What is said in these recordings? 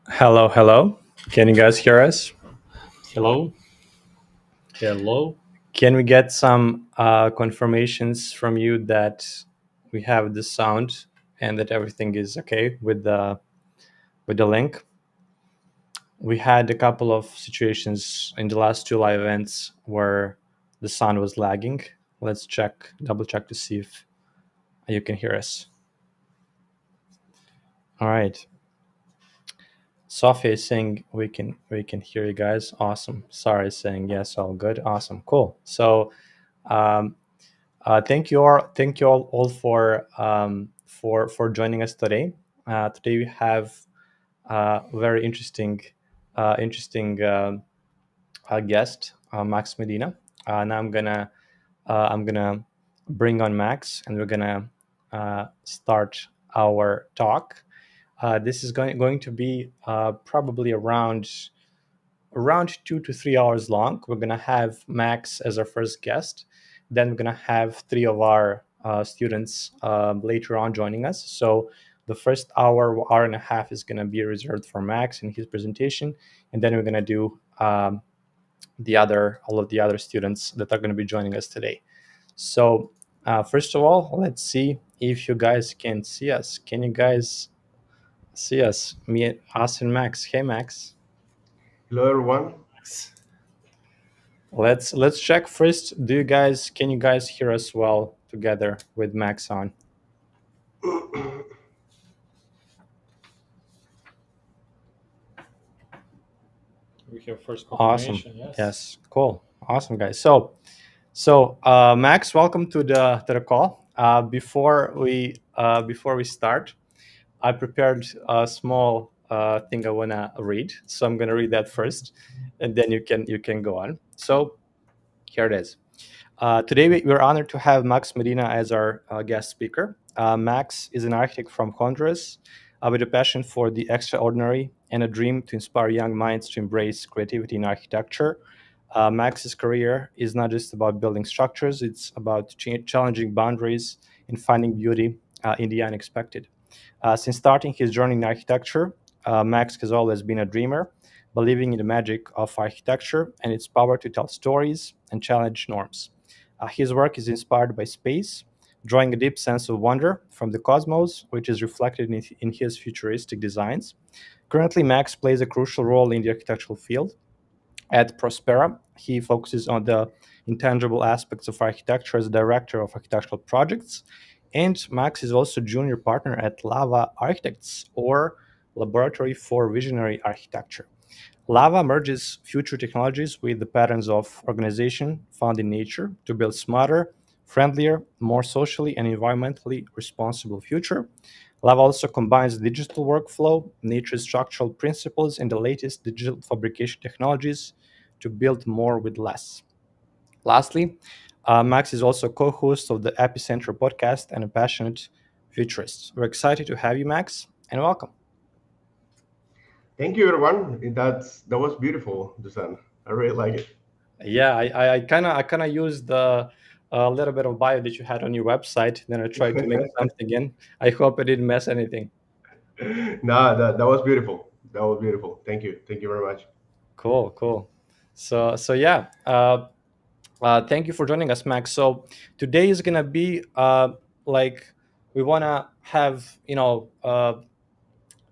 Hello, hello. Can you guys hear us? Hello, hello. Can we get some confirmations from you that we have the sound and that everything is okay with the link? We had a couple of situations in the last two live events where the sound was lagging. Let's check, double check to see if you can hear us. All right. Sophia is saying we can hear you guys. Awesome. Sarah is saying yes, all good. Awesome. Cool. So um, thank you all for joining us today. Today we have very interesting guest, Max Medina. Now I'm gonna bring on Max, and we're gonna start our talk. This is going to be probably around 2 to 3 hours long. We're gonna have Max as our first guest. Then we're gonna have three of our students later on joining us. So the first hour and a half is gonna be reserved for Max and his presentation, and then we're gonna do all of the other students that are gonna be joining us today. So first of all, let's see if you guys can see us. Can you guys see us? Me, us, and Max. Hey, Max. Hello, everyone. Let's check first. Can you guys hear us well together with Max on? We have first Awesome. confirmation. Yes. Yes. Cool. Awesome, guys. Max, welcome to the call. Before we start, I prepared a small thing I wanna read. So I'm gonna read that first, and then you can go on. So here it is. Today, we're honored to have Max Medina as our guest speaker. Max is an architect from Honduras with a passion for the extraordinary and a dream to inspire young minds to embrace creativity in architecture. Max's career is not just about building structures, it's about challenging boundaries and finding beauty in the unexpected. Since starting his journey in architecture, Max has always been a dreamer, believing in the magic of architecture and its power to tell stories and challenge norms. His work is inspired by space, drawing a deep sense of wonder from the cosmos, which is reflected in his futuristic designs. Currently, Max plays a crucial role in the architectural field. At Prospera, he focuses on the intangible aspects of architecture as director of architectural projects. And Max is also junior partner at Lava Architects, or Laboratory for Visionary Architecture. Lava merges future technologies with the patterns of organization found in nature to build smarter, friendlier, more socially and environmentally responsible future. Lava also combines digital workflow, nature's structural principles, and the latest digital fabrication technologies to build more with less. Lastly, Max is also co-host of the Epicenter podcast and a passionate futurist. We're excited to have you, Max, and welcome. Thank you, everyone. That was beautiful, Dusan. I really like it. Yeah, I kind of used the a little bit of bio that you had on your website. Then I tried to make something in. I hope I didn't mess anything. Nah, that was beautiful. That was beautiful. Thank you very much. Cool, cool. So yeah. Thank you for joining us, Max. So today is gonna be like we wanna have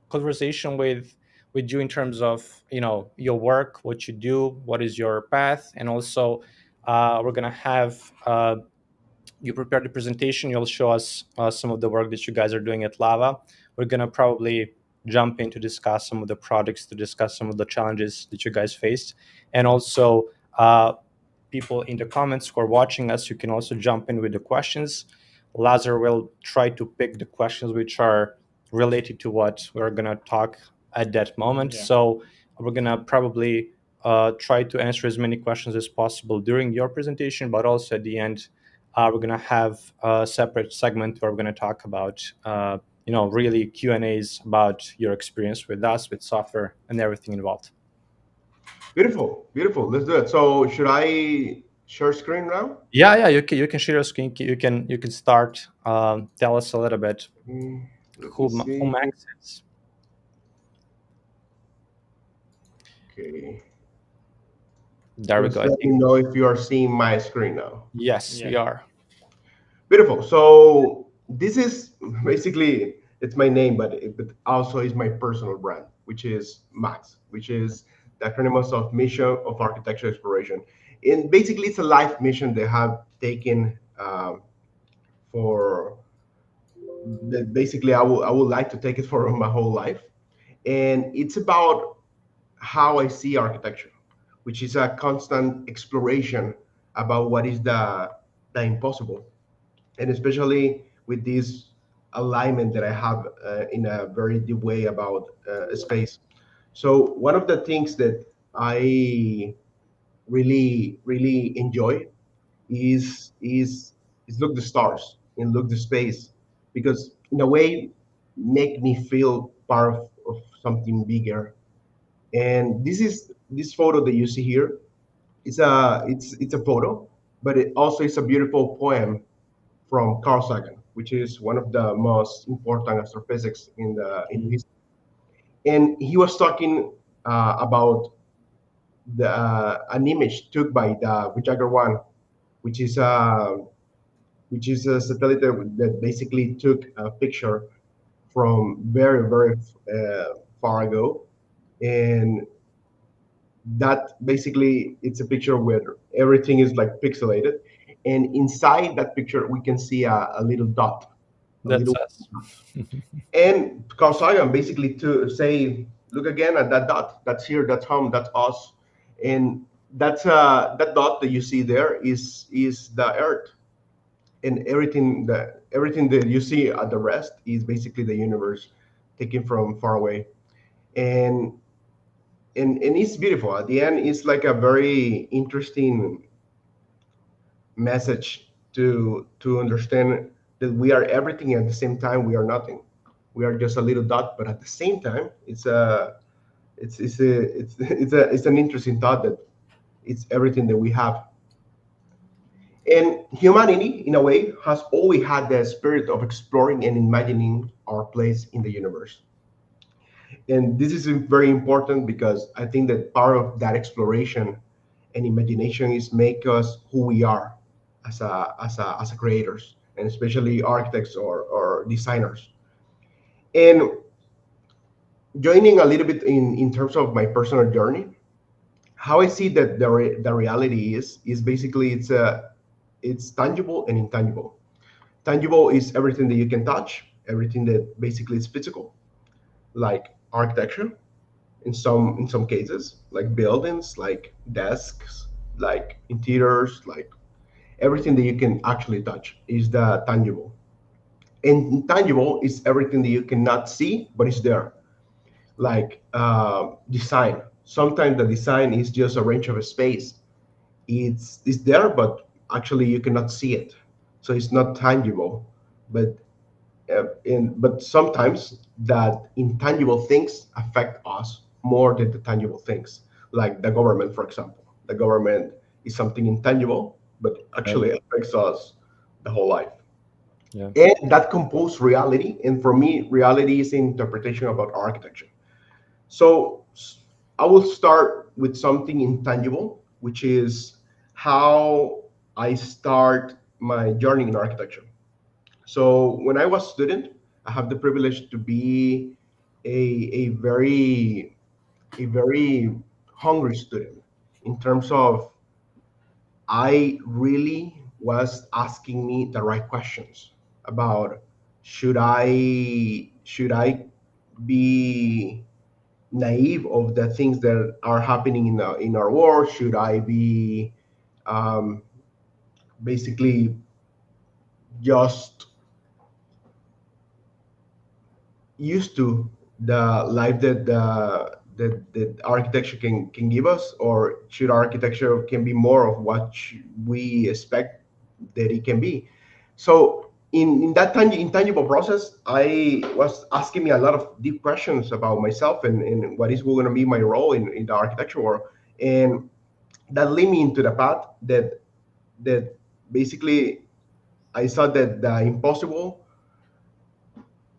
conversation with you in terms of your work, what you do, what is your path, and also we're gonna have you prepare the presentation. You'll show us some of the work that you guys are doing at Lava. We're gonna probably jump in to discuss some of the projects, to discuss some of the challenges that you guys faced, and also people in the comments who are watching us, you can also jump in with the questions. Lazar will try to pick the questions which are related to what we're gonna talk at that moment. Yeah. So we're gonna probably try to answer as many questions as possible during your presentation, but also at the end we're going to have a separate segment where we're going to talk about really Q&As about your experience with us, with software, and everything involved. Beautiful, beautiful. Let's do it. So, should I share screen now? Yeah, you can share your screen. You can start. Tell us a little bit Mm, Let me who see. Max is. Okay. There we go. Just I let me think. know if you are seeing my screen now. Yes, Yeah. we are. Beautiful. So this is basically it's my name, but also is my personal brand, which is MAX, which is the acronym of Mission of Architecture Exploration. And basically, it's a life mission they have taken for that. Basically, I would like to take it for my whole life, and it's about how I see architecture, which is a constant exploration about what is the impossible, and especially with this alignment that I have in a very deep way about space. So one of the things that I really enjoy is is look the stars and look the space, because in a way make me feel part of something bigger. And this photo that you see here, it's a photo, but it also is a beautiful poem from Carl Sagan, which is one of the most important astrophysics in the Mhm. history. And he was talking about the an image took by the Voyager 1, which is a which is a satellite that basically took a picture from very far ago. And that basically it's a picture where everything is like pixelated, and inside that picture we can see a little dot, a That's little. us. And Carl Sagan basically to say, look again at that dot. That's here. That's home. That's us. And that's that dot that you see there is the Earth, and everything that you see at the rest is basically the universe taken from far away. And and it's beautiful. At the end, it's like a very interesting message to understand that we are everything at the same time. We are nothing. We are just a little dot, but at the same time, it's an interesting thought that it's everything that we have. And humanity, in a way, has always had the spirit of exploring and imagining our place in the universe. And this is very important because I think that part of that exploration and imagination is make us who we are as a creators, and especially architects or designers. And joining a little bit in terms of my personal journey, how I see that the reality is basically it's tangible and intangible. Tangible is everything that you can touch, everything that basically is physical, like architecture in some cases, like buildings, like desks, like interiors, like everything that you can actually touch is the tangible. And intangible is everything that you cannot see, but it's there, like design. Sometimes the design is just a range of a space. It's there, but actually you cannot see it, so it's not tangible. But but sometimes that intangible things affect us more than the tangible things, like the government, for example. The government is something intangible, but Right. actually affects us the whole life. Yeah. And that composes reality. And for me, reality is interpretation about architecture. So I will start with something intangible, which is how I start my journey in architecture. So when I was student, I have the privilege to be a very hungry student, in terms of I really was asking me the right questions about should I be naive of the things that are happening in our world? Should I be um, basically just used to the life that architecture can give us, or should architecture can be more of what we expect that it can be? So in that intangible process, I was asking me a lot of deep questions about myself, and what is going to be my role in the architecture world. And that led me into the path that basically I saw that the impossible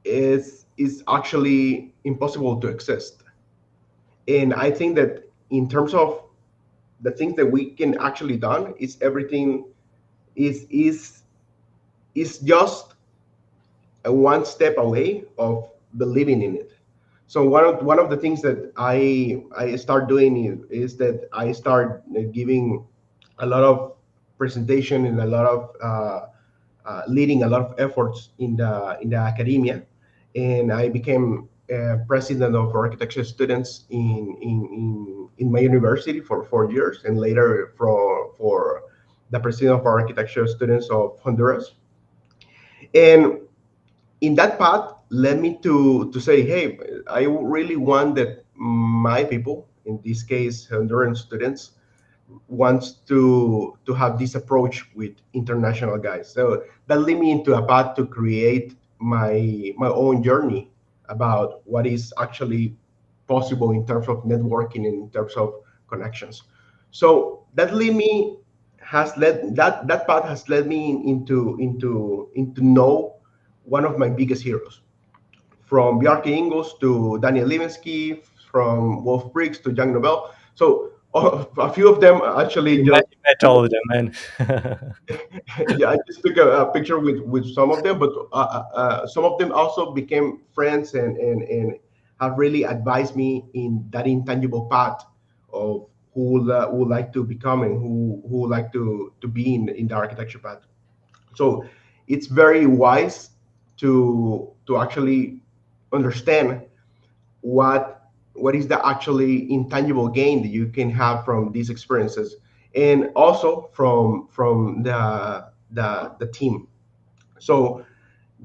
is actually impossible to exist. And I think that in terms of the things that we can actually done, is everything is is is just a one step away of believing in it. So one of the things that I start doing is that I start giving a lot of presentation and a lot of leading a lot of efforts in the academia, and I became president of architecture students in my university for 4 years, and later for the president of architecture students of Honduras. And in that path led me to say, hey, I really want that my people, in this case Honduran students, wants to have this approach with international guys. So that led me into a path to create my own journey about what is actually possible in terms of networking and in terms of connections. So that led me has led that path has led me into know one of my biggest heroes, from Bjarke Ingels to Daniel Levensky, from Wolf Briggs to Young Nobel. So a few of them actually just You met all of them, man. yeah, I just took a picture with some of them, but some of them also became friends and have really advised me in that intangible path of who would like to become and who would like to be in the architecture path. So it's very wise to actually understand what is the actually intangible gain that you can have from these experiences, and also from the team. So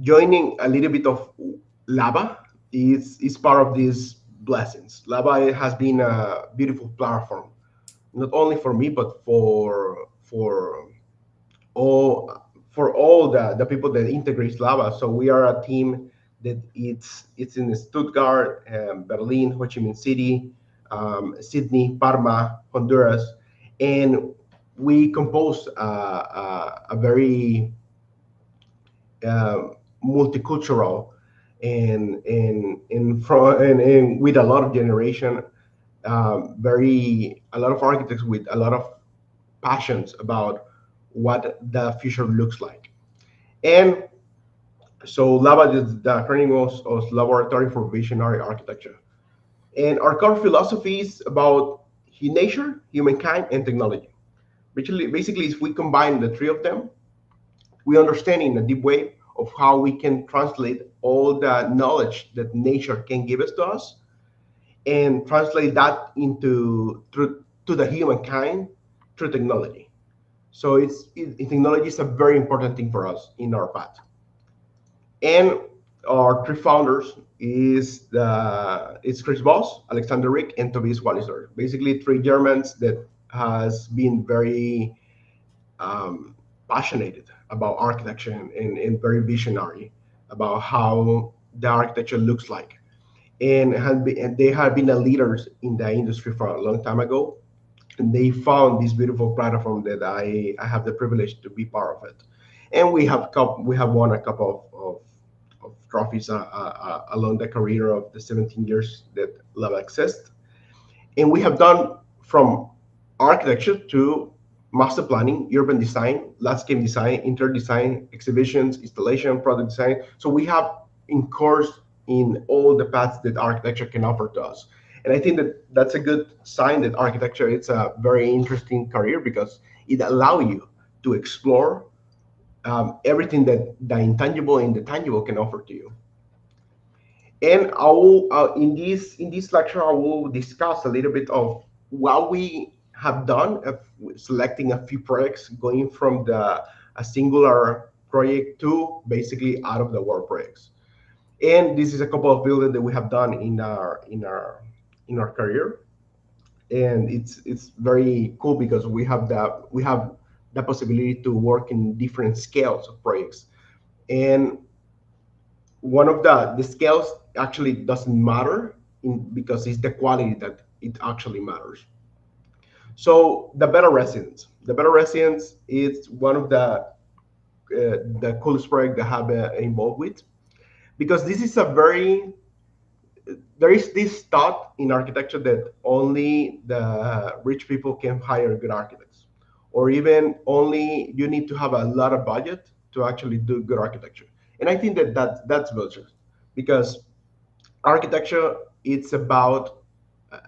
joining a little bit of lava is part of these blessings. Lava has been a beautiful platform, not only for me but all for all the people that integrates lava. So we are a team that it's in Stuttgart, Berlin, Ho Chi Minh City, Sydney, Parma, Honduras, and we compose a very uh, multicultural and with a lot of generation, very a lot of architects with a lot of passions about what the future looks like. And so LAVA is the acronym of Laboratory for Visionary Architecture. And our core philosophy is about nature, humankind, and technology. Basically, if we combine the three of them, we understand in a deep way of how we can translate all the knowledge that nature can give us to us and translate that into through to the humankind through technology. So technology is a very important thing for us in our path. And our three founders is the it's Chris Voss, Alexander Rick, and Tobias Walliser. Basically, three Germans that has been very um, passionate about architecture and very visionary about how the architecture looks like, and they have been the leaders in the industry for a long time ago, and they found this beautiful platform that I have the privilege to be part of it. And we have won a couple of trophies along the career of the 17 years that Lava exists. And we have done from architecture to master planning, urban design, landscape design, interior design, exhibitions, installation, product design. So we have in course in all the paths that architecture can offer to us. And I think that that's a good sign that architecture it's a very interesting career because it allows you to explore everything that the intangible and the tangible can offer to you. And I will in this lecture I will discuss a little bit of what we have done of selecting a few projects going from a singular project to basically out of the world projects. And this is a couple of buildings that we have done in our career, and it's very cool because we have the possibility to work in different scales of projects. And one of the scales actually doesn't matter because it's the quality that it actually matters. So the better residence is one of the coolest project that I have involved with, because this is a very there is this thought in architecture that only the rich people can hire good architects, or even only you need to have a lot of budget to actually do good architecture. And I think that that's bullshit, because architecture, it's about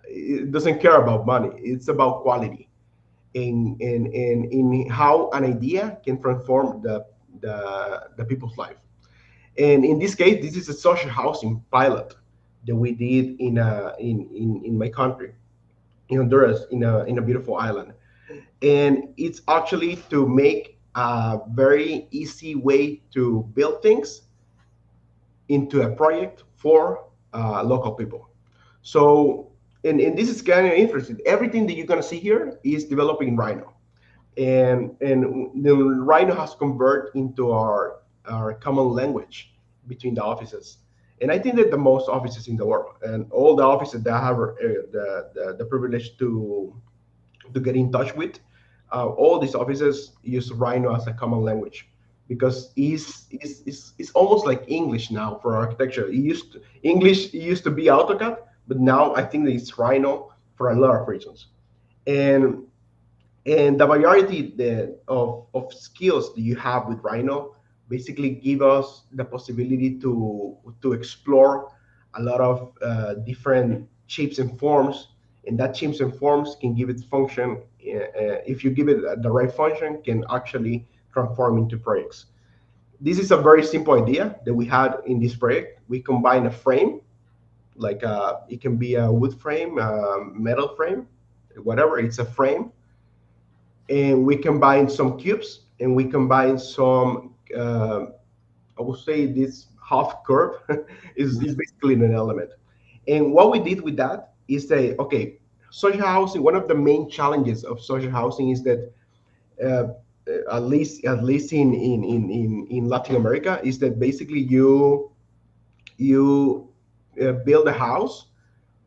it doesn't care about money. It's about quality in how an idea can transform the people's life. And in this case, this is a social housing pilot that we did in my country, in Honduras, in a beautiful island. And it's actually to make a very easy way to build things into a project for local people. So, and this is kind of interesting. Everything that you're going to see here is developing in Rhino. And the Rhino has converted into our common language between the offices. And I think that the most offices in the world, and all the offices that I have the privilege to get in touch with, all these offices use Rhino as a common language, because it's almost like English now for architecture. English used to be AutoCAD, but now I think that it's Rhino for a lot of reasons. And and the variety of skills that you have with Rhino basically give us the possibility to explore a lot of different shapes and forms, and that shapes and forms can give it function. If you give it the right function, can actually transform into projects. This is a very simple idea that we had in this project. We combine a frame, like it can be a wood frame, metal frame, whatever. It's a frame, and we combine some cubes, and we combine some I would say this half curve is basically an element. And what we did with that is say, okay, social housing, one of the main challenges of social housing is that uh, at least in Latin America, is that basically you build a house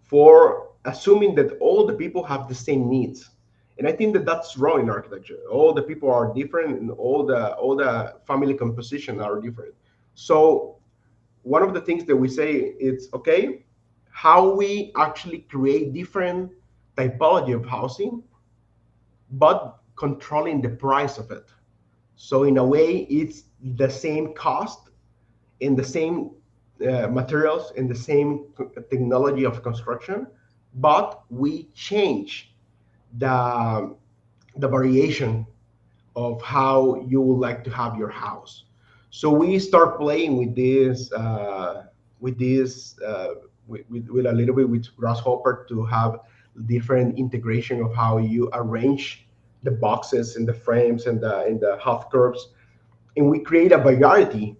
for assuming that all the people have the same needs. And I think that that's wrong in architecture. All the people are different, and all the family composition are different. So one of the things that we say is, okay, how we actually create different typology of housing, but controlling the price of it. So in a way, it's the same cost, in the same materials, in the same technology of construction, but we change the the variation of how you would like to have your house. So we start playing with this with a little bit with Grasshopper to have different integration of how you arrange the boxes and the frames and the half curves, and we create a variety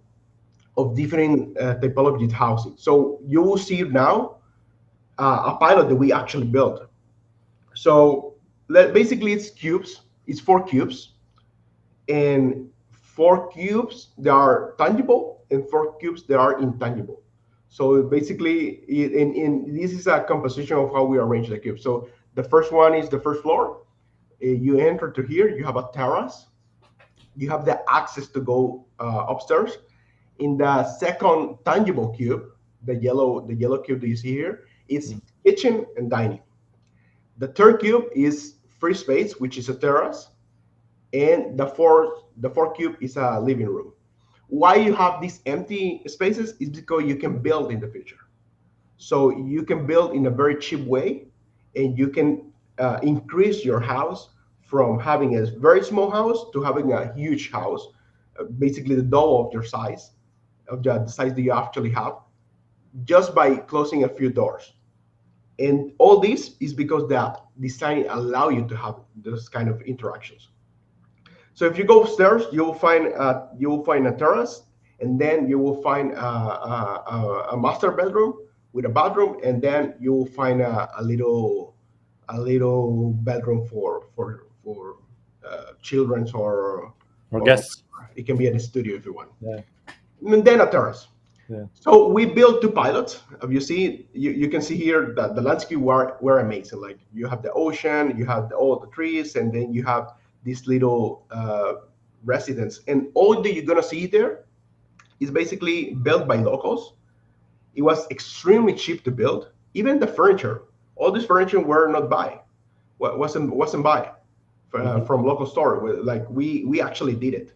of different typology housing. So you will see now a pilot that we actually built. So basically, it's cubes. It's four cubes, and four cubes they are tangible, and four cubes they are intangible. So basically, this is a composition of how we arrange the cubes. So the first one is the first floor. You enter to here. You have a terrace. You have the access to go upstairs. In the second tangible cube, the yellow cube that you see here, it's kitchen and dining. The third cube is free space, which is a terrace, and the fourth cube is a living room. Why you have these empty spaces is because you can build in the future. So you can build in a very cheap way, and you can increase your house from having a very small house to having a huge house, basically the double of your size, of the size that you actually have, just by closing a few doors. And all this is because the design allow you to have those kind of interactions. So if you go upstairs, you will find a terrace, and then you will find a master bedroom with a bathroom, and then you will find a little bedroom for children's, Or or guests. it can be in a studio if you want, Yeah. and then a terrace. Yeah. So we built two pilots. You can see here that the landscape were amazing. Like you have the ocean, you have all the trees, and then you have this little residence. And all that you're gonna see there is basically built by locals. It was extremely cheap to build. Even the furniture, all this furniture were not buy, wasn't buy Hmm. from local store. Like we actually did it.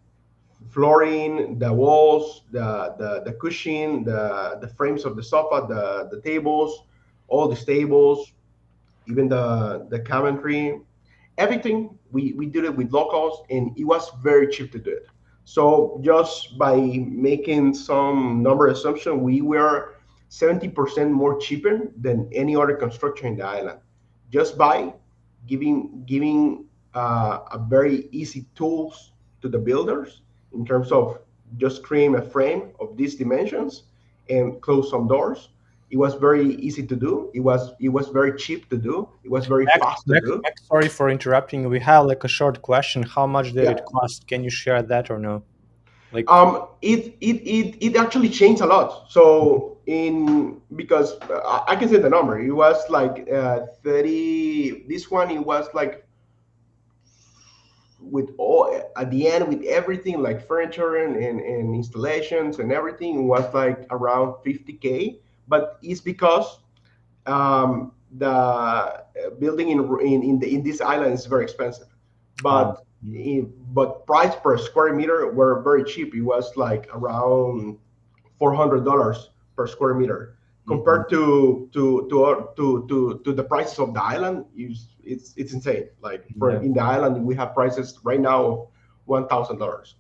Flooring, the walls, the cushion, the frames of the sofa, the tables, all these tables, even the cabinetry, everything we did it with locals, and it was very cheap to do it. So just by making some number assumption, we were 70% more cheaper than any other construction in the island, just by giving a very easy tools to the builders in terms of just creating a frame of these dimensions and close some doors. It was very easy to do. It was very cheap to do. It was very fast to do. Max, sorry for interrupting. We have like a short question. How much did Yeah. it cost? Can you share that or no? Like, It actually changed a lot. So in because I can say the number. It was like 30. This one it was like with all at the end with everything like furniture and installations and everything was like around 50K. But it's because the building in this island is very expensive, um, but but price per square meter were very cheap. It was like around $400 per square meter mhm, compared to the prices of the island. It's insane. Like for yeah, in the island we have prices right now of $1,000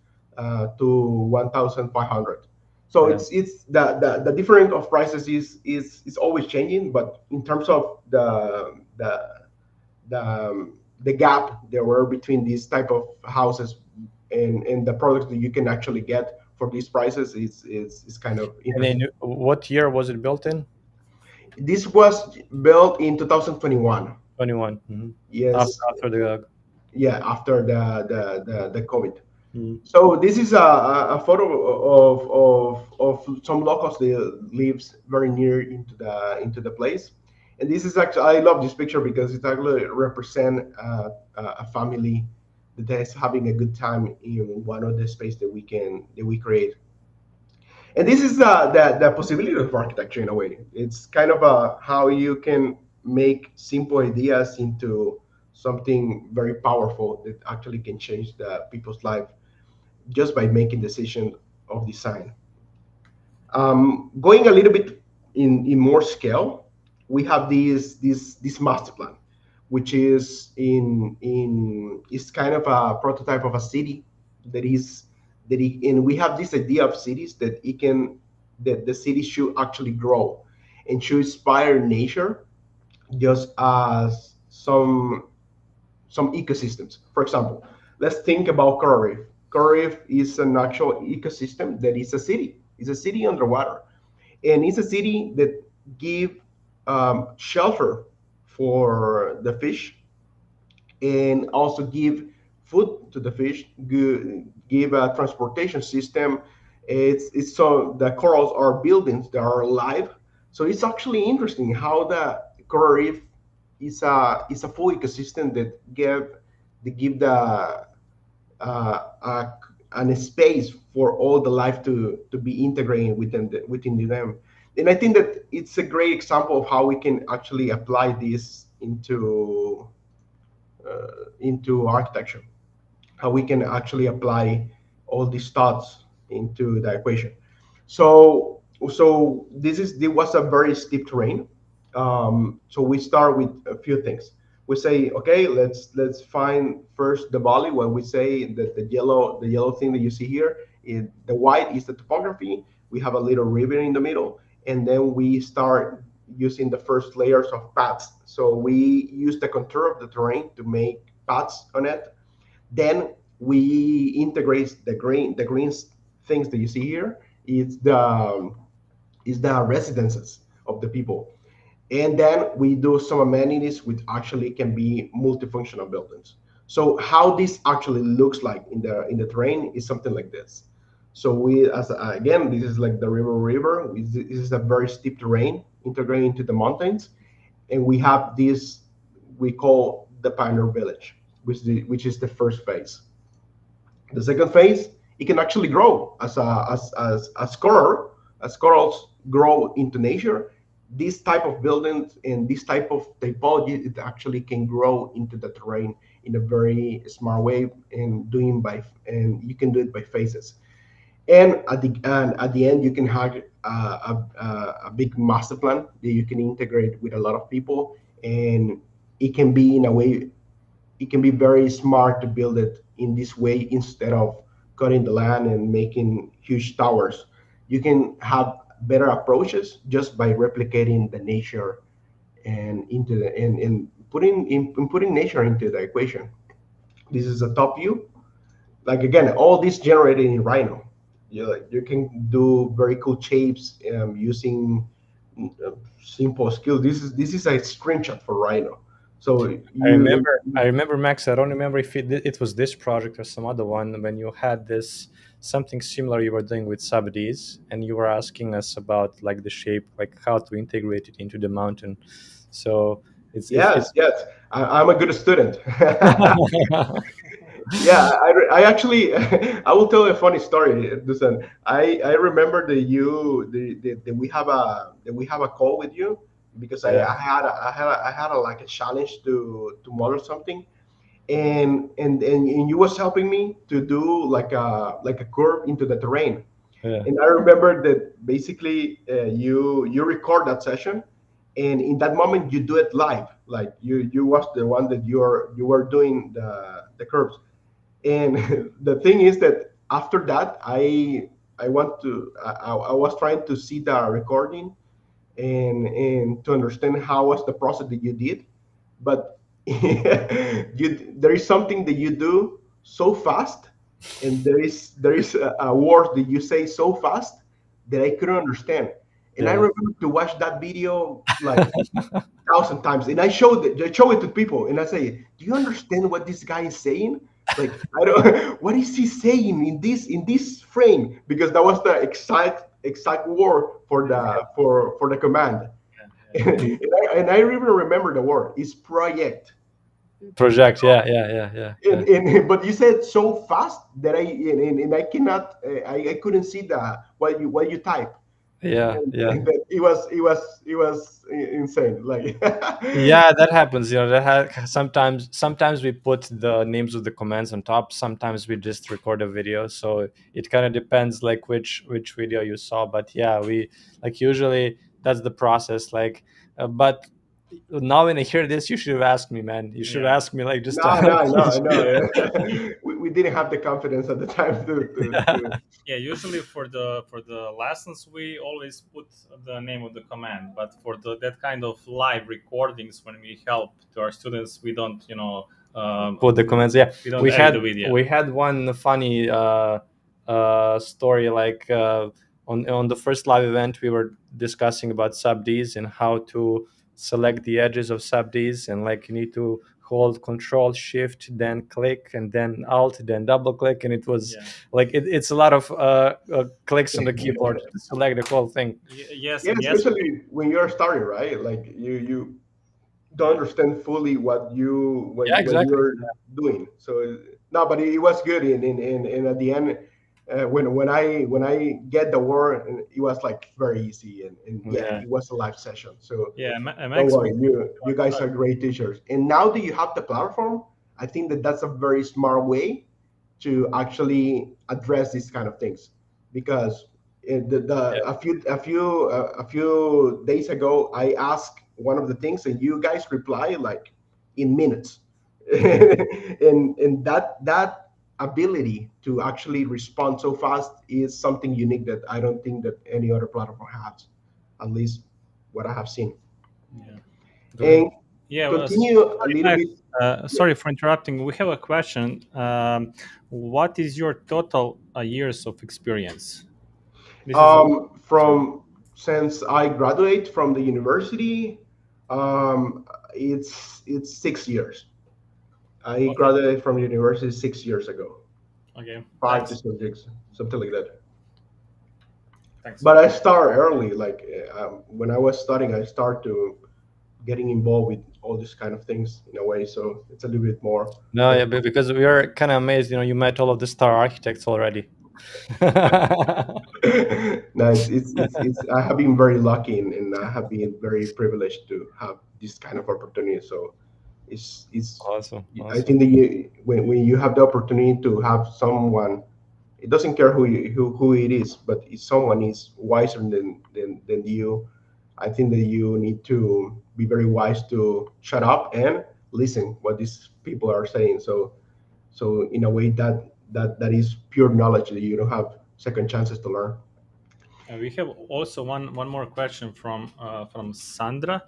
to 1,500. So yeah. it's the difference of prices is always changing, but in terms of the gap there were between these type of houses and the products that you can actually get for these prices is kind of And then interesting. what year was it built in? This was built in 2021. 21. Mhm. Yes, After the. yeah, after the COVID. Mhm. So this is a photo of some locals that lives very near into the place, and this is actually I love this picture because it actually represent a family that is having a good time in one of the space that we create. And this is the possibility of architecture in a way. It's kind of how you can make simple ideas into something very powerful that actually can change the people's life just by making decision of design. Going a little bit in more scale, we have this master plan, which is kind of a prototype of a city that is and we have this idea of cities that the city should actually grow and should inspire nature just as some ecosystems. For example, let's think about coral reef. Coral reef is an actual ecosystem that is a city. It's a city underwater, and it's a city that give shelter for the fish and also give food to the fish. Give a transportation system. It's so the corals are buildings that are alive. So it's actually interesting how the coral reef is a full ecosystem that give uh, a space for all the life to be integrated within them. And I think that it's a great example of how we can actually apply this into architecture, how we can actually apply all these thoughts into the equation. So this was a very steep terrain. So we start with a few things. We say, okay, let's find first the valley. What we say that the yellow thing that you see here, the white is the topography. We have a little river in the middle, and then we start using the first layers of paths. So we use the contour of the terrain to make paths on it. Then we integrate the green things that you see here. It's the residences of the people, and then we do some amenities which actually can be multifunctional buildings. So how this actually looks like in the terrain is something like this. So we as again, this is like the river. This is a very steep terrain integrated into the mountains, and we have this we call the pioneer village, which is the first phase. The second phase, it can actually grow as a scorer. as corals grow into nature, this type of buildings and this type of typology, it actually can grow into the terrain in a very smart way, and you can do it by phases. And at the end, you can have a big master plan that you can integrate with a lot of people, and it can be in a way, it can be very smart to build it in this way instead of cutting the land and making huge towers. You can have better approaches just by replicating the nature and into the and putting nature into the equation. This is a top view. Like again, all this generated in Rhino. You can do very cool shapes using simple skills. This is a screenshot for Rhino. So I remember, Max. I don't remember if it was this project or some other one when you had this something similar you were doing with subds, and you were asking us about like the shape, like how to integrate it into the mountain. So yes, it's yes, I'm a good student. Yeah, I actually I will tell a funny story. Listen, I remember that we have a call with you because yeah, I had a like a challenge to model something, and you was helping me to do like a curve into the terrain. yeah, And I remember that basically you record that session, and in that moment you do it live, like you was the one that you were doing the curves. And the thing is that after that, I was trying to see the recording and to understand how was the process that you did, but there is something that you do so fast, and there is a word that you say so fast that I couldn't understand. And I yeah, remember to watch that video like thousand times, and I show it to people, and I say, "Do you understand what this guy is saying? Like, I don't. What is he saying in this frame? Because that was the exact word for the command." And I even remember the word. It's project. project. Yeah, yeah, yeah, yeah, yeah, But you said so fast that and I cannot I couldn't see the what you type. yeah, And, yeah. and it was insane. Like Yeah, that happens. Sometimes we put the names of the commands on top. Sometimes we just record a video. So it kind of depends, like which video you saw. But yeah, we like usually that's the process. But now when I hear this, you should have asked me, man. You should have Yeah. asked me like just no, no, no, teach. no. We didn't have the confidence at the time to Yeah, usually for the lessons we always put the name of the command, but for that kind of live recordings when we help to our students, we don't, Put the comments. Yeah, we don't we edit the had video. we had one funny story like on the first live event we were discussing about subds and how to select the edges of subds, and like you need to hold control shift then click and then alt then double click, and it was Yeah. like it's a lot of clicks on the keyboard to select the whole thing. Yes, yeah, and yes, especially when you're starting, right? Like you don't yeah, understand fully what you Yeah, what exactly. you're doing. So no, but it was good. And at the end, when I get the word, it was like very easy. And yeah, Yeah, it was a live session. So yeah. don't Max, worry, you guys are great teachers. And now that you have the platform, I think that that's a very smart way to actually address these kind of things, because a few days ago I asked one of the things, and you guys reply like in minutes. yeah. And that ability to actually respond so fast is something unique that I don't think that any other platform has, at least what I have seen. yeah, Good. And yeah. continue a Sorry, little Max. bit. Sorry for interrupting. We have a question. What is your total years of experience? This is sorry. From Since I graduate from the university, it's 6 years. I Okay. graduated from university 6 years ago, Okay. five to Thanks. 6, something like that. Thanks. But I start early. Like when I was studying, I start to getting involved with all these kind of things in a way. So it's a little bit more. No, Like, yeah, because we are kind of amazed. You know, you met all of the star architects already. No, it's I have been very lucky, and I have been very privileged to have this kind of opportunity. So it's Awesome, I awesome. think that when you have the opportunity to have someone, it doesn't care who it is, but if someone is wiser than you, I think that you need to be very wise to shut up and listen what these people are saying. So in a way that is pure knowledge that you don't have second chances to learn. We have also one more question from Sandra.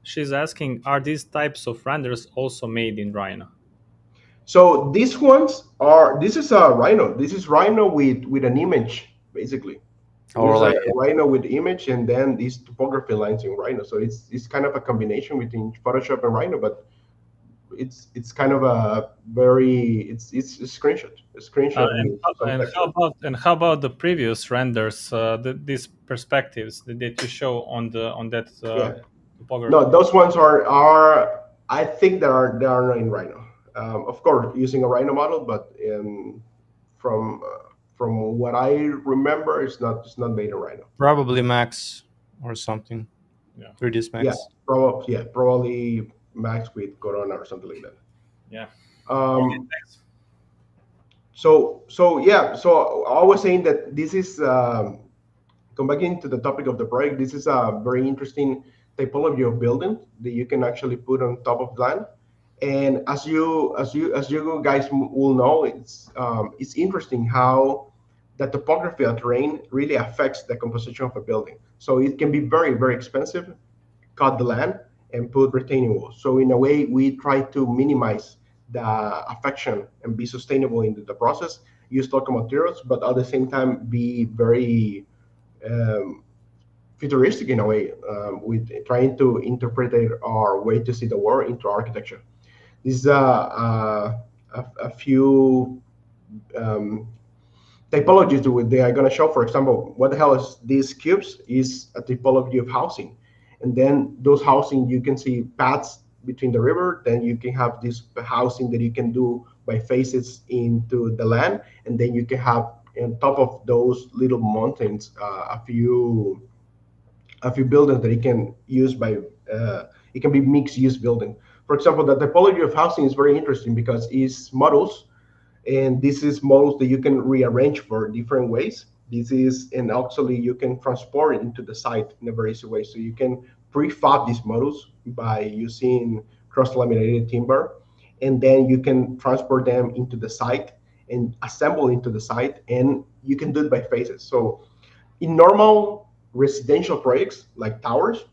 She's asking, are these types of renders also made in Rhino? So these ones are this is a Rhino. This is Rhino with an image basically. Or There's a like, Rhino with image and then these topography lines in Rhino. So it's kind of a combination between Photoshop and Rhino, but it's kind of a very it's a Uh, screenshot with some texture. and how about the previous renders, these perspectives that you show on that Yeah. topography? No, those ones are I think they are not in Rhino. Of course, using a Rhino model, but from from what I remember, it's not made in Rhino. probably Max or something. Yeah, 3ds Yeah, Max. probably Max with Corona or something like that. yeah. Okay, Um, thanks. so yeah, so I was saying that this is come back into the topic of the project. This is a very interesting typology of building that you can actually put on top of land. And as you guys will know, it's interesting how the topography of terrain really affects the composition of a building. So it can be very very expensive cut the land and put retaining walls. So in a way, we try to minimize the affection and be sustainable in the process. Use local materials, but at the same time be very um, futuristic in a way, with trying to interpret our way to see the world into architecture. This is a few um, typologies that they are going to show. For example, what the hell is these cubes? Is a typology of housing, and then those housing you can see paths between the river. Then you can have this housing that you can do by faces into the land, and then you can have on top of those little mountains a few buildings that it can use by it can be mixed use building. For example, the typology of housing is very interesting because it's models, and this is models that you can rearrange for different ways. This is and actually you can transport it into the site in a very easy way. So you can prefab these models by using cross-laminated timber, and then you can transport them into the site and assemble into the site, and you can do it by phases. So in normal residential projects like towers,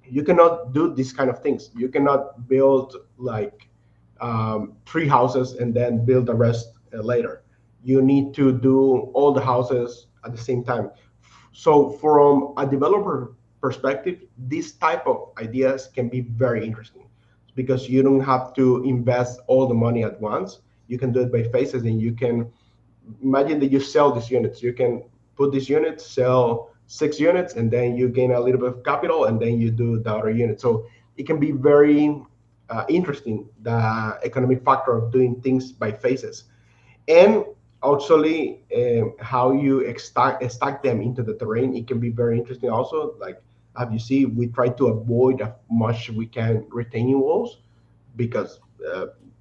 you cannot do these kind of things. You cannot build like three houses and then build the rest later. You need to do all the houses at the same time. So from a developer perspective, this type of ideas can be very interesting because you don't have to invest all the money at once. You can do it by phases, and you can imagine that you sell these units. You can put these units, sell 6 units, and then you gain a little bit of capital, and then you do the other unit. So it can be very interesting, the economic factor of doing things by phases. And actually, how you stack them into the terrain, it can be very interesting also. Like, as you see, we try to avoid as much we can retaining walls because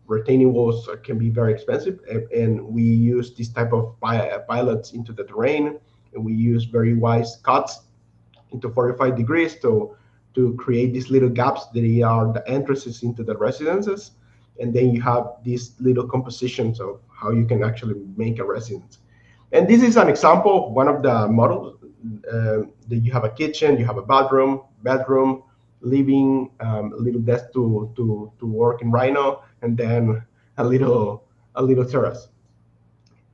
retaining walls can be very expensive, and we use this type of pilots into the terrain, and we use very wise cuts into 45 degrees to create these little gaps that are the entrances into the residences, and then you have these little compositions of how you can actually make a residence. And this is an example of one of the models that you have a kitchen, you have a bedroom, living, a little desk to work in Rhino, and then a little terrace.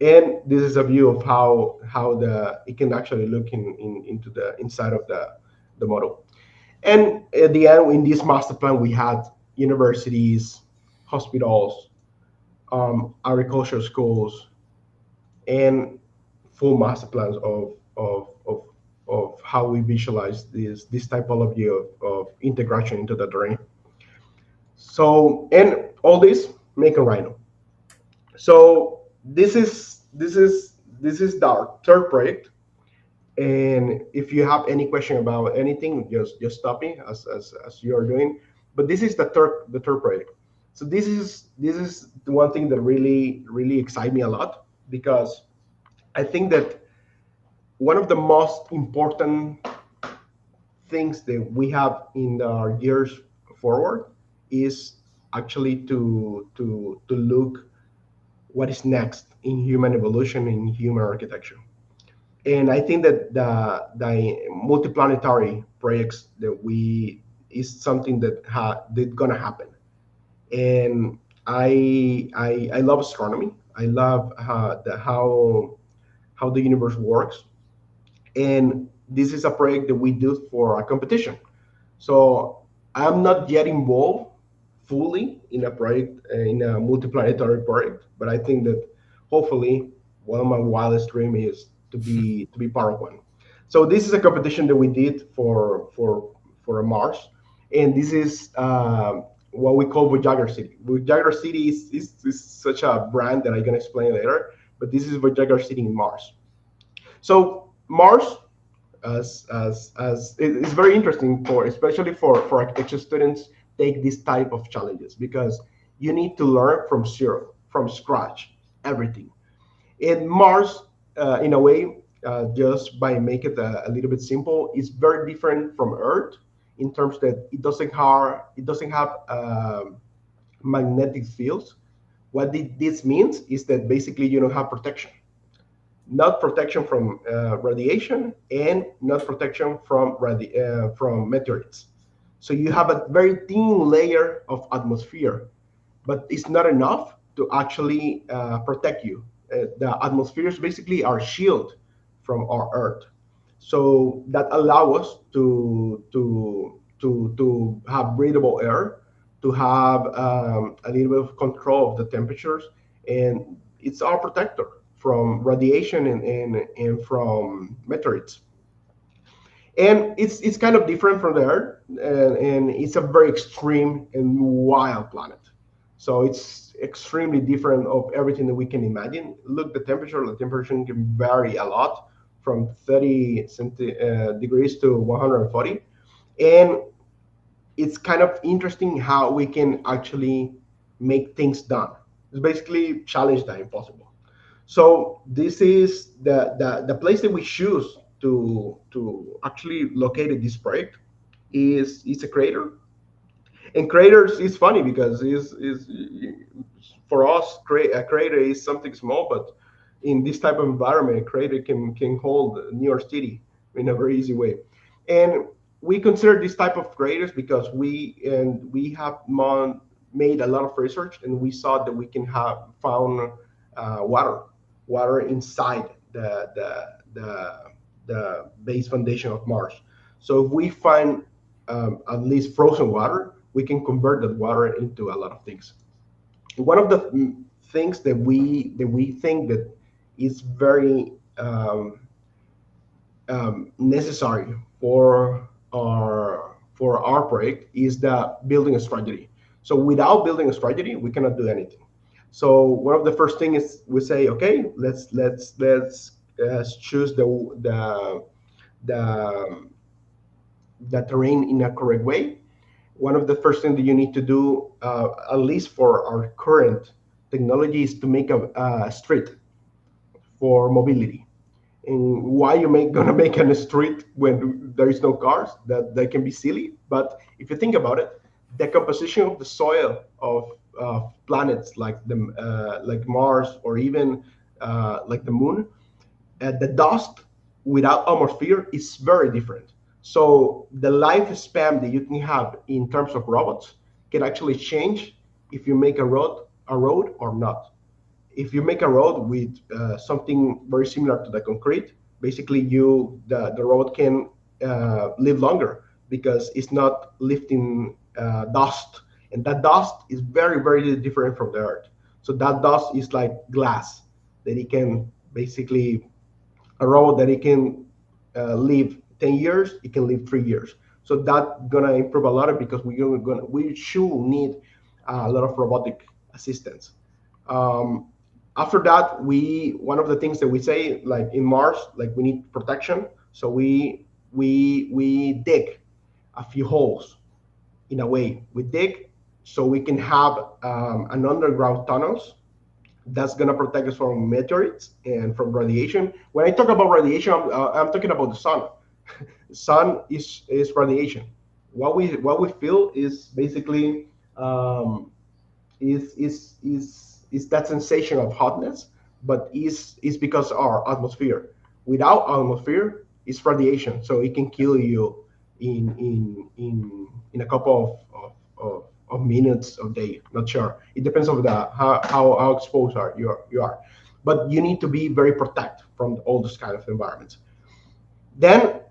And this is a view of how the it can actually look into the inside of the model. And at the end, in this master plan, we had universities, hospitals, agricultural schools, and full master plans of how we visualize this typology of integration into the terrain. So, and all this make a Rhino. So this is our third project. And if you have any question about anything, just stop me as you are doing. But this is the third project. So this is the one thing that really excites me a lot, because I think that one of the most important things that we have in our years forward is actually to look what is next in human evolution, in human architecture. And I think that the multiplanetary projects that we is something that gonna happen. And I love astronomy. I love how the universe works. And this is a project that we do for a competition. So I'm not yet involved fully in a project, in a multiplanetary project, but I think that hopefully one of my wildest dream is to be part of one. So this is a competition that we did for a Mars, and this is what we call Voyager City. Voyager City is such a brand that I'm gonna explain later, but this is Voyager City in Mars. So Mars, as it's very interesting, for especially for architecture students, take this type of challenges, because you need to learn from zero, from scratch, everything. And Mars, in a way, just by making it a little bit simple, is very different from Earth in terms that it doesn't have magnetic fields. What this means is that basically you don't have protection, not protection from radiation, and not protection from meteorites. So you have a very thin layer of atmosphere, but it's not enough to actually protect you. The atmospheres basically are shield from our Earth, so that allow us to have breathable air, to have a little bit of control of the temperatures, and it's our protector from radiation and from meteorites. And it's kind of different from the Earth, and it's a very extreme and wild planet. So it's extremely different of everything that we can imagine. Look, the temperature can vary a lot, from 30 degrees to 140. And it's kind of interesting how we can actually make things done. It's basically challenge the impossible. So this is the place that we choose to actually locate this project is a crater. And craters is funny because is for us, a crater is something small, but in this type of environment, a crater can hold New York City in a very easy way. And we consider this type of craters because we have made a lot of research, and we saw that we can have found water inside the base foundation of Mars. So if we find at least frozen water, we can convert that water into a lot of things. One of the things that we think that is very necessary for our project is the building a strategy. So without building a strategy, we cannot do anything. So one of the first things is we say, okay, let's choose the the terrain in a correct way. One of the first things that you need to do, at least for our current technology, is to make a street for mobility. And why you gonna make a street when there is no cars? That can be silly. But if you think about it, the composition of the soil of planets like Mars, or even like the moon, the dust without atmosphere is very different. So the lifespan that you can have in terms of robots can actually change if you make a road or not. If you make a road with something very similar to the concrete, basically the road can live longer because it's not lifting dust, and that dust is very different from the earth. So that dust is like glass that it can basically a robot that it can live 10 years, it can live 3 years. So that gonna improve a lot because we should need a lot of robotic assistance. After that, one of the things that we say, like in Mars, like we need protection. So we dig a few holes. In a way, we dig so we can have an underground tunnels that's going to protect us from meteorites and from radiation. When I talk about radiation, I'm talking about the sun. Sun is radiation. What we feel is basically um, is that sensation of hotness, but is because our atmosphere. Without atmosphere, it's radiation, so it can kill you in a couple of minutes of day. Not sure. It depends on the how exposed you are, but you need to be very protected from all this kind of environments. Then,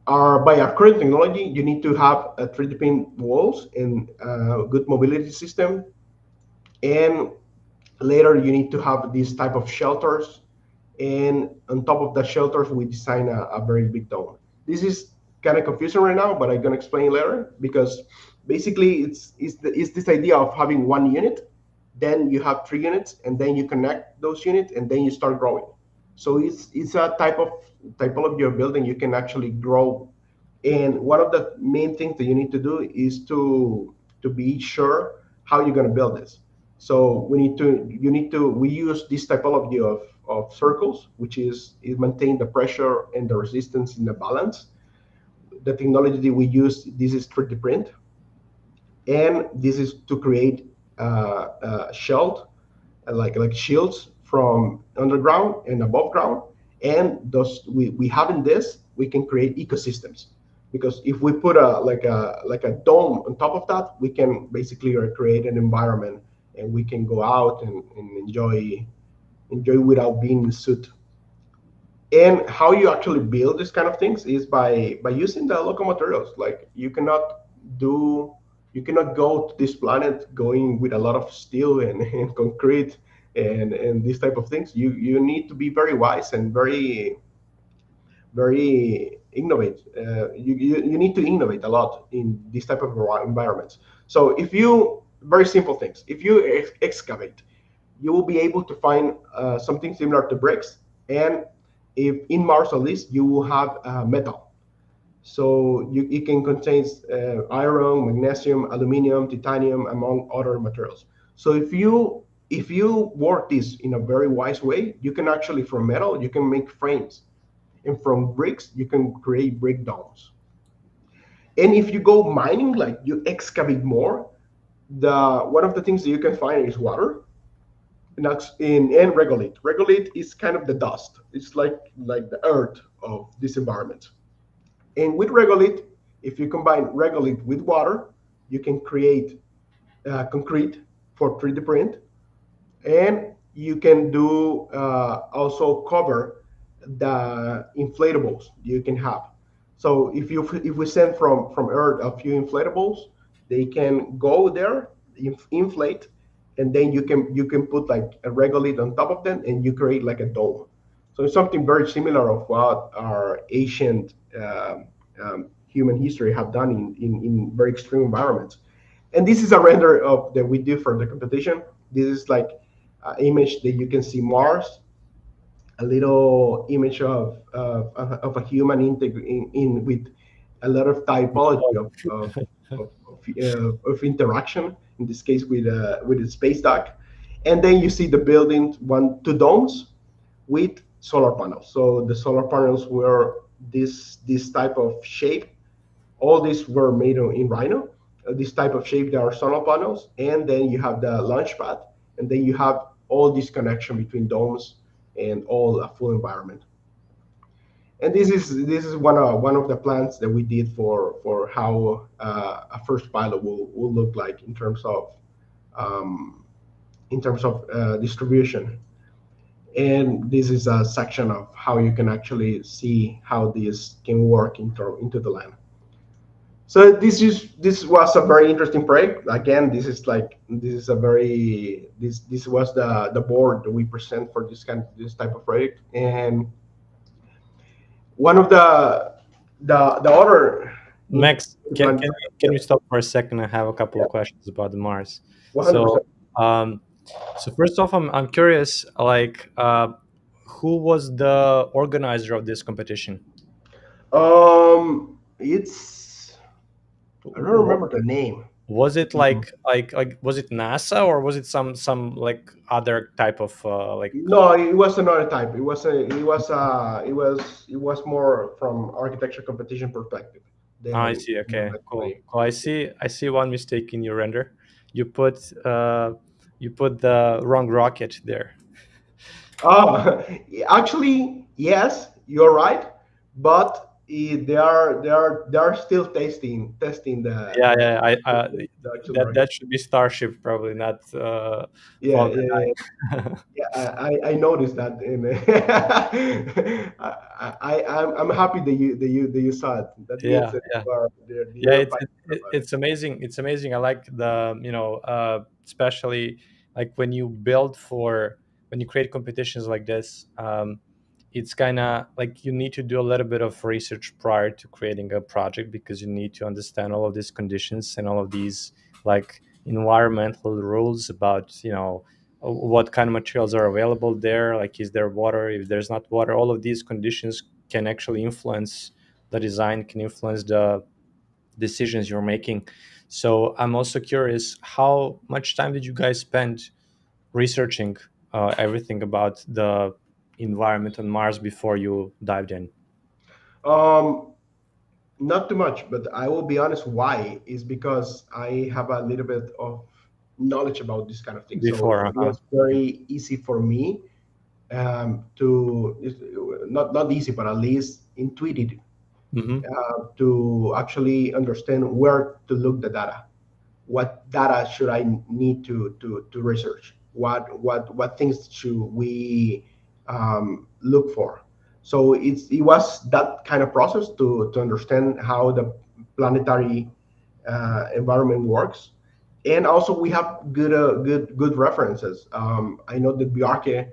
by our current technology, you need to have a 3D print walls and good mobility system, and later you need to have these type of shelters, and on top of the shelters we design a very big dome. This is kind of confusing right now, but I'm going to explain later, because basically it's this idea of having one unit, then you have three units, and then you connect those units, and then you start growing. So it's a type of typology of building you can actually grow. And one of the main things that you need to do is to be sure how you're going to build this. So we use this typology of circles, which is maintain the pressure and the resistance in the balance. The technology we use, this is 3D print, and this is to create shield, like shields from underground and above ground. And those we having this, we can create ecosystems, because if we put a dome on top of that, we can basically create an environment, and we can go out and enjoy without being in suit. And how you actually build these kind of things is by using the local materials. Like do you cannot go to this planet going with a lot of steel and concrete and these type of things. You need to be very wise and very innovate. You need to innovate a lot in this type of environments. So if you very simple things, if you excavate, you will be able to find something similar to bricks. And if in Mars at least, you will have metal. So it can contain iron, magnesium, aluminum, titanium, among other materials. So if you work this in a very wise way, you can actually, from metal, you can make frames, and from bricks, you can create brick domes. And if you go mining, like you excavate more, the one of the things that you can find is water, and that's in regolith. Regolith is kind of the dust. It's like the earth of this environment. And with regolith, if you combine regolith with water, you can create concrete for 3D print, and you can do also cover the inflatables you can have. So if we send from Earth a few inflatables, they can go there, inflate, and then you can put like a regolith on top of them, and you create like a dome. So it's something very similar of what our ancient human history have done in very extreme environments. And this is a render of that we do for the competition. This is like an image that you can see Mars, a little image of a human in with a lot of typology of interaction. In this case, with the space dock, and then you see the building two domes with solar panels. So the solar panels were this type of shape. All these were made in Rhino. This type of shape, there are solar panels, and then you have the launch pad, and then you have all this connection between domes and all a full environment. And this is one of the plans that we did for how a first pilot will look like um, in terms of distribution. And this is a section of how you can actually see how this can work into the land. So this was a very interesting project. Again, this was the board that we present for this type of project. And one of the other Max, can, plan. can, we- can we stop for a second? I have a couple Yeah, of questions about the Mars. 100%. So, um, so first off, I'm curious, like, who was the organizer of this competition? It's I don't Wa- remember the name. Was it Mm. like was it NASA, or was it some like other type of like? No, it was another type. It was more from architecture competition perspective Ah, I than see. Okay, cool. actually. Cool. I see one mistake in your render. You put uh you put the wrong rocket there. Oh, actually, yes, you're right, but they are still testing Yeah, yeah. the actual That rocket. should be Starship, probably not Yeah, Falcon yeah, yeah. 9. Yeah, I noticed that, and I'm happy that you saw it. That means Yeah, that yeah. Yeah, you're fighting about it. it's amazing. It's amazing. I like the, especially like when you build for when you create competitions like this. It's kind of like you need to do a little bit of research prior to creating a project, because you need to understand all of these conditions and all of these like environmental rules about, what kind of materials are available there. Like, is there water? If there's not water, all of these conditions can actually influence the design, can influence the decisions you're making. So I'm also curious, how much time did you guys spend researching everything about the environment on Mars before you dived in? Um, Not too much, but I will be honest. Why is because I have a little bit of knowledge about this kind of thing, so Before, it was very easy for me not easy, but at least intuitive hmm to actually understand where to look the data. What data should I need to research? What things should we look for? So it was that kind of process to understand how the planetary environment works, and also we have good references. I know that Bjarke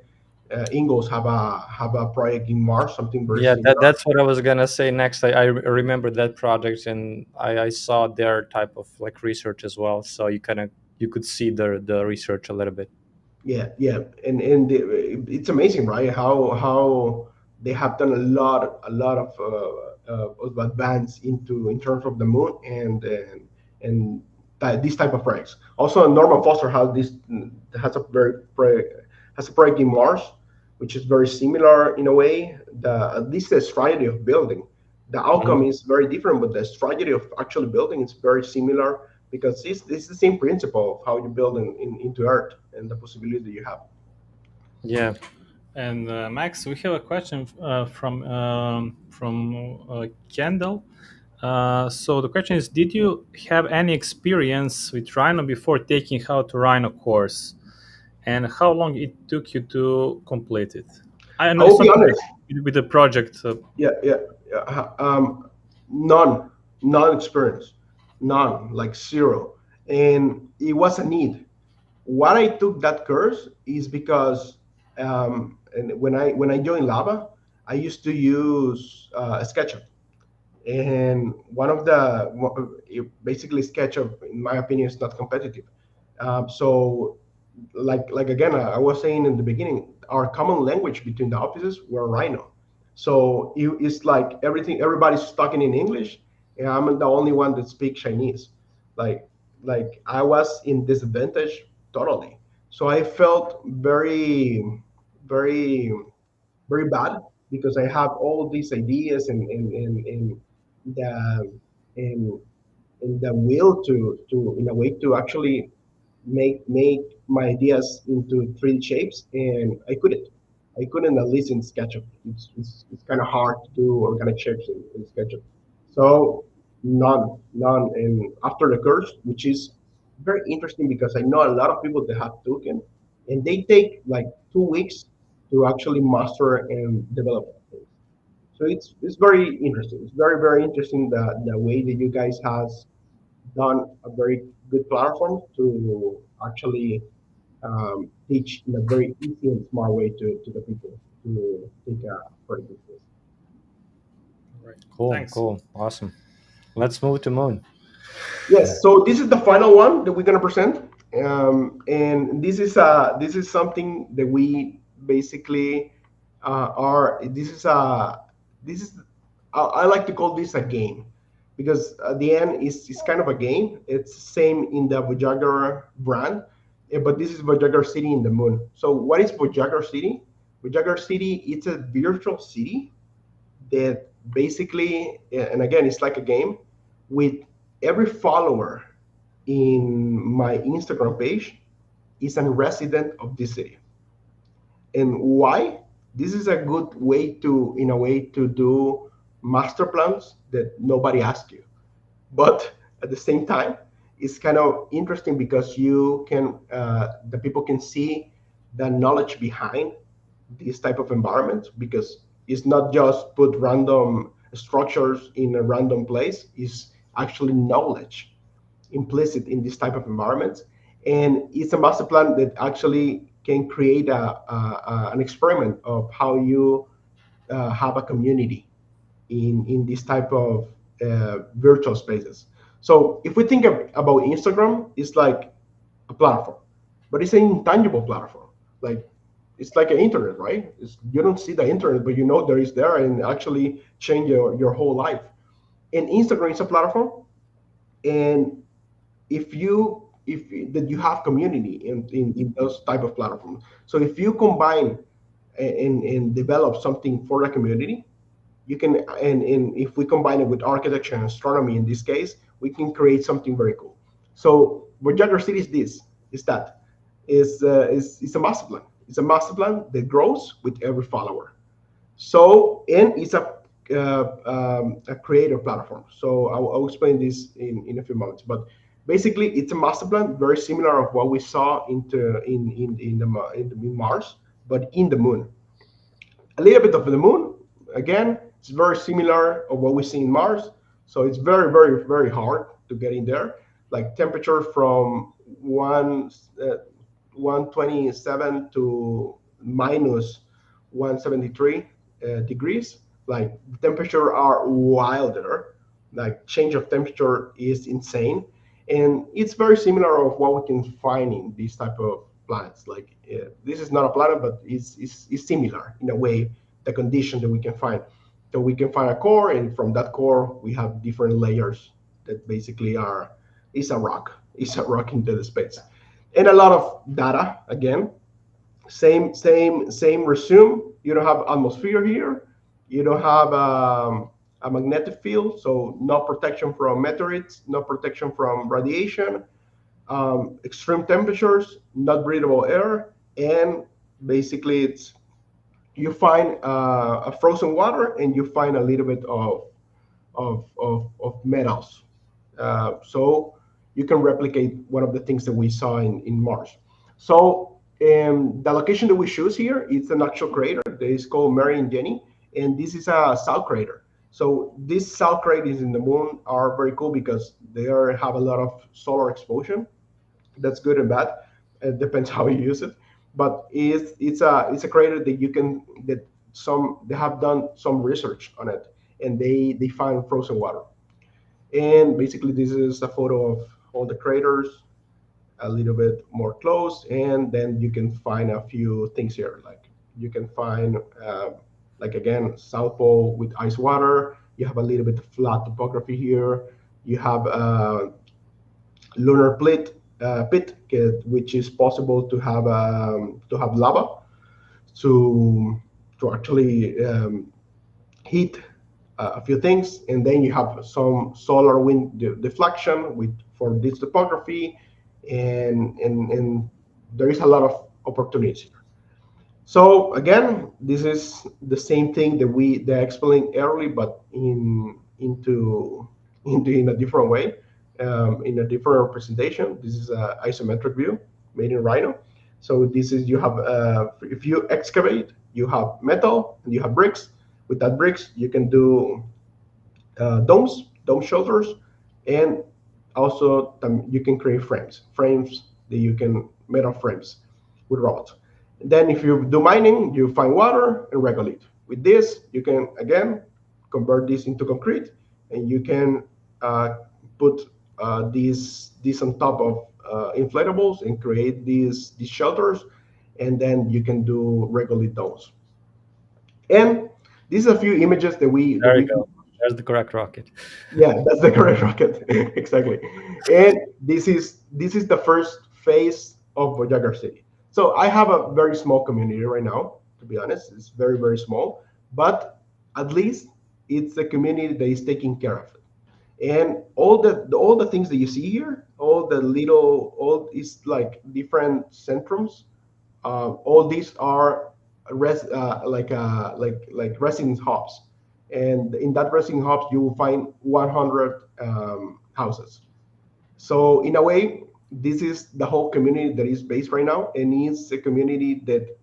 Ingalls have a project in Mars, something very Yeah, similar. that's what I was gonna say next. I remember that project, and I saw their type of like research as well. So you could see the research a little bit. Yeah, yeah, it's amazing, right? How they have done a lot of advance into in terms of the moon and these type of projects. Also, Norman Foster has a has a project in Mars, which is very similar in a way. At least the strategy of building, the outcome Mhm. is very different, but the strategy of actually building is very similar because this is the same principle of how you build into Earth and the possibilities that you have. Yeah. And Max, we have a question from Kendall. So the question is, did you have any experience with Rhino before taking how to Rhino course, and how long it took you to complete it? I I know it's will be something honest. with the project. Yeah, yeah, yeah. None, none experience, none, like zero, and it was a need. What I took that course is because, and when I joined Lava, I used to use SketchUp, and basically SketchUp, in my opinion, is not competitive. So like again, I was saying in the beginning, our common language between the offices were Rhino. So it's like everybody's talking in English, and I'm the only one that speaks Chinese. Like like I was in disadvantage totally. So I felt very very bad because I have all these ideas and the and, and the will to in a way to actually make my ideas into 3D shapes, and I couldn't at least in SketchUp. It's kind of hard to do organic shapes in SketchUp. So none. And after the course, which is very interesting because I know a lot of people that have taken, and they take like 2 weeks to actually master and develop things. So it's very interesting. It's very interesting the way that you guys has done a very good platform to actually teach in a very easy and smart way to the people to take a for business. Right. Cool, Thanks. cool, awesome. Let's move to moon. Yes, so this is the final one that we're gonna present, and this is something that we basically are. This is I like to call this a game because at the end it's kind of a game. It's same in the Voyager brand, but this is Voyager City in the moon. So what is Voyager City? Voyager City, it's a virtual city that basically, and again, it's like a game with every follower in my Instagram page is a resident of this city. And why? This is a good way to, in a way, to do master plans that nobody asked you. But at the same time, it's kind of interesting because you can, the people can see the knowledge behind this type of environment because it's not just put random structures in a random place. It's actually knowledge implicit in this type of environments. And it's a master plan that actually can create an experiment of how you have a community in this type of virtual spaces. So if we think about Instagram, it's like a platform, but it's an intangible platform. Like it's like an internet, right? You don't see the internet, but you know there is there and actually change your whole life. And Instagram is a platform, and if that you have community in those type of platforms. So if you combine and develop something for the community, you can and if we combine it with architecture and astronomy in this case, we can create something very cool. So Voyager City is this, is that, is a master plan. It's a master plan that grows with every follower. So, and it's a creator platform. So I'll explain this in a few moments. But basically, it's a master plan very similar of what we saw in Mars, but in the moon. A little bit of the moon. Again, it's very similar of what we see in Mars. So it's very, very, very hard to get in there. Like temperature from 127 to minus 173 degrees. Like the temperature are wilder. Like change of temperature is insane, and it's very similar of what we can find in these type of planets. Like this is not a planet, but it's similar in a way. The condition that we can find, so we can find a core, and from that core we have different layers that basically are is a rock. It's a rock into the space, and a lot of data again. Same resume. You don't have atmosphere here. You don't have a magnetic field, so no protection from meteorites, no protection from radiation, extreme temperatures, not breathable air, and basically it's you find a frozen water and you find a little bit of metals. So you can replicate one of the things that we saw in Mars. So the location that we choose here is an actual crater that is called Mary and Jenny, and this is a south crater. So these south craters in the moon are very cool because they have a lot of solar exposure. That's good and bad. It depends how you use it. But it's a crater that you can that some they have done some research on it, and they find frozen water. And basically, this is a photo of all the craters, a little bit more close, and then you can find a few things here. Like you can find, like again, South Pole with ice water. You have a little bit of flat topography here. You have lunar pit, which is possible to have lava to actually heat a few things, and then you have some solar wind deflection with for this topography, and there is a lot of opportunities here. So again, this is the same thing that they explained early, but in a different way, in a different representation. This is an isometric view made in Rhino. So this is you have if you excavate, you have metal and you have bricks. With that bricks, you can do dome shelters, and also you can create frames that you can metal frames with robots. And then if you do mining, you find water and regolith. With this, you can again convert this into concrete, and you can put these on top of inflatables and create these shelters, and then you can do regolith domes. And these are a few images that we There you can go. There's the correct rocket. Yeah, that's the correct rocket. Exactly. And this is the first phase of Voyager City. So I have a very small community right now, to be honest. It's very, very small, but at least it's a community that is taking care of it. And all the things that you see here, all is like different centrums. All these are like residence hubs, and in that residence hubs you will find 100 houses. So in a way, this is the whole community that is based right now, and it's a community that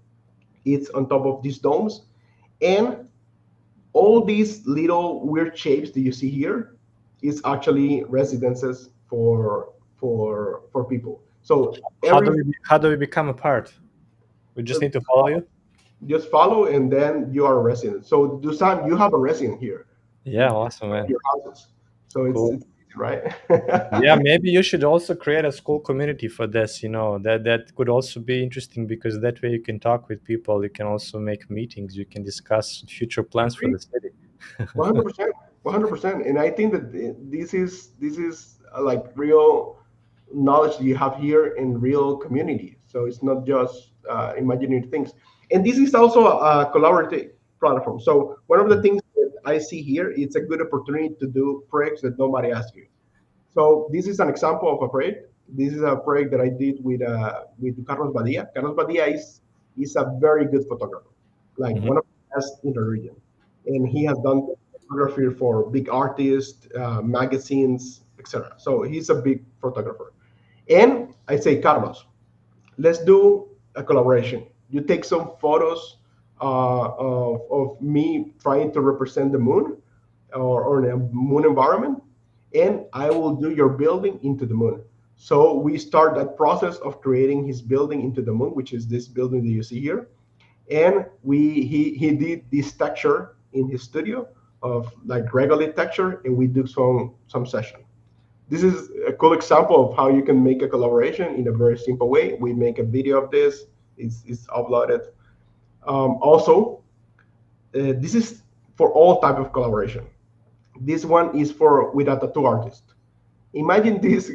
it's on top of these domes, and all these little weird shapes that you see here is actually residences for people. So every How do we become a part? We just need to follow you. just follow, and then you are a resident. So Dusan, you have a resident here Yeah, awesome, at man. your houses. So Cool. it's easy, right? Yeah, maybe you should also create a school community for this. That could also be interesting because that way you can talk with people. You can also make meetings. You can discuss future plans for Agree. the city. 100%, 100%. And I think that this is like real knowledge that you have here in real community. So it's not just imaginary things. And this is also a collaborative platform. So one of the things that I see here, it's a good opportunity to do projects that nobody asks you. So this is an example of a project. This is a project that I did with Carlos Badia. Carlos Badia is a very good photographer, like Mhm. one of the best in the region, and he has done photography for big artists, magazines, etc. So he's a big photographer. And I say, Carlos, let's do a collaboration. You take some photos of me trying to represent the moon, or the moon environment, and I will do your building into the moon. So we start that process of creating his building into the moon, which is this building that you see here. And he did this texture in his studio of like regular texture, and we do some session. This is a cool example of how you can make a collaboration in a very simple way. We make a video of this. It's uploaded. Also, this is for all type of collaboration. This one is for with a tattoo artist. Imagine this.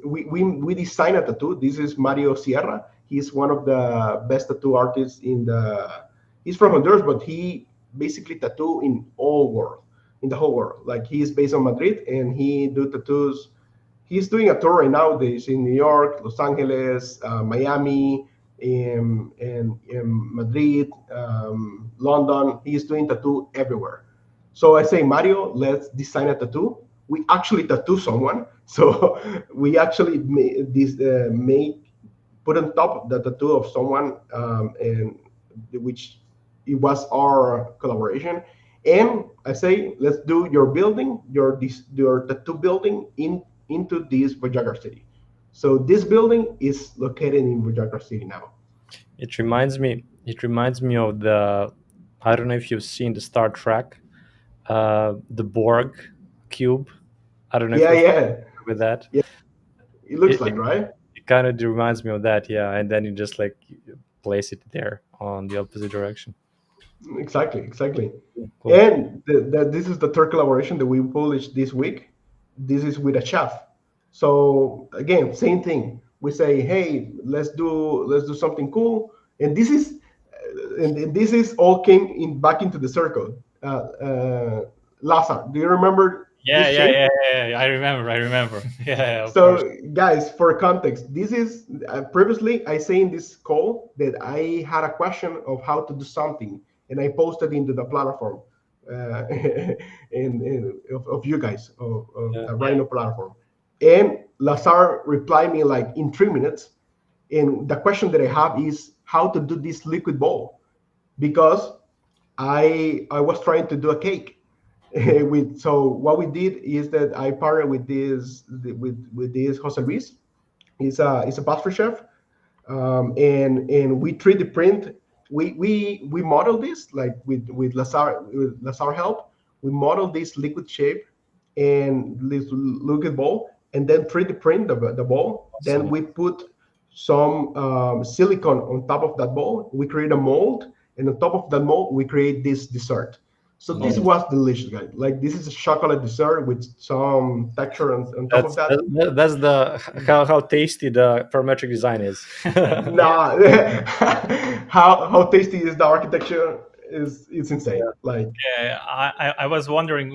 We design a tattoo. This is Mario Sierra. He's one of the best tattoo artists in the. He's from Honduras, but he basically tattoo in all world, in the whole world. Like he is based on Madrid, and he do tattoos. He's doing a tour right now. He's in New York, Los Angeles, Miami, in Madrid, London. He's doing tattoo everywhere. So I say, Mario, let's design a tattoo. We actually tattoo someone. So we actually made put on top the tattoo of someone, and which it was our collaboration. And I say, let's do your building, your tattoo building into this Voyager City. So this building is located in Voyager City now. It reminds me of the. I don't know if you've seen the Star Trek, the Borg cube. I don't know if Yeah, you're yeah, familiar with that. yeah. It looks It, like, it, right? it kind of reminds me of that, yeah. And then you just like you place it there on the opposite direction. Exactly, exactly. Cool. And this is the third collaboration that we published this week. This is with a chef. So again, same thing. We say, hey, let's do something cool. And this is all came in back into the circle. Lazar, do you remember Yeah, this yeah, shape? yeah, yeah, yeah. I remember. I remember. Yeah, yeah, of course. So, guys, for context, this is previously I say in this call that I had a question of how to do something, and I posted into the platform, of you guys of Yeah. the Yeah. Rhino platform, and Lazar replied me like in 3 minutes. And the question that I have is how to do this liquid ball, because I was trying to do a cake. So what we did is that I partnered with this Jose Luis. He's a pastry chef, and we 3D print. We model this like with Lazar help. We model this liquid shape and this liquid ball, and then 3D print the ball. Then Awesome. we put some silicone on top of that ball. We create a mold, and on top of that mold, we create this dessert. So Oh, this was delicious, guys. Like this is a chocolate dessert with some texture on top of that's that. that's the how tasty the parametric design is. Nah, how tasty is the architecture is it's insane. Like I was wondering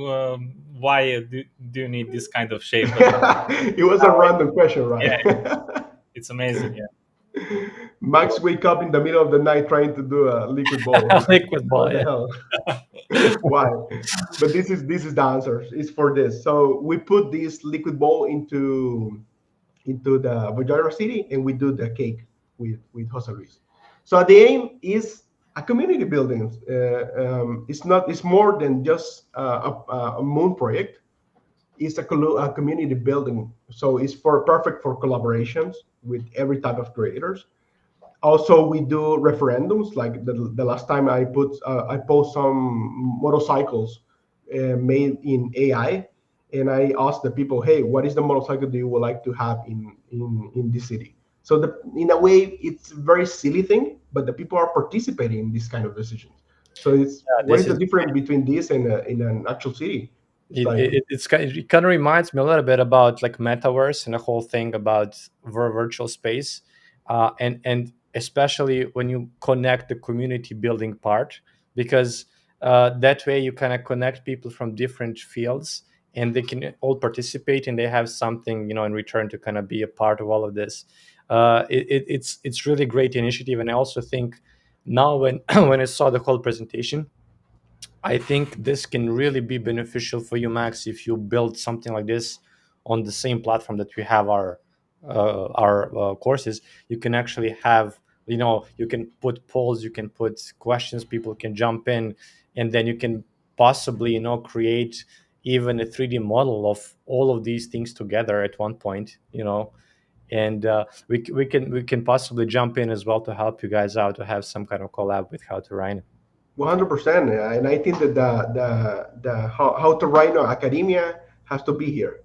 why do you need this kind of shape, but it was a now random question, yeah, right? it's amazing. Yeah. Max wake up in the middle of the night trying to do a liquid bowl. Liquid ball, What the yeah. hell? Why? But this is the answer. It's for this. So we put this liquid bowl into the Voyager City, and we do the cake with Jose Luis. So the aim is a community building. It's not. It's more than just a moon project. It's a community building. So it's for perfect for collaborations with every type of creators. Also, we do referendums. Like the last time I post some motorcycles made in AI, and I asked the people, hey, what is the motorcycle do you would like to have in this city? So in a way, it's a very silly thing, but the people are participating in this kind of decisions. So it's Yeah, what this is the is difference between this and in an actual city? It's like it kind of reminds me a little bit about like metaverse and the whole thing about virtual space, and especially when you connect the community building part, because that way you kind of connect people from different fields and they can all participate and they have something, in return to kind of be a part of all of this. It's really great initiative, and I also think now when when I saw the whole presentation, I think this can really be beneficial for you, Max, if you build something like this on the same platform that we have our courses. You can actually have, you can put polls, you can put questions, people can jump in, and then you can possibly, create even a 3D model of all of these things together at one point, and we can possibly jump in as well to help you guys out to have some kind of collab with How to Rhino. 100%. And I think that the how to Rhino Academia has to be here.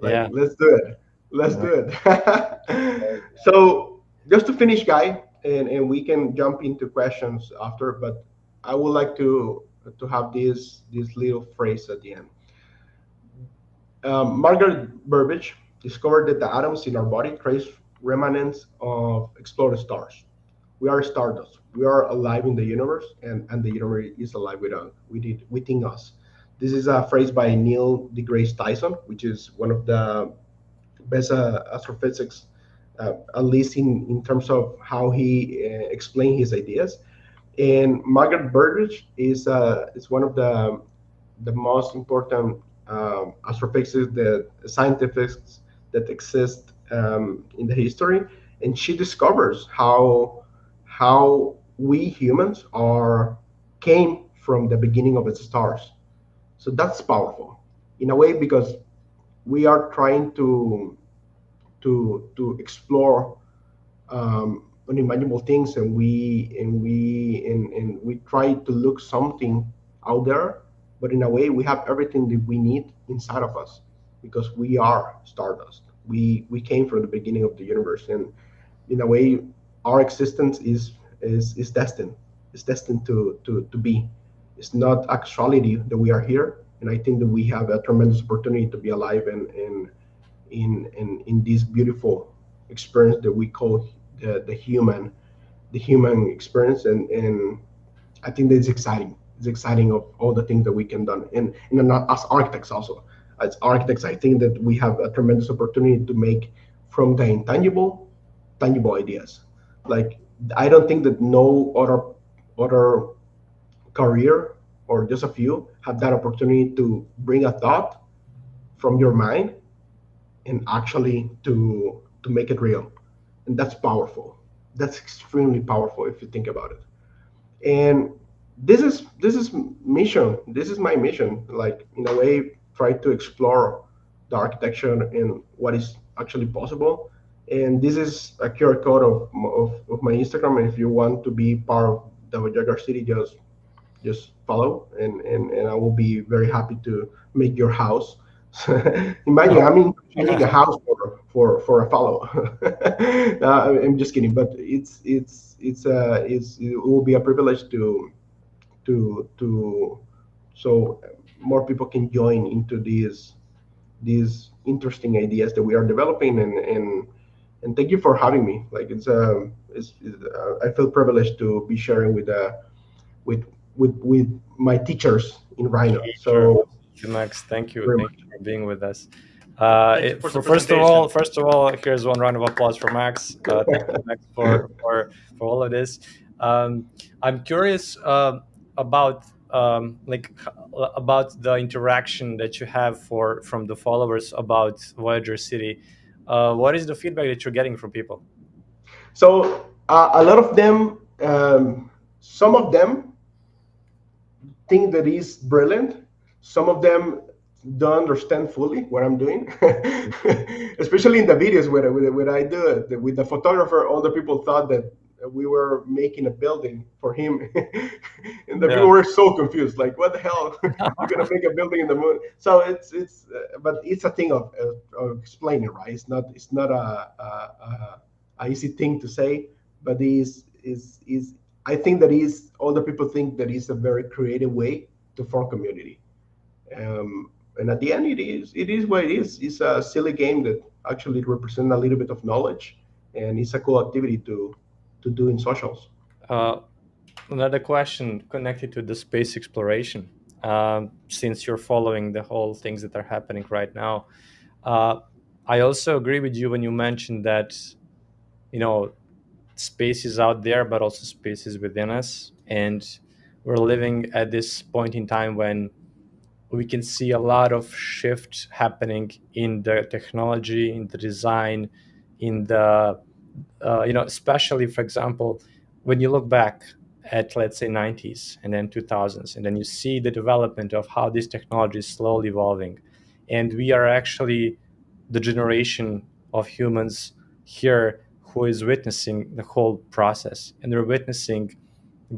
Like, Yeah. let's do it. Let's do it. So, just to finish, Guy, and we can jump into questions after, but I would like to have this little phrase at the end. Margaret Burbage discovered that the atoms in our body trace remnants of explored stars. We are stardust. We are alive in the universe, and the universe is alive within us. This is a phrase by Neil deGrasse Tyson, which is one of the best astrophysics, at least in terms of how he explained his ideas. And Margaret Burbage is one of the most important astrophysicists, the scientists that exist in the history, and she discovers how we humans are came from the beginning of the stars. So that's powerful in a way because we are trying to explore unimaginable things, and we try to look something out there, but in a way we have everything that we need inside of us because we are stardust. We came from the beginning of the universe, and in a way our existence is destined. It's destined to be. It's not actuality that we are here, and I think that we have a tremendous opportunity to be alive and in this beautiful experience that we call the human experience, and I think that it's exciting. It's exciting of all the things that we can do, and not as architects also. As architects, I think that we have a tremendous opportunity to make from the intangible tangible ideas. Like I don't think that no other career or just a few have that opportunity to bring a thought from your mind and actually to make it real, and that's powerful. That's extremely powerful if you think about it. And this is mission. This is my mission. Like in a way, try to explore the architecture and what is actually possible. And this is a QR code of my Instagram. And if you want to be part of the Voyager City, just follow, and I will be very happy to make your house. Imagine I'm changing a house for a follow. I'm just kidding, but it will be a privilege to so more people can join into these interesting ideas that we are developing. And thank you for having me. Like I feel privileged to be sharing with with my teachers in Rhino. Sure. So Max, thank you. very Thank much. you for being with us. Thank you for the For presentation. first of all, here's one round of applause for Max. Thank you, Max, for all of this. Um, I'm curious about about the interaction that you have from the followers about Voyager City. What is the feedback that you're getting from people? So a lot of them, some of them think that is brilliant. Some of them don't understand fully what I'm doing, especially in the videos where I do it with the photographer. All the people thought that we were making a building for him, and the people Yeah. were so confused. Like, what the hell? You're gonna make a building in the moon? So but it's a thing of explaining, right? It's not a easy thing to say, but is I think that is all the people think that is a very creative way to form community. And at the end, it is what it is. It's a silly game that actually represents a little bit of knowledge, and it's a cool activity to do in socials. Uh, Another question connected to the space exploration. Since you're following the whole things that are happening right now, uh, I also agree with you when you mentioned that you know space is out there, but also space is within us, and we're living at this point in time when we can see a lot of shift happening in the technology, in the design, in the especially for example, when you look back at let's say 90s and then 2000s, and then you see the development of how this technology is slowly evolving, and we are actually the generation of humans here who is witnessing the whole process, and they're witnessing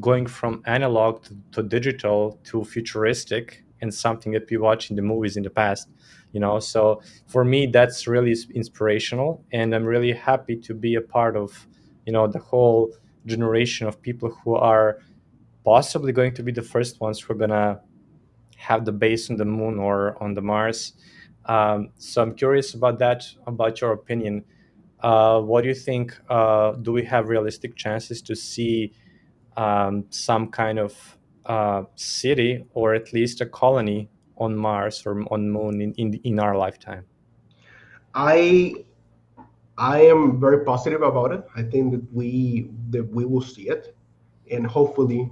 going from analog to digital to futuristic and something that we watch in the movies in the past. So for me that's really inspirational, and I'm really happy to be a part of the whole generation of people who are possibly going to be the first ones who are going to have the base on the moon or on the Mars. So I'm curious about that, about your opinion. What do you think? Do we have realistic chances to see some kind of city or at least a colony on Mars or on Moon in our lifetime? I I am very positive about it. I think that we will see it, and hopefully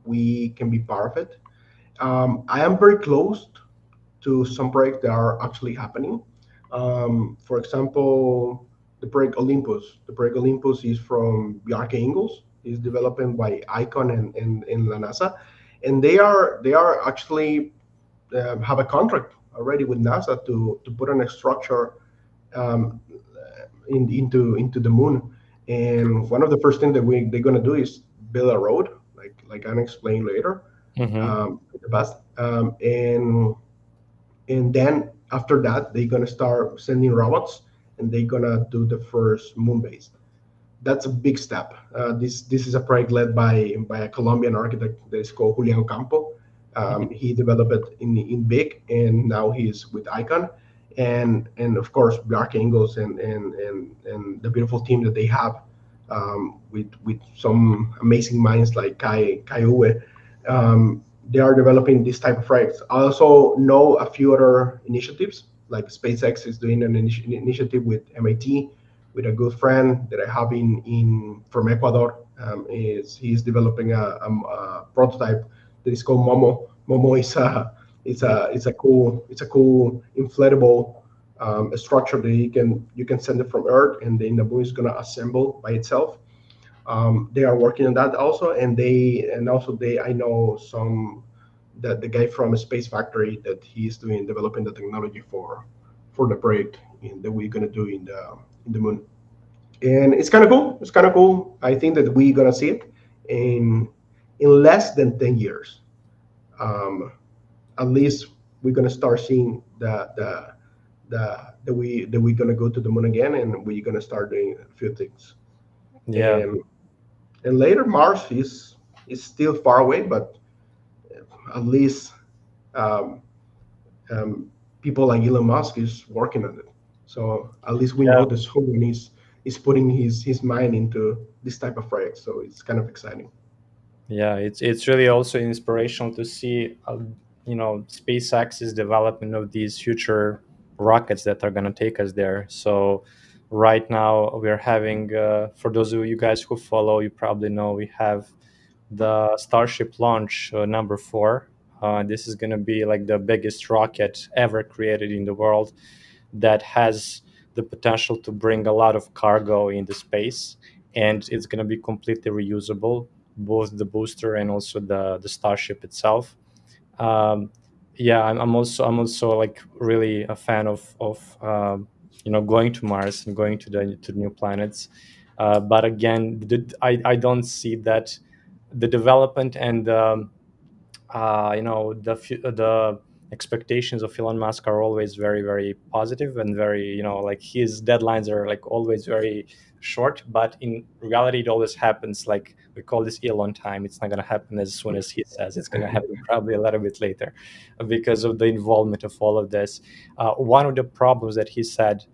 we can be part of it. I am very close to some projects that are actually happening. For example, the project Olympus. The project Olympus is from Bjarke Ingels. It's developed by Icon and La NASA, and they are actually have a contract already with NASA to put in a structure um, into the moon. And one of the first things that they're gonna do is build a road, like I'll explain later, Hmm. in the past. And then after that they're gonna start sending robots, and they're gonna do the first moon base. That's a big step. This is a project led by a Colombian architect that is called Julian Campo. He developed it in big, and now he's with Icon, and of course Bjarke Ingels and the beautiful team that they have, with some amazing minds like Kai Uwe. They are developing this type of projects. I also know a few other initiatives, like SpaceX is doing an initiative with MIT, with a good friend that I have in from Ecuador. Is he's developing a prototype that is called Momo. Momo is a it's a cool inflatable structure that you can send it from Earth, and then the moon is gonna assemble by itself. They are working on that also, and also I know the guy from a space factory that he's doing developing the technology for the project that we're gonna do in the moon. And it's kind of cool. It's kind of cool. I think that we're gonna see it in less than 10 years. Um, at least we're gonna start seeing that we're gonna go to the moon again, and we're gonna start doing a few things. Yeah. And and later Mars is still far away, but at least um, um, people like Elon Musk is working on it. So at least we Yeah, know that someone is putting his mind into this type of project. So it's kind of exciting. yeah, it's really also inspirational to see, SpaceX's development of these future rockets that are going to take us there. So right now we're having, for those of you guys who follow, you probably know we have the Starship launch number 4. This is going to be like the biggest rocket ever created in the world that has the potential to bring a lot of cargo into space, and it's going to be completely reusable, both the booster and also the Starship itself. um, yeah, I'm also like really a fan of going to Mars and going to the new planets. But again, I don't see that the development and the expectations of Elon Musk are always very, very positive, and very, like his deadlines are like always very short. But in reality, it always happens. Like we call this Elon time. It's not going to happen as soon as he says. It's going to happen probably a little bit later, because of the involvement of all of this. One of the problems that he said,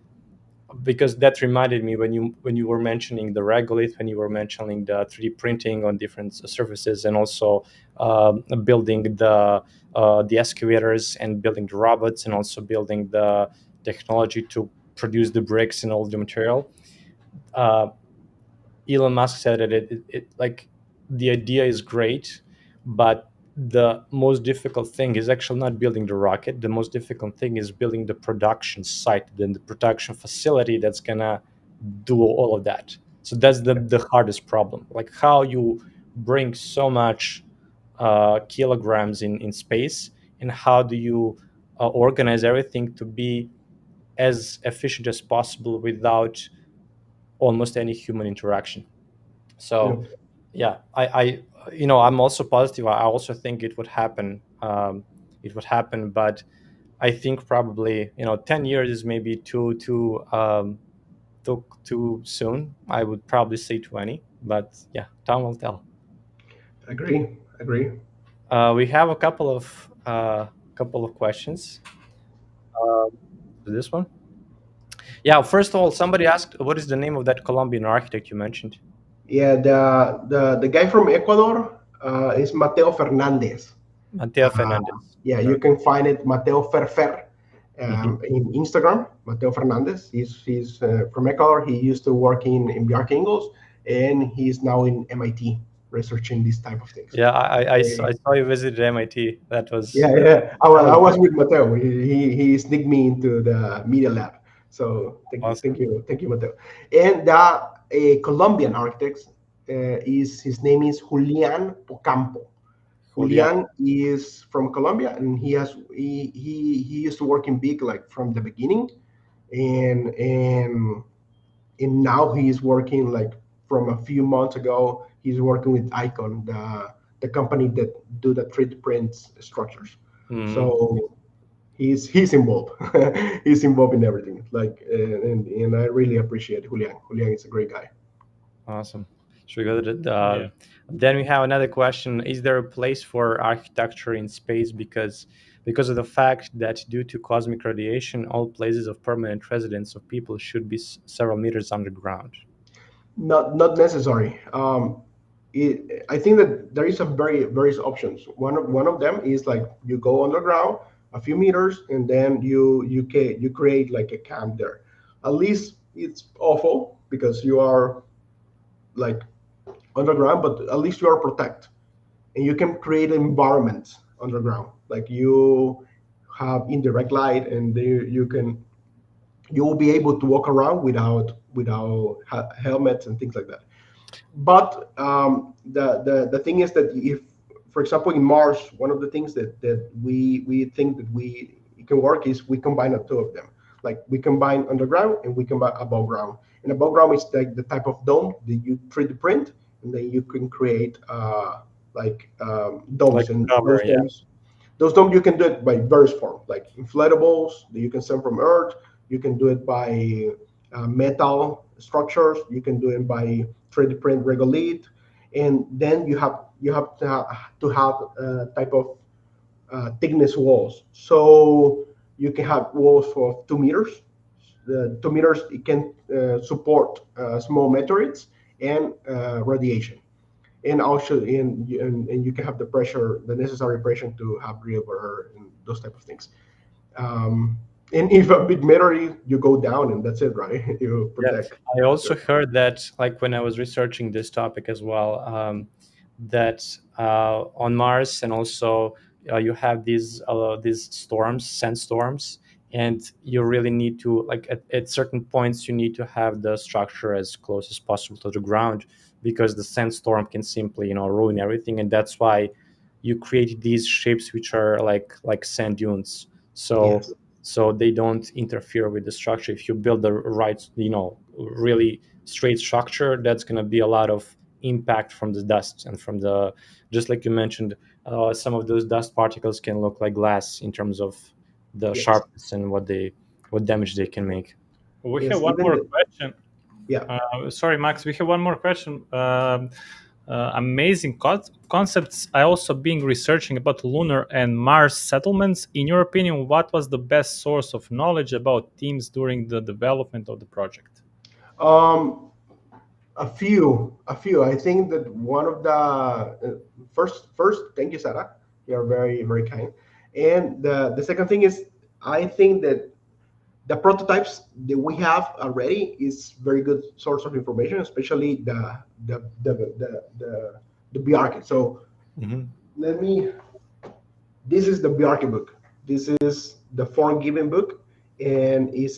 because that reminded me when you were mentioning the regolith, when you were mentioning the 3D printing on different surfaces, and also building the excavators and building the robots, and also building the technology to produce the bricks and all the material. uh, Elon Musk said that it like the idea is great, but the most difficult thing is actually not building the rocket. The most difficult thing is building the production site, then the production facility that's gonna do all of that. So that's the hardest problem. Like how you bring so much kilograms in space, and how do you organize everything to be as efficient as possible without almost any human interaction. Yeah, So yeah, I'm also positive. I also think it would happen. It would happen, but I think probably 10 years is maybe too soon. I would probably say 20, but yeah, time will tell. agree, agree. We have a couple of questions. Uh, this one, yeah. First of all, somebody asked, "What is the name of that Colombian architect you mentioned?" Yeah, the guy from Ecuador is Mateo Fernandez. Mateo Fernandez. Yeah, you can find it Mateo Ferfer Hmm. in Instagram. Mateo Fernandez. He's from Ecuador. He used to work in Bjarke Ingels, and he's now in MIT researching these type of things. Yeah, I Uh, saw you visited MIT. That was yeah, that, yeah. that I was was with Mateo. He sneaked me into the media lab. So awesome. thank you, Mateo. And the Colombian architect is his name is Julian Ocampo. Julian. Julian is from Colombia, and he used to work in big like from the beginning, and and and now he's working like from a few months ago. He's working with Icon, the company that do the 3D print structures. Mm, So he's involved. He's involved in everything. Like and I really appreciate Julian. Julian is a great guy. awesome. Should we go to Yeah. then we have another question. Is there a place for architecture in space? Because of the fact that due to cosmic radiation, all places of permanent residence of people should be several meters underground. Not necessary. I think that there is a various options. One of them is like you go underground a few meters, and then you create like a camp there. At least it's awful because you are like underground, but at least you are protected, and you can create environments underground. Like you have indirect light, and you will be able to walk around without helmets and things like that. But the thing is that if, for example, in Mars, one of the things that we think that we it can work is we combine the two of them. Like we combine underground and we combine above ground. And above ground is like the type of dome that you 3D print, and then you can create Like domes. And a cover, yeah. those domes you can do it by various forms, like inflatables that you can send from Earth. You can do it by metal structures. You can do it by 3D print regolith, and then you have to have a type of thickness walls. So you can have walls for 2 meters. The 2 meters, it can support small meteorites and radiation, and also and you can have the pressure, the necessary pressure to have river and those type of things. Um, and if a big meteorite, you go down and that's it, right? You Yeah, protect. I also heard that, like when I was researching this topic as well, that on Mars and also you have these storms, sandstorms, and you really need to, like at certain points you need to have the structure as close as possible to the ground, because the sandstorm can simply ruin everything, and that's why you create these shapes which are like sand dunes. So Yes. they don't interfere with the structure. If you build the right, really straight structure, that's going to be a lot of impact from the dust and from the, just like you mentioned, some of those dust particles can look like glass in terms of the Yes. sharpness and what damage they can make. We have Yes. one Even more the, question. yeah. Sorry, Max. We have one more question. Amazing concepts. I also been researching about lunar and Mars settlements. In your opinion, what was the best source of knowledge about teams during the development of the project? Um, a few. I think that one of the first. Thank you, Sarah. You're very, very kind. And the second thing is, I think that the prototypes that we have already is very good source of information, especially the BRK. So Hmm. let me. This is the BRK book. This is the Forgiven book, and is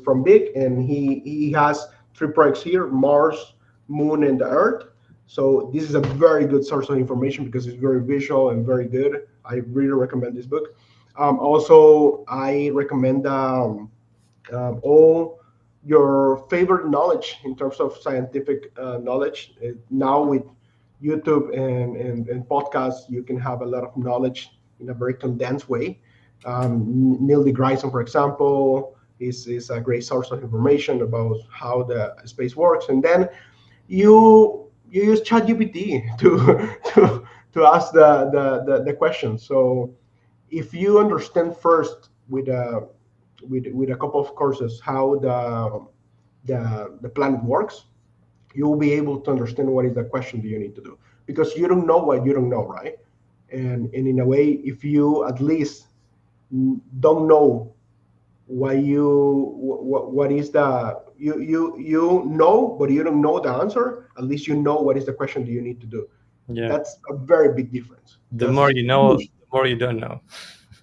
from Big, and he has three projects here: Mars, Moon, and the Earth. So this is a very good source of information because it's very visual and very good. I really recommend this book. Also, I recommend all your favorite knowledge in terms of scientific knowledge. Now with YouTube and podcasts, you can have a lot of knowledge in a very condensed way. Neil deGrasse, for example, is a great source of information about how the space works. And then you use ChatGPT to ask the question. So if you understand first with a couple of courses how the planet works, you will be able to understand what is the question that you need to do, because you don't know what you don't know, right? And in a way, if you at least don't know what is the you know, but you don't know the answer, at least you know what is the question that you need to do. Yeah, That's a very big difference. the more That's you know, huge. the more you don't know.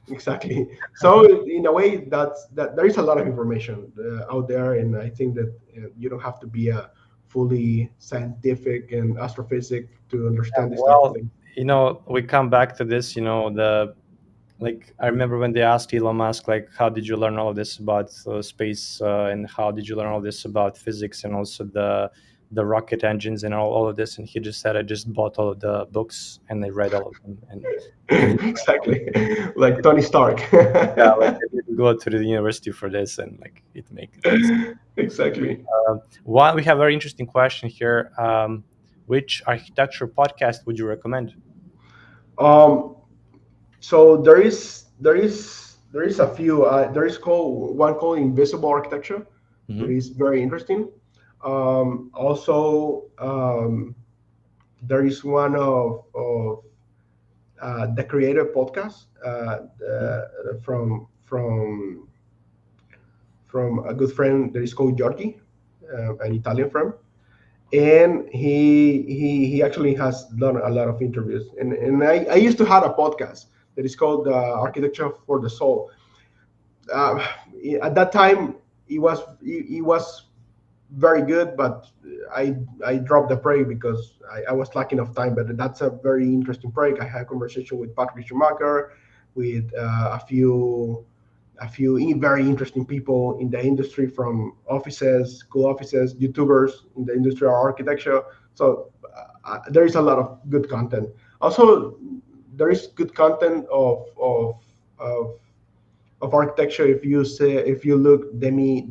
Exactly. So in a way, that there is a lot of information out there, and I think that you don't have to be a fully scientific and astrophysic to understand this type of Well, thing. we come back to this, the, like, I remember when they asked Elon Musk, like, how did you learn all of this about space, and how did you learn all this about physics and also the rocket engines and all of this, and he just said, I just bought all of the books and I read all of them, and Exactly, like Tony Stark. yeah, like I didn't go to the university for this, and like it makes. Exactly. One, we have a very interesting question here. Which architecture podcast would you recommend? Um, so there is a few. There is called Invisible Architecture. That Hmm. is very interesting. Also, there is one of the Creator podcast from a good friend that is called Giorgi, an Italian friend, and he actually has done a lot of interviews. And I used to have a podcast that is called Architecture for the Soul. Uh, at that time, it was very good, but I dropped the break because I was lacking of time. But that's a very interesting break. I had a conversation with Patrick Schumacher, with a few very interesting people in the industry, from offices, school offices, YouTubers in the industry of architecture. So there is a lot of good content. Also, there is good content of architecture. If you look Demi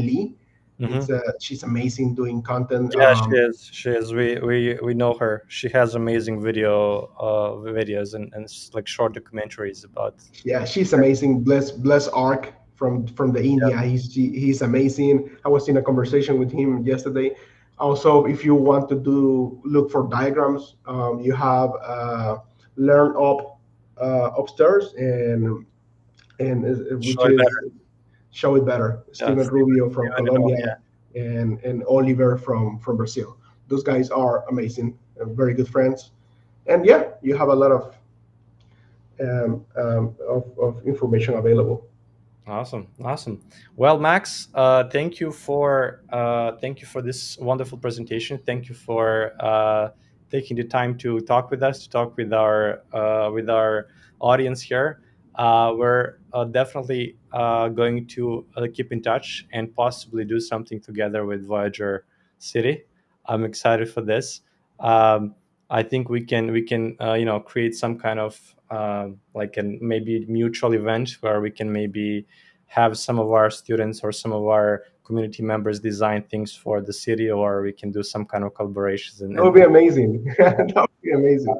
Lee, Hmm. She's amazing doing content. Yeah, she is. She is. We know her. She has amazing videos and like short documentaries about. Yeah, she's amazing. Bless Ark from the Yeah, India. He's amazing. I was in a conversation with him yesterday. Also, if you want to do look for diagrams, you have Learn Up upstairs, which show it is better. Show It Better. Yeah, Stephen Rubio from Steven and Colombia yeah. and Oliver from Brazil. Those guys are amazing, very good friends. And yeah, you have a lot of information available. Awesome, awesome. Well, Max, thank you for this wonderful presentation. Thank you for taking the time to talk with us, to talk with our audience here. We're definitely going to keep in touch and possibly do something together with Voyager City. I'm excited for this. Um, I think we can create some kind of like an maybe mutual event where we can maybe have some of our students or some of our community members design things for the city, or we can do some kind of collaborations That would be amazing. That would be amazing.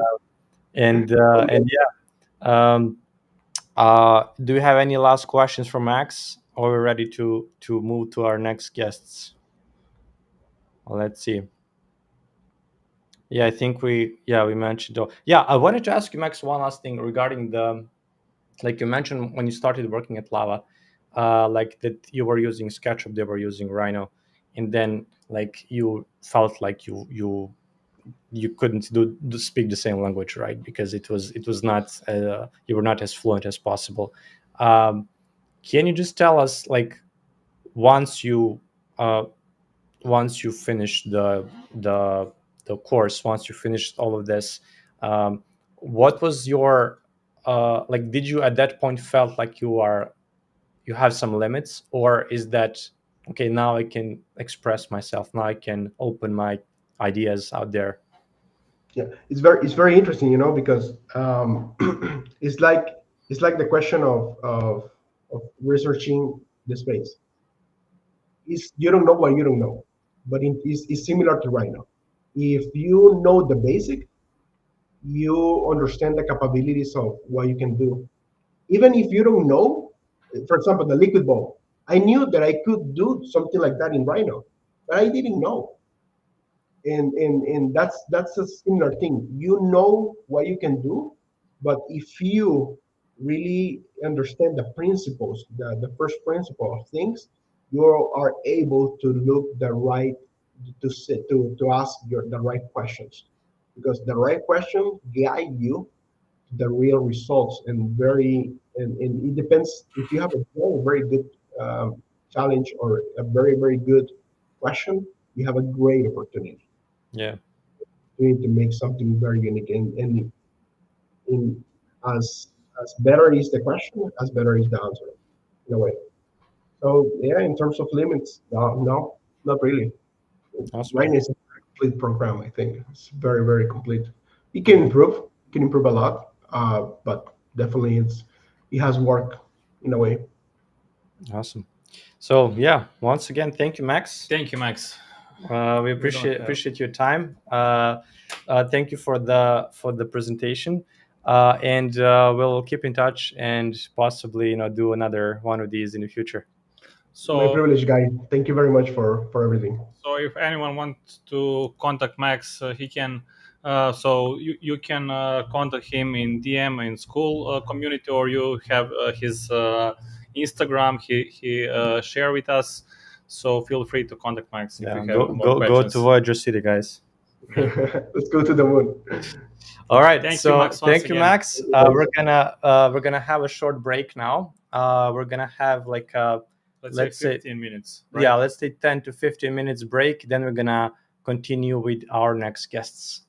and yeah. Do you have any last questions for Max, or we're ready to move to our next guests? Well, let's see. Yeah, I think we mentioned. Yeah, I wanted to ask you, Max, one last thing regarding the, like you mentioned when you started working at Lava, like that you were using SketchUp, they were using Rhino, and then like you felt like you couldn't speak the same language, right? Because it was not you were not as fluent as possible. Um, can you just tell us, like, once you uh, once you finish the the course, once you finished all of this, what was your like? Did you at that point felt like you have some limits, or is that okay? Now I can express myself. Now I can open my ideas out there. Yeah, it's very interesting, because it's like the question of researching the space. Is you don't know what you don't know, but it's similar to right now. If you know the basic, you understand the capabilities of what you can do. Even if you don't know, for example, the liquid bulb, I knew that I could do something like that in Rhino, but I didn't know. And that's a similar thing. You know what you can do, but if you really understand the principles, the first principle of things, you are able to look the right to ask the right questions, because the right question guide you to the real results. And it depends if you have a very good challenge or a very good question, you have a great opportunity Yeah. to make something very unique. And in as better is the question, as better is the answer in a way. So yeah, in terms of limits, no, not really. Right Awesome. now it's a complete program. I think it's very complete. It can improve. It can improve a lot. But definitely it has work in a way. Awesome. So yeah, once again, thank you, Max. Thank you, Max. We We don't have. appreciate your time. Thank you for the presentation, and we'll keep in touch and possibly do another one of these in the future. My So, privilege, guy. Thank you very much for everything. so if anyone wants to contact Max, he can. So you can contact him in DM in school community, or you have his Instagram. He share with us. So feel free to contact Max if you Yeah, have more go to questions. Voyager City, guys. Yeah. Let's go to the moon. All right. Thank you, So Max, once thank you, again. Max. Guys. We're gonna have a short break now. We're gonna have like Let's say let's say 15 minutes, yeah, right? let's say 10 to 15 minutes break. Then we're gonna continue with our next guests.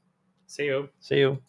See you. See you.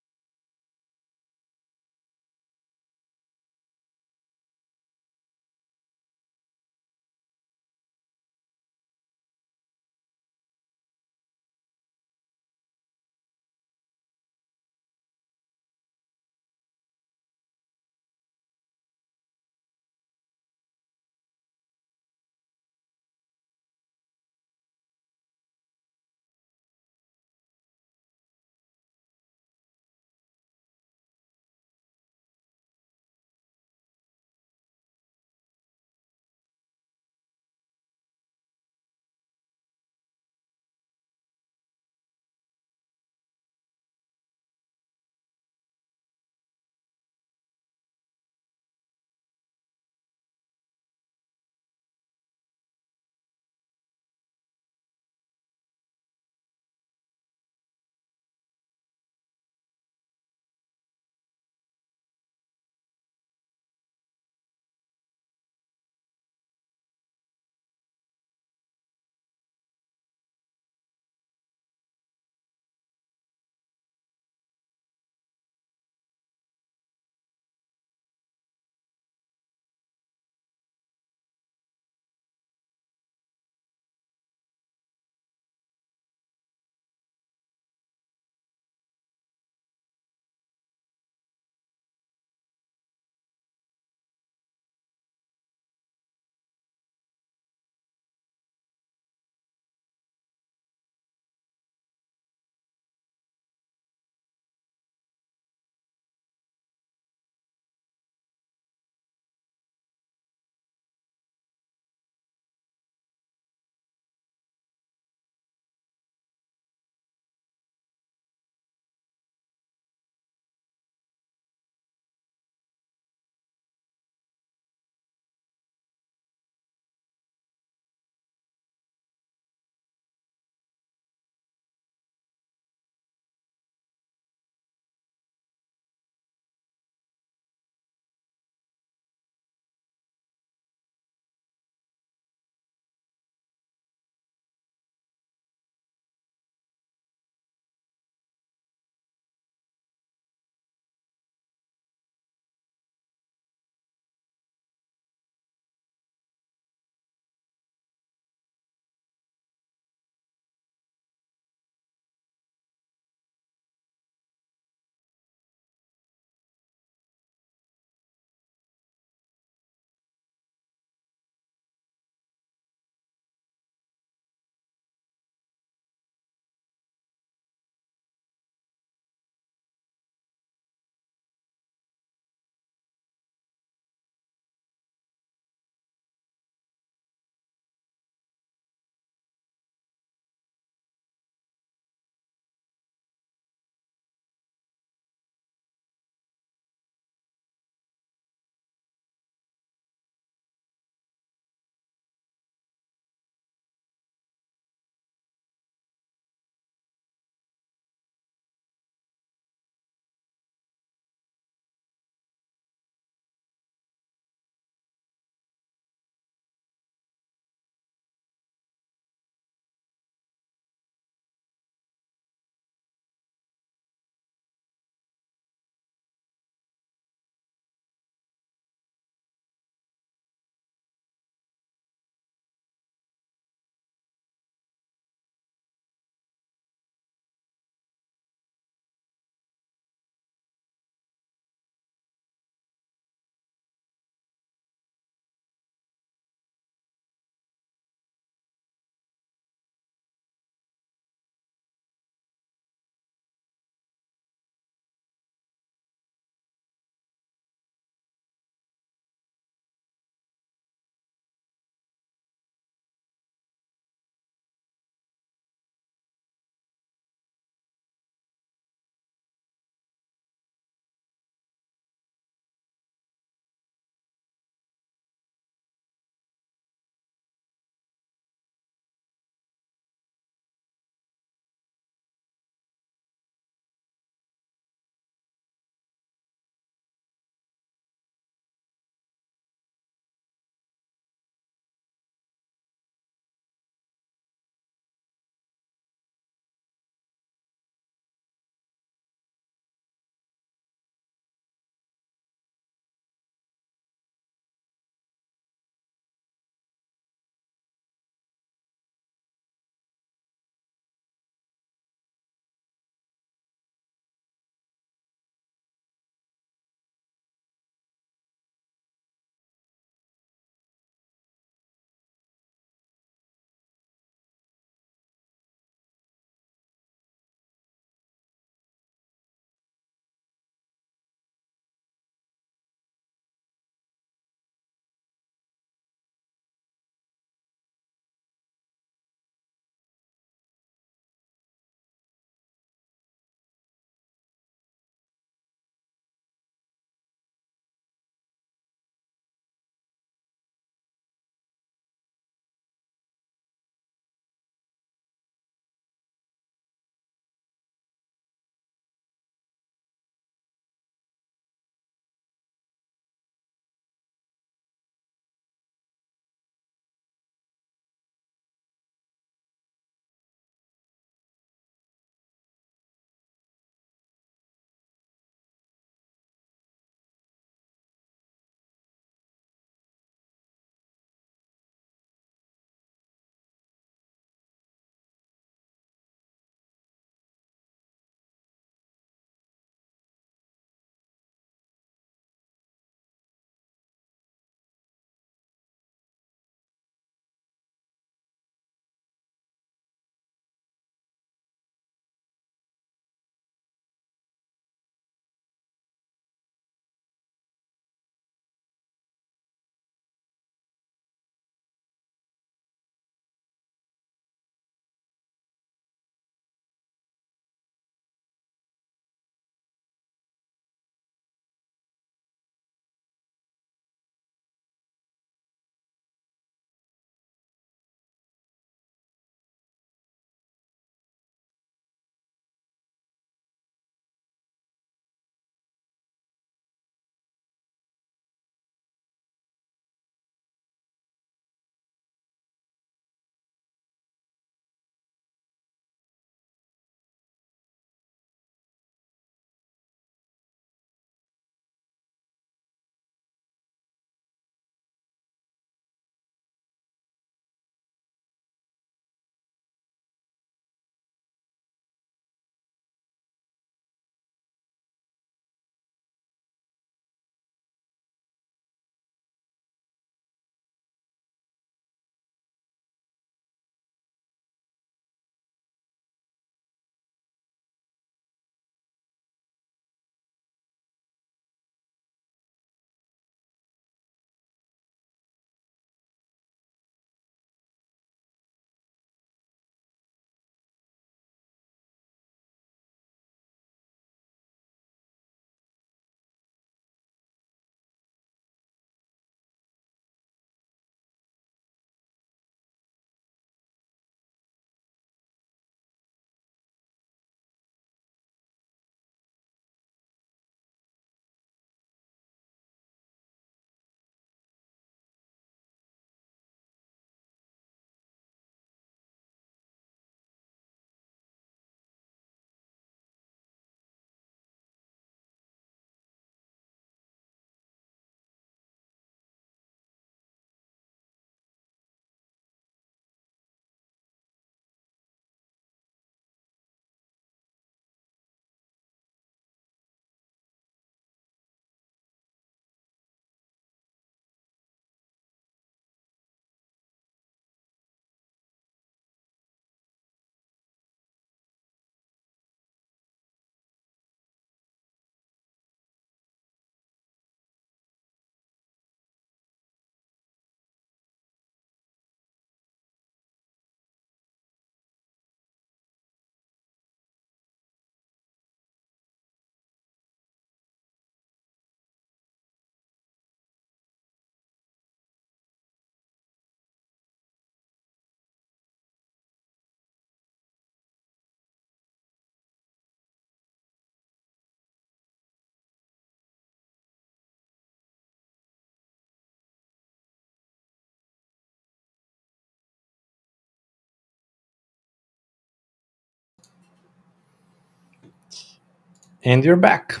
And you're back.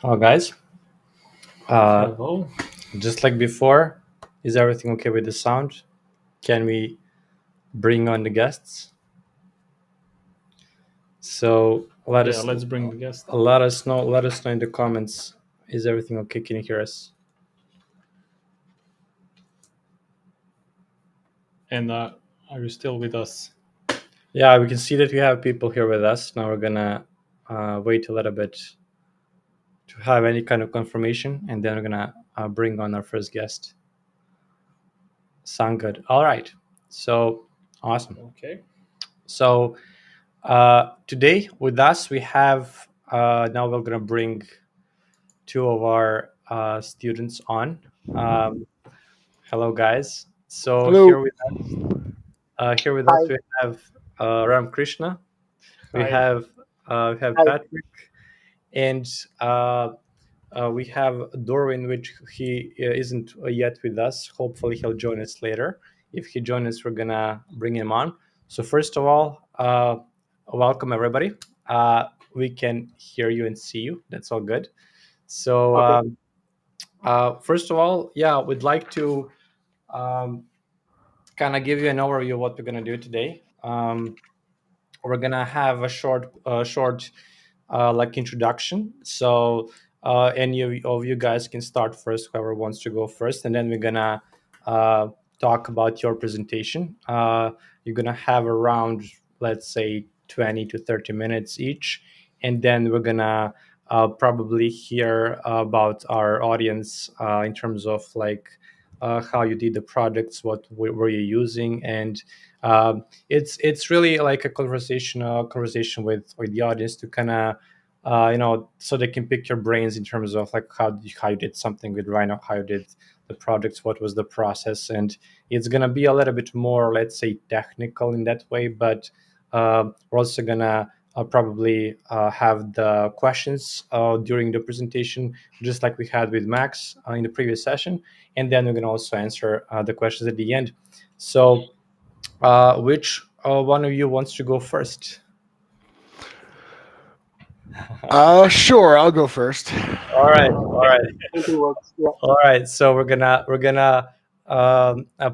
Oh, guys. Uh, Hello. just like before, is everything okay with the sound? Can we bring on the guests? So Yeah, let's bring the guest. let us know. Let us know in the comments. Is everything okay? Can you hear us? And are you still with us? Yeah, we can see that we have people here with us. Now we're gonna wait a little bit to have any kind of confirmation, and then we're gonna bring on our first guest. Sound good? All right. So awesome. Okay. So today with us we have now we're gonna bring two of our students on. Um, hello, guys. So Hello. here with us Hi. we have Ramkrishna. Hi. We have Hi. Patrick, and uh, we have Dorwin, which he isn't yet with us. Hopefully, he'll join us later. If he joins us, we're gonna bring him on. So first of all, welcome everybody. We can hear you and see you. That's all good. So Okay. first of all, yeah, we'd like to um, kind of give you an overview of what we're gonna do today. We're gonna have a short like introduction. So any of you guys can start first, whoever wants to go first, and then we're gonna uh, talk about your presentation. You're gonna have around, let's say, 20 to 30 minutes each, and then we're gonna probably hear about our audience in terms of like how you did the projects, what were you using, and it's really like a conversation with the audience to kind of so they can pick your brains in terms of like how you did something with Rhino, how you did the projects, what was the process, and it's gonna be a little bit more, let's say, technical in that way, but we're also gonna probably have the questions during the presentation, just like we had with Max in the previous session, and then we're gonna also answer the questions at the end. So which one of you wants to go first? Sure, I'll go first. All right, all right, Anything works. Yeah. all right. So we're gonna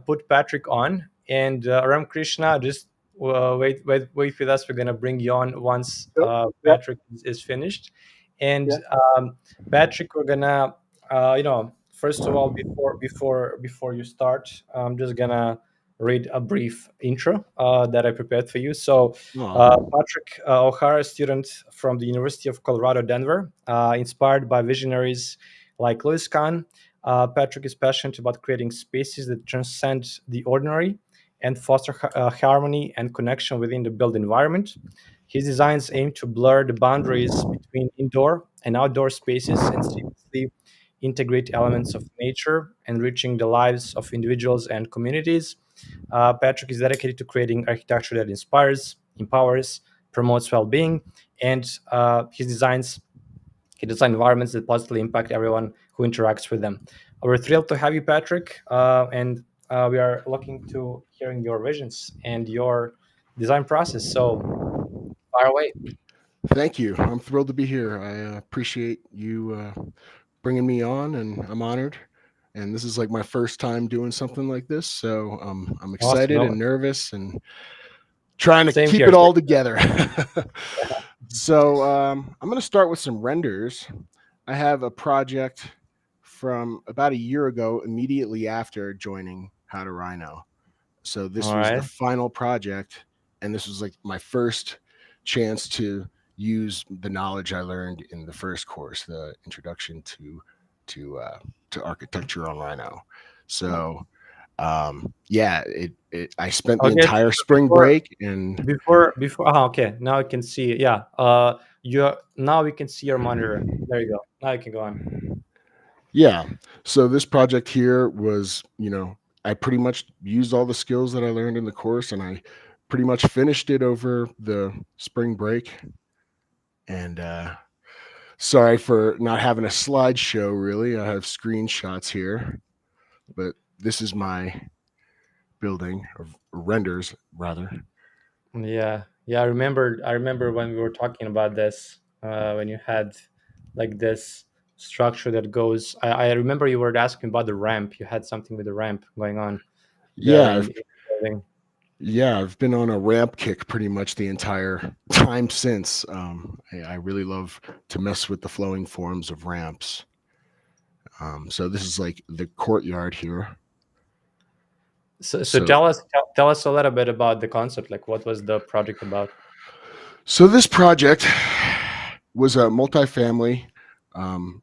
put Patrick on, and Ram Krishna, just wait with us. We're gonna bring you on once Sure. Yeah. Patrick is finished, and Yeah. Patrick, we're gonna first of all, before you start, I'm just gonna read a brief intro that I prepared for you. So Oh, Patrick O'Hara, student from the University of Colorado, Denver, inspired by visionaries like Lewis Kahn. Patrick is passionate about creating spaces that transcend the ordinary and foster harmony and connection within the built environment. His designs aim to blur the boundaries between indoor and outdoor spaces and seamlessly integrate elements of nature, enriching the lives of individuals and communities. Patrick is dedicated to creating architecture that inspires, empowers, promotes well-being, and he designs environments that positively impact everyone who interacts with them. We're thrilled to have you, Patrick, and we are looking to hearing your visions and your design process. So far away. thank you. I'm thrilled to be here. I appreciate you bringing me on, and I'm honored. And this is like my first time doing something like this, so I'm Awesome. excited No, and nervous and trying to same keep here. it all together. So I'm going to start with some renders. I have a project from about a year ago, immediately after joining How to Rhino. So this All was the right. final project, and this was like my first chance to use the knowledge I learned in the first course, the introduction to architecture on Rhino. So yeah, I spent the Okay. entire So spring break and before. Okay. Now I can see. Yeah. You now we can see your monitor. There you go. Now you can go on. yeah. So this project here was, I pretty much used all the skills that I learned in the course, and I pretty much finished it over the spring break. And sorry for not having a slideshow. Really, I have screenshots here, but this is my building, or renders rather. Yeah. Yeah. I remember when we were talking about this. when you had like this structure that goes. I remember you were asking about the ramp. You had something with the ramp going on there Yeah, in the building. yeah, I've been on a ramp kick pretty much the entire time since. I really love to mess with the flowing forms of ramps. So this is like the courtyard here. So So tell us a little bit about the concept. Like, what was the project about? so this project was a multifamily um,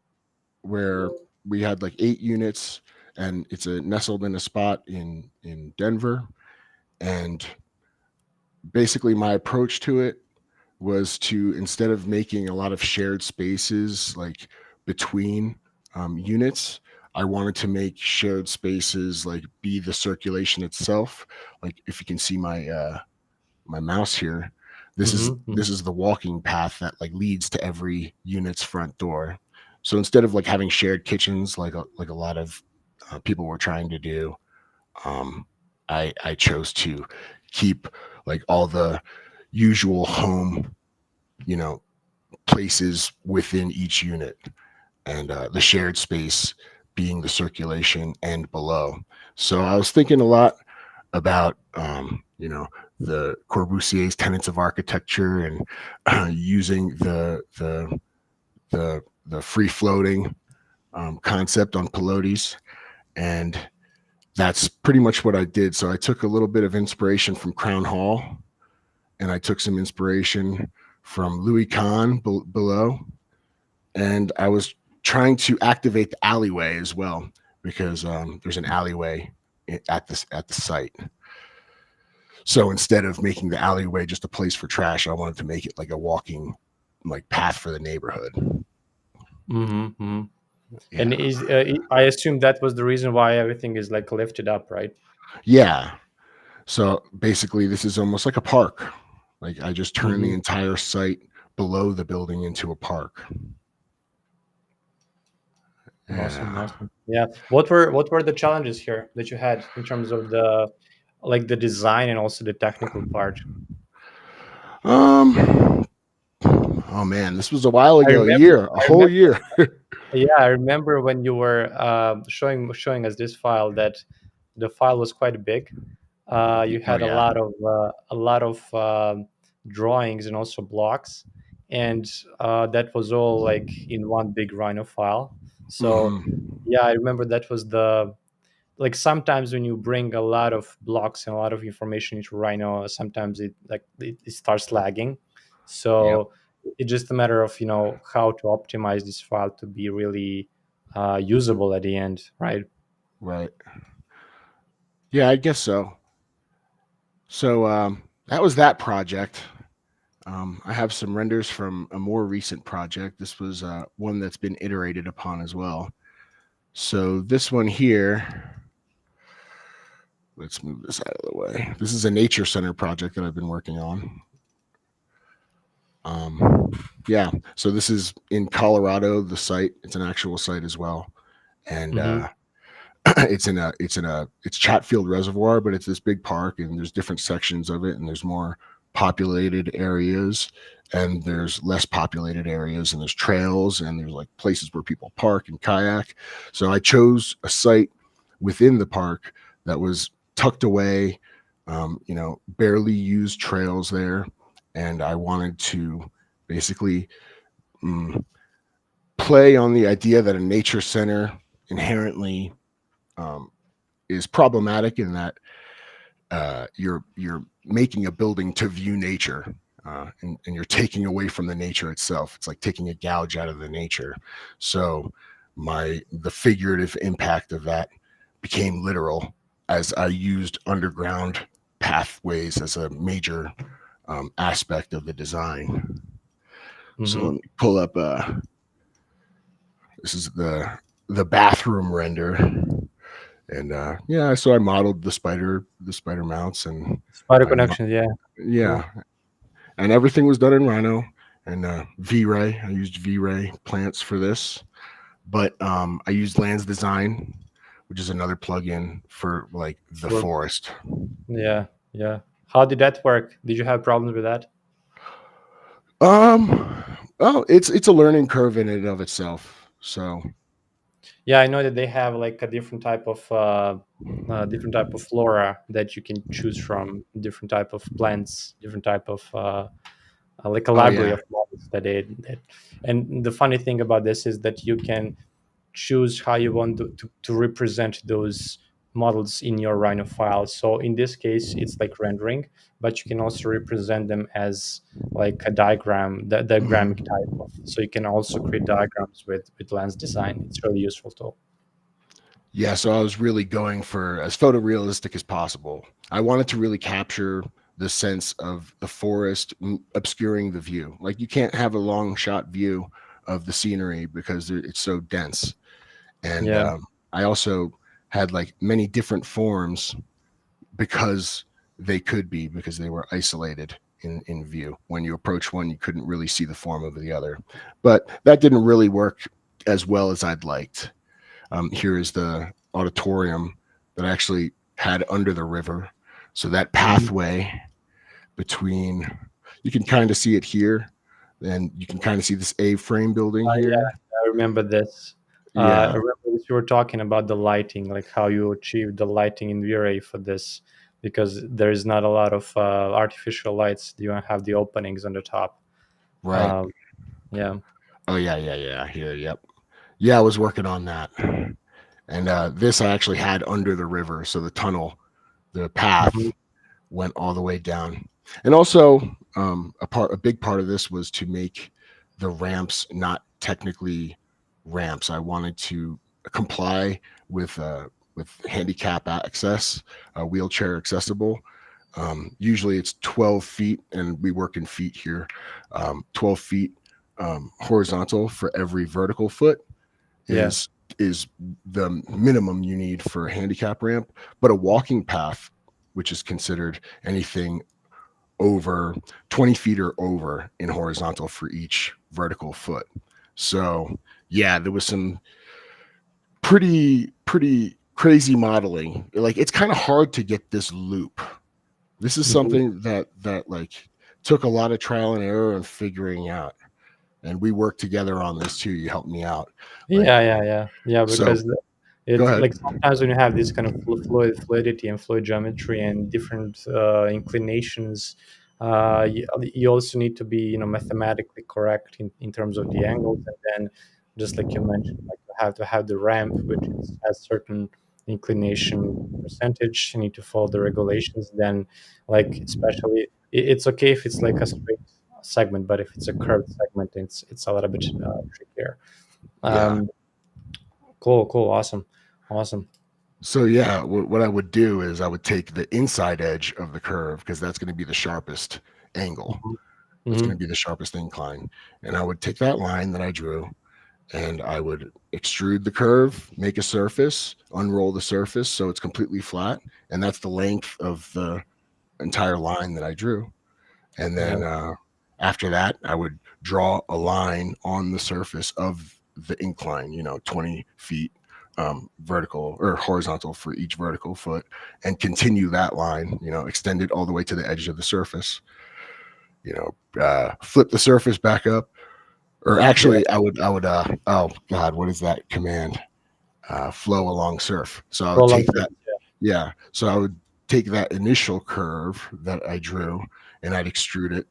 where we had like 8 units, and it's a nestled in a spot in Denver. And basically, my approach to it was to, instead of making a lot of shared spaces like between units, I wanted to make shared spaces like be the circulation itself. Like if you can see my mouse here, Mm-hmm. this is the walking path that like leads to every unit's front door. So instead of like having shared kitchens like a lot of people were trying to do, um, I chose to keep like all the usual home, you know, places within each unit, and the shared space being the circulation and below. So I was thinking a lot about the Corbusier's tenets of architecture, and using the free floating concept on pilotis, and that's pretty much what I did. So I took a little bit of inspiration from Crown Hall, and I took some inspiration from Louis Kahn below, and I was trying to activate the alleyway as well, because there's an alleyway at the site. So instead of making the alleyway just a place for trash, I wanted to make it like a walking like path for the neighborhood. Mm-hmm. And Yeah. is I assume that was the reason why everything is like lifted up, right? Yeah. So basically, this is almost like a park. Like I just turned the Mm-hmm. entire site below the building into a park. Awesome, Yeah. awesome. Yeah. What were the challenges here that you had in terms of the like the design and also the technical part? Um. Oh man, this was a while I ago. A remember. year, a I whole remember. year. Yeah, I remember when you were showing us this file that the file was quite big. You Oh had yeah. a lot of drawings and also blocks, and that was all like in one big Rhino file. So Hmm. yeah, I remember that was the like sometimes when you bring a lot of blocks and a lot of information into Rhino, sometimes it starts lagging. Yep. So it's just a matter of how to optimize this file to be really usable at the end, right? Right. Yeah, I guess so. So that was that project. I have some renders from a more recent project. This was one that's been iterated upon as well. So this one here, let's move this out of the way. This is a nature center project that I've been working on. Yeah, so this is in Colorado. The site, it's an actual site as well, and Mm-hmm. it's Chatfield Reservoir, but it's this big park, and there's different sections of it, and there's more populated areas, and there's less populated areas, and there's trails, and there's like places where people park and kayak. So I chose a site within the park that was tucked away, barely used trails there, and I wanted to basically mm, play on the idea that a nature center inherently um, is problematic, in that you're making a building to view nature, and you're taking away from the nature itself. It's like taking a gouge out of the nature. So the figurative impact of that became literal, as I used underground pathways as a major aspect of the design. So let Mm-hmm. me pull up. This is the bathroom render, and yeah, so I modeled the spider mounts, and Spider I connections, yeah, yeah, cool. and everything was done in Rhino and V-Ray. I used V-Ray plants for this, but I used Lands Design, which is another plugin for like the For forest. yeah, yeah. How did that work? Did you have problems with that? Um, Oh, it's a learning curve in and of itself. So Yeah, I know that they have like a different type of flora that you can choose from, different type of plants, different type of like a oh library yeah. of models that. And the funny thing about this is that you can choose how you want to represent those models in your Rhino file. So in this case, it's like rendering, but you can also represent them as like a diagram, the diagrammic type of. So you can also create diagrams with lens design. It's really useful tool. Yeah, so I was really going for as photorealistic as possible. I wanted to really capture the sense of the forest obscuring the view. Like you can't have a long shot view of the scenery because it's so dense. And Yeah. I also had like many different forms because because they were isolated in view. When you approach one, you couldn't really see the form of the other. But that didn't really work as well as I'd liked. Here is the auditorium that I actually had under the river. So that Mhm. pathway between, you can kind of see it here, and you can kind of see this A-frame building here. Yeah, I remember this. I Yeah, remember that you were talking about the lighting, like how you achieved the lighting in V-Ray for this, because there is not a lot of artificial lights. You don't have the openings on the top. right. Um, yeah. Oh yeah. Here, yep. Yeah, I was working on that. And this I actually had under the river, so the tunnel, the path Mhm. went all the way down. And also, a big part of this was to make the ramps not technically ramps. I wanted to comply with handicap access, wheelchair accessible. Usually it's 12 feet, and we work in feet here. 12 feet horizontal for every vertical foot Yeah. is the minimum you need for a handicap ramp, but a walking path, which is considered anything over 20 feet or over in horizontal for each vertical foot. So yeah, there was some pretty crazy modeling. Like it's kind of hard to get this loop. This is Mhm. something that like took a lot of trial and error and figuring out. And we worked together on this too. You helped me out. Like Yeah. so Because go it's ahead. like sometimes when you have this kind of fluidity and fluid geometry and different inclinations, you also need to be, mathematically correct in terms of the angles. And then, just like you mentioned, like you have to have the ramp, which has certain inclination percentage. You need to follow the regulations. Then, like especially, it's okay if it's like a straight segment, but if it's a curved segment, it's a little bit trickier. Yeah. Um, cool, awesome. So yeah, what I would do is I would take the inside edge of the curve because that's going to be the sharpest angle. Mhm, That's going to mhm. be the sharpest incline. And I would take that line that I drew and I would extrude the curve, make a surface, unroll the surface so it's completely flat. And that's the length of the entire line that I drew. And Yeah, then after that, I would draw a line on the surface of the incline, 20 feet vertical or horizontal for each vertical foot, and continue that line, extend it all the way to the edge of the surface, flip the surface back up. Or yeah. actually, oh God, what is that command? Flow along surf. So I would Roll on take surface. that, yeah. So I would take that initial curve that I drew and I'd extrude it,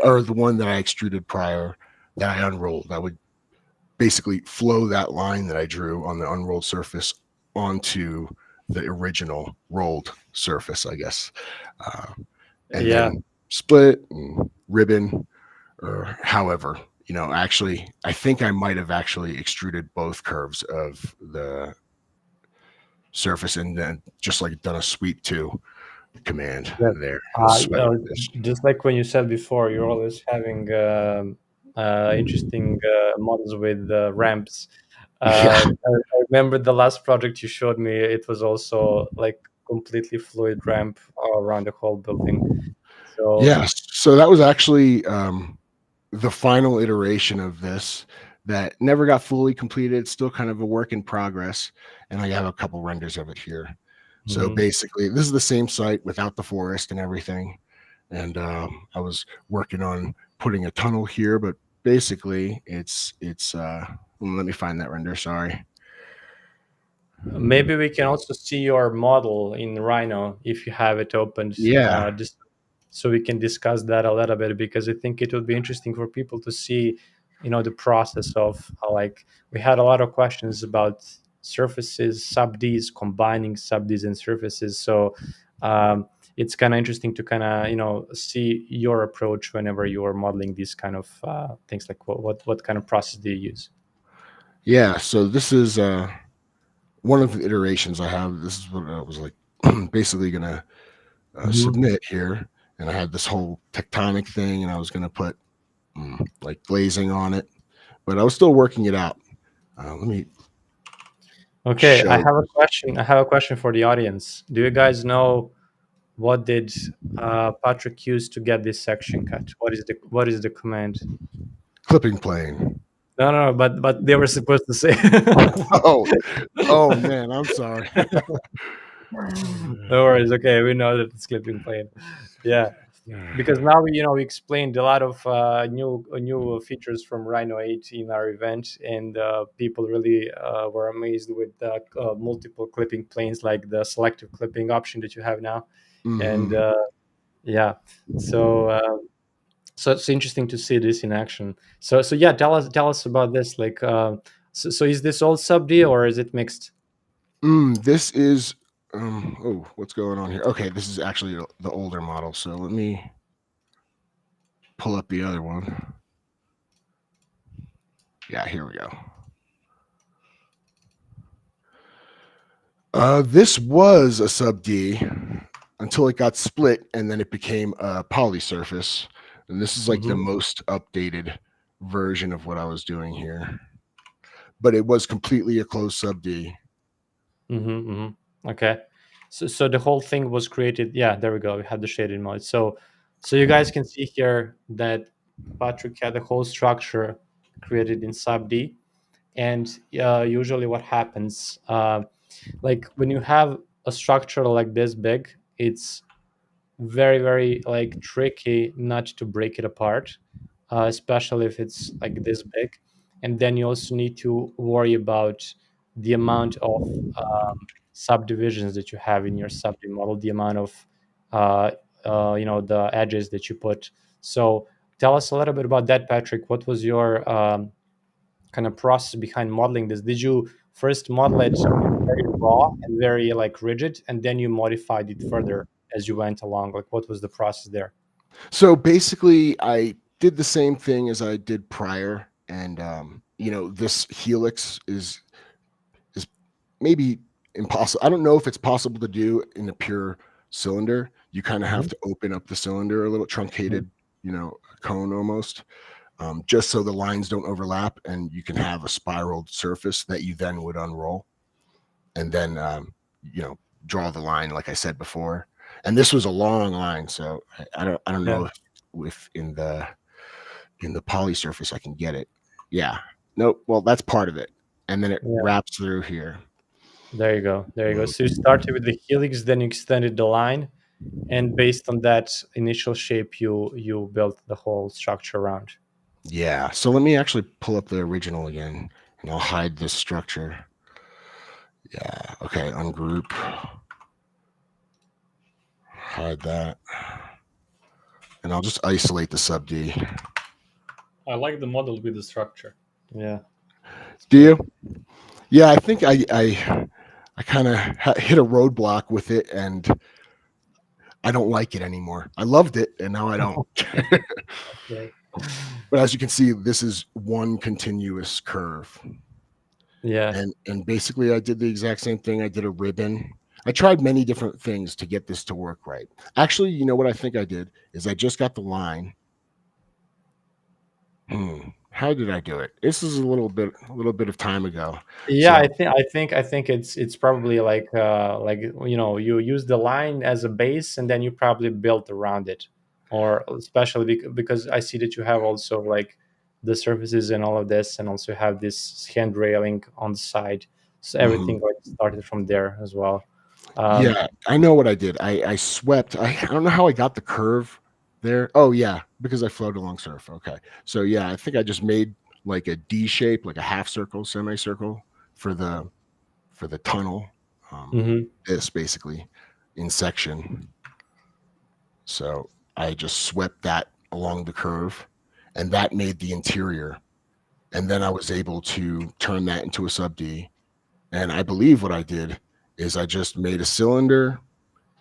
or the one that I extruded prior that I unrolled. I would basically flow that line that I drew on the unrolled surface onto the original rolled surface, I guess, uh, and Yeah, then split and ribbon or however. Actually, I think I might have actually extruded both curves of the surface and then just like done a sweep to command yeah. there. Uh, Sweater uh, fish. just like when you said before, you're always having interesting models with ramps. Yeah. I remember the last project you showed me. It was also like completely fluid ramp around the whole building. So Yeah. So that was actually the final iteration of this that never got fully completed. It's still kind of a work in progress. And I have a couple renders of it here. So mhm. basically, this is the same site without the forest and everything. And I was working on putting a tunnel here, but basically it's let me find that render. Sorry. Maybe we can also see your model in Rhino if you have it opened, Yeah. just so we can discuss that a little bit, because I think it would be interesting for people to see, the process of like we had a lot of questions about surfaces, sub Ds, combining sub Ds and surfaces. So it's kind of interesting to kind of see your approach whenever you are modeling these kind of things. Like what kind of process do you use? Yeah. So this is one of the iterations I have. This is what I was like basically gonna Mhm. submit here, and I had this whole tectonic thing, and I was gonna put like glazing on it, but I was still working it out. Let me Okay, I show. have a question. I have a question for the audience. Do you guys know what did Patrick use to get this section cut? What is the command? Clipping plane. No, no, no, but they were supposed to say. Oh, oh man, I'm sorry. No worries. Okay, we know that it's clipping plane. Yeah, because now we explained a lot of new features from Rhino 8 in our event, and people really were amazed with the multiple clipping planes, like the selective clipping option that you have now, and Hmm. yeah, so so it's interesting to see this in action. So yeah, tell us about this. Like, so is this all sub D or is it mixed? This is oh, what's going on here? Okay, this is actually the older model. So let me pull up the other one. Yeah, here we go. This was a sub D until it got split, and then it became a poly surface. And this is like the Mm-hmm. most updated version of what I was doing here. But it was completely a closed sub D. Mm-hmm. Mm-hmm. Okay. So the whole thing was created. Yeah, there we go. We have the shaded mode. So you guys can see here that Patrick had the whole structure created in sub D, and usually what happens, like when you have a structure like this big, it's very very like tricky not to break it apart, especially if it's like this big. And then you also need to worry about the amount of subdivisions that you have in your subd model, the amount of uh, the edges that you put. So tell us a little bit about that, Patrick. What was your kind of process behind modeling this? Did you first model it very raw and very like rigid, and then you modified it further as you went along? Like, what was the process there? So basically, I did the same thing as I did prior, and this helix is maybe impossible. I don't know if it's possible to do in a pure cylinder. You kind of have Mhm. to open up the cylinder a little Mhm. truncated, cone almost, just so the lines don't overlap, and you can have a spiraled surface that you then would unroll, and then you know draw the line like I said before. And this was a long line, so I don't Yeah, know if in the poly surface I can get it. Yeah. Nope. Well, that's part of it. And then it yeah. wraps through here. There you go. There you go. Mm, So you started with the helix, then you extended the line, and based on that initial shape, you built the whole structure around. yeah. So let me actually pull up the original again, and I'll hide this structure. Yeah. Okay. Ungroup. Hide that. And I'll just isolate the sub D. I like the model with the structure. Yeah, it's Do great. you? Yeah. I think I kind of hit a roadblock with it, and I don't like it anymore. I loved it, and now I don't. Okay. But as you can see, this is one continuous curve. Yeah. And basically I did the exact same thing. I did a ribbon. I tried many different things to get this to work right. Actually, you know what I think I did is I just got the line. How did I do it? This is a little bit of time ago. Yeah, So I think it's probably like you use the line as a base and then you probably built around it, or especially because I see that you have also like the surfaces and all of this, and also have this hand railing on the side, so mhm. everything like started from there as well. Um, Yeah, I know what I did. I swept. I don't know how I got the curve there. Oh yeah, because I float along surf. Okay, so yeah, I think I just made like a D shape, like a half circle, semicircle for the tunnel. Hmm. This basically in section. So I just swept that along the curve, and that made the interior. And then I was able to turn that into a sub D. And I believe what I did is I just made a cylinder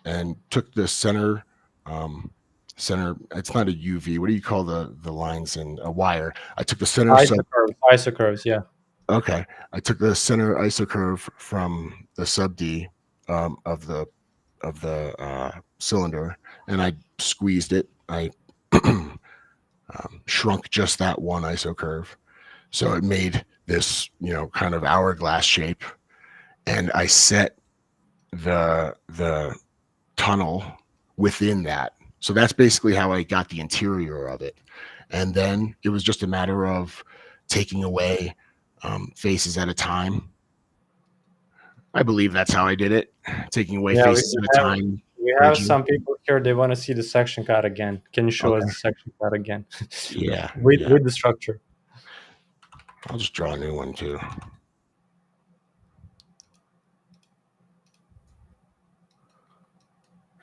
and took the um, center. It's not a UV. What do you call the lines in a wire? I took the center sub. Isocurves, isocurves, yeah. Okay, I took the center isocurve from the sub D of the cylinder, and I squeezed it. I shrunk just that one isocurve, so it made this kind of hourglass shape. And I set the tunnel within that. So that's basically how I got the interior of it. And then it was just a matter of taking away faces at a time. I believe that's how I did it, taking away Yeah, faces at a have time, we have bridging. some people here. They want to see the section cut again. Can you show us Okay. the section cut again? Yeah. with Yeah. with the structure. I'll just draw a new one too.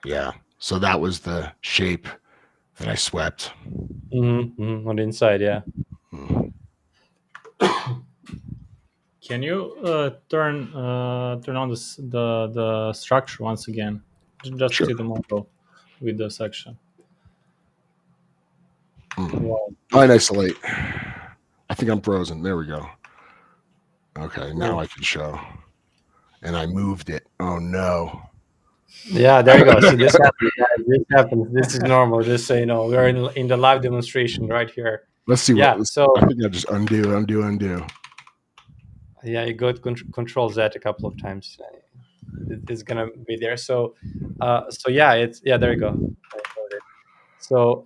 Yeah. So that was the shape that I swept. On the inside, yeah. Hmm. Can you turn on the structure once again, just to Sure. see the model with the section? Wow. Line isolate. I think I'm frozen. There we go. Okay, now Cool. I can show. And I moved it. Oh no. Yeah, there you go. See, this happens. Guys. This happens. This is normal. Just so you know, we're in the live demonstration right here. Let's see what. Yeah. So I think I just undo. yeah, you got control Z a couple of times. It's gonna be there. So yeah, it's yeah. There you go. I wrote it. So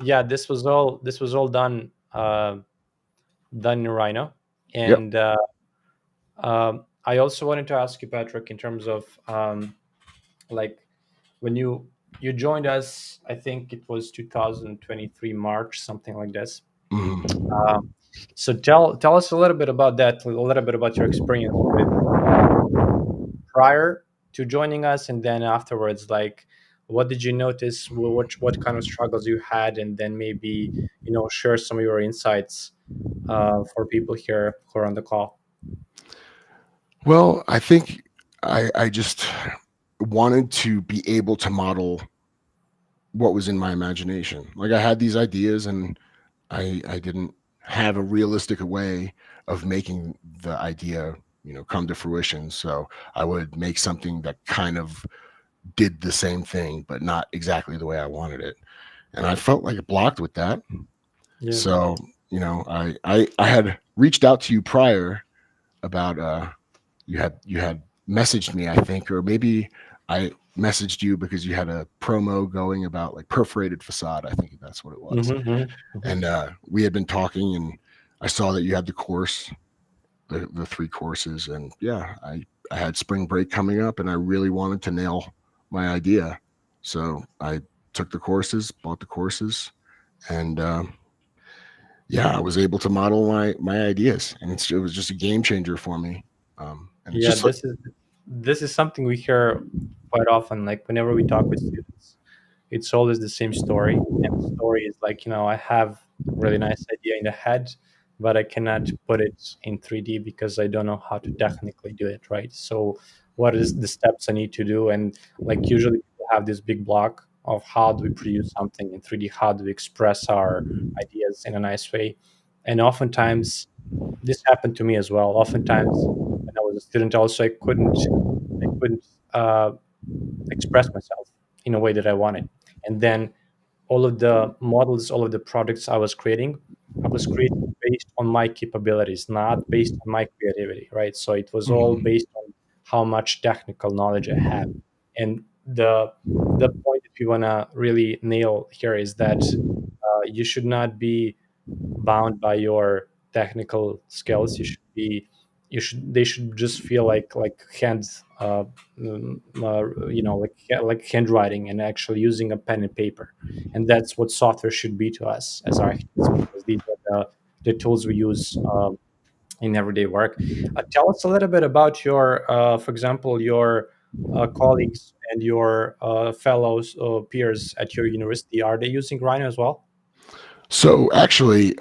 yeah, this was all done in Rhino, Yep. and I also wanted to ask you, Patrick, in terms of like when you joined us. I think it was 2023 March, something like this. Mhm. Um, so tell us a little bit about that, a little bit about your experience with prior to joining us, and then afterwards, like what did you notice? What kind of struggles you had, and then maybe share some of your insights for people here who are on the call. Well, I think I just wanted to be able to model what was in my imagination. Like I had these ideas and I didn't have a realistic way of making the idea, come to fruition. So I would make something that kind of did the same thing, but not exactly the way I wanted it. And I felt like it blocked with that. Yeah. So, I had reached out to you prior about you had messaged me, I think, or maybe I messaged you because you had a promo going about like perforated facade. I think that's what it was. Mm-hmm. And we had been talking, and I saw that you had the course, the three courses, and yeah, I had spring break coming up, and I really wanted to nail my idea, so I took the courses, bought the courses, and yeah, I was able to model my ideas, and it was just a game changer for me. And it's Yeah, just like, this is something we hear quite often. Like whenever we talk with students, it's always the same story, and the story is like, I have a really nice idea in the head, but I cannot put it in 3D because I don't know how to technically do it, right? So what is the steps I need to do? And like usually people have this big block of how do we produce something in 3D, how do we express our ideas in a nice way. And oftentimes this happened to me as well. Oftentimes when I was a student also, I couldn't uh, express myself in a way that I wanted. And then all of the models, all of the products I was creating based on my capabilities, not based on my creativity, right? So it was all mhm, based on how much technical knowledge I have. And the point that we want to really nail here is that you should not be bound by your technical skills. You should be they should just feel like hands, like handwriting, and actually using a pen and paper. And that's what software should be to us as architects, because these are the tools we use in everyday work. Tell us a little bit about your, for example, your colleagues and your fellows peers at your university. Are they using Rhino as well? So actually,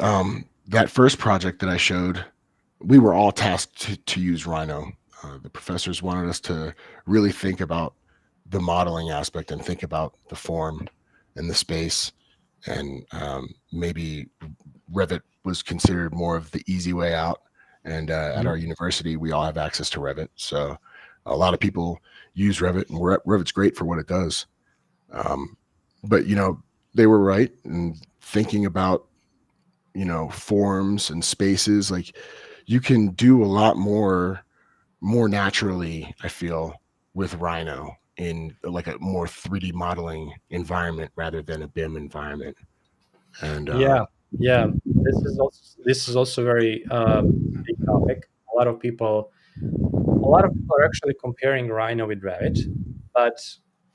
that first project that I showed, we were all tasked to use Rhino. The professors wanted us to really think about the modeling aspect and think about the form and the space, and maybe Revit was considered more of the easy way out. And at Mhm. our university, we all have access to Revit, so a lot of people use Revit, and Revit's great for what it does. Um, but they were right in thinking about forms and spaces. Like, you can do a lot more naturally, I feel, with Rhino in like a more 3D modeling environment rather than a BIM environment. And Yeah, yeah. This is also very big topic. A lot of people are actually comparing Rhino with Revit, but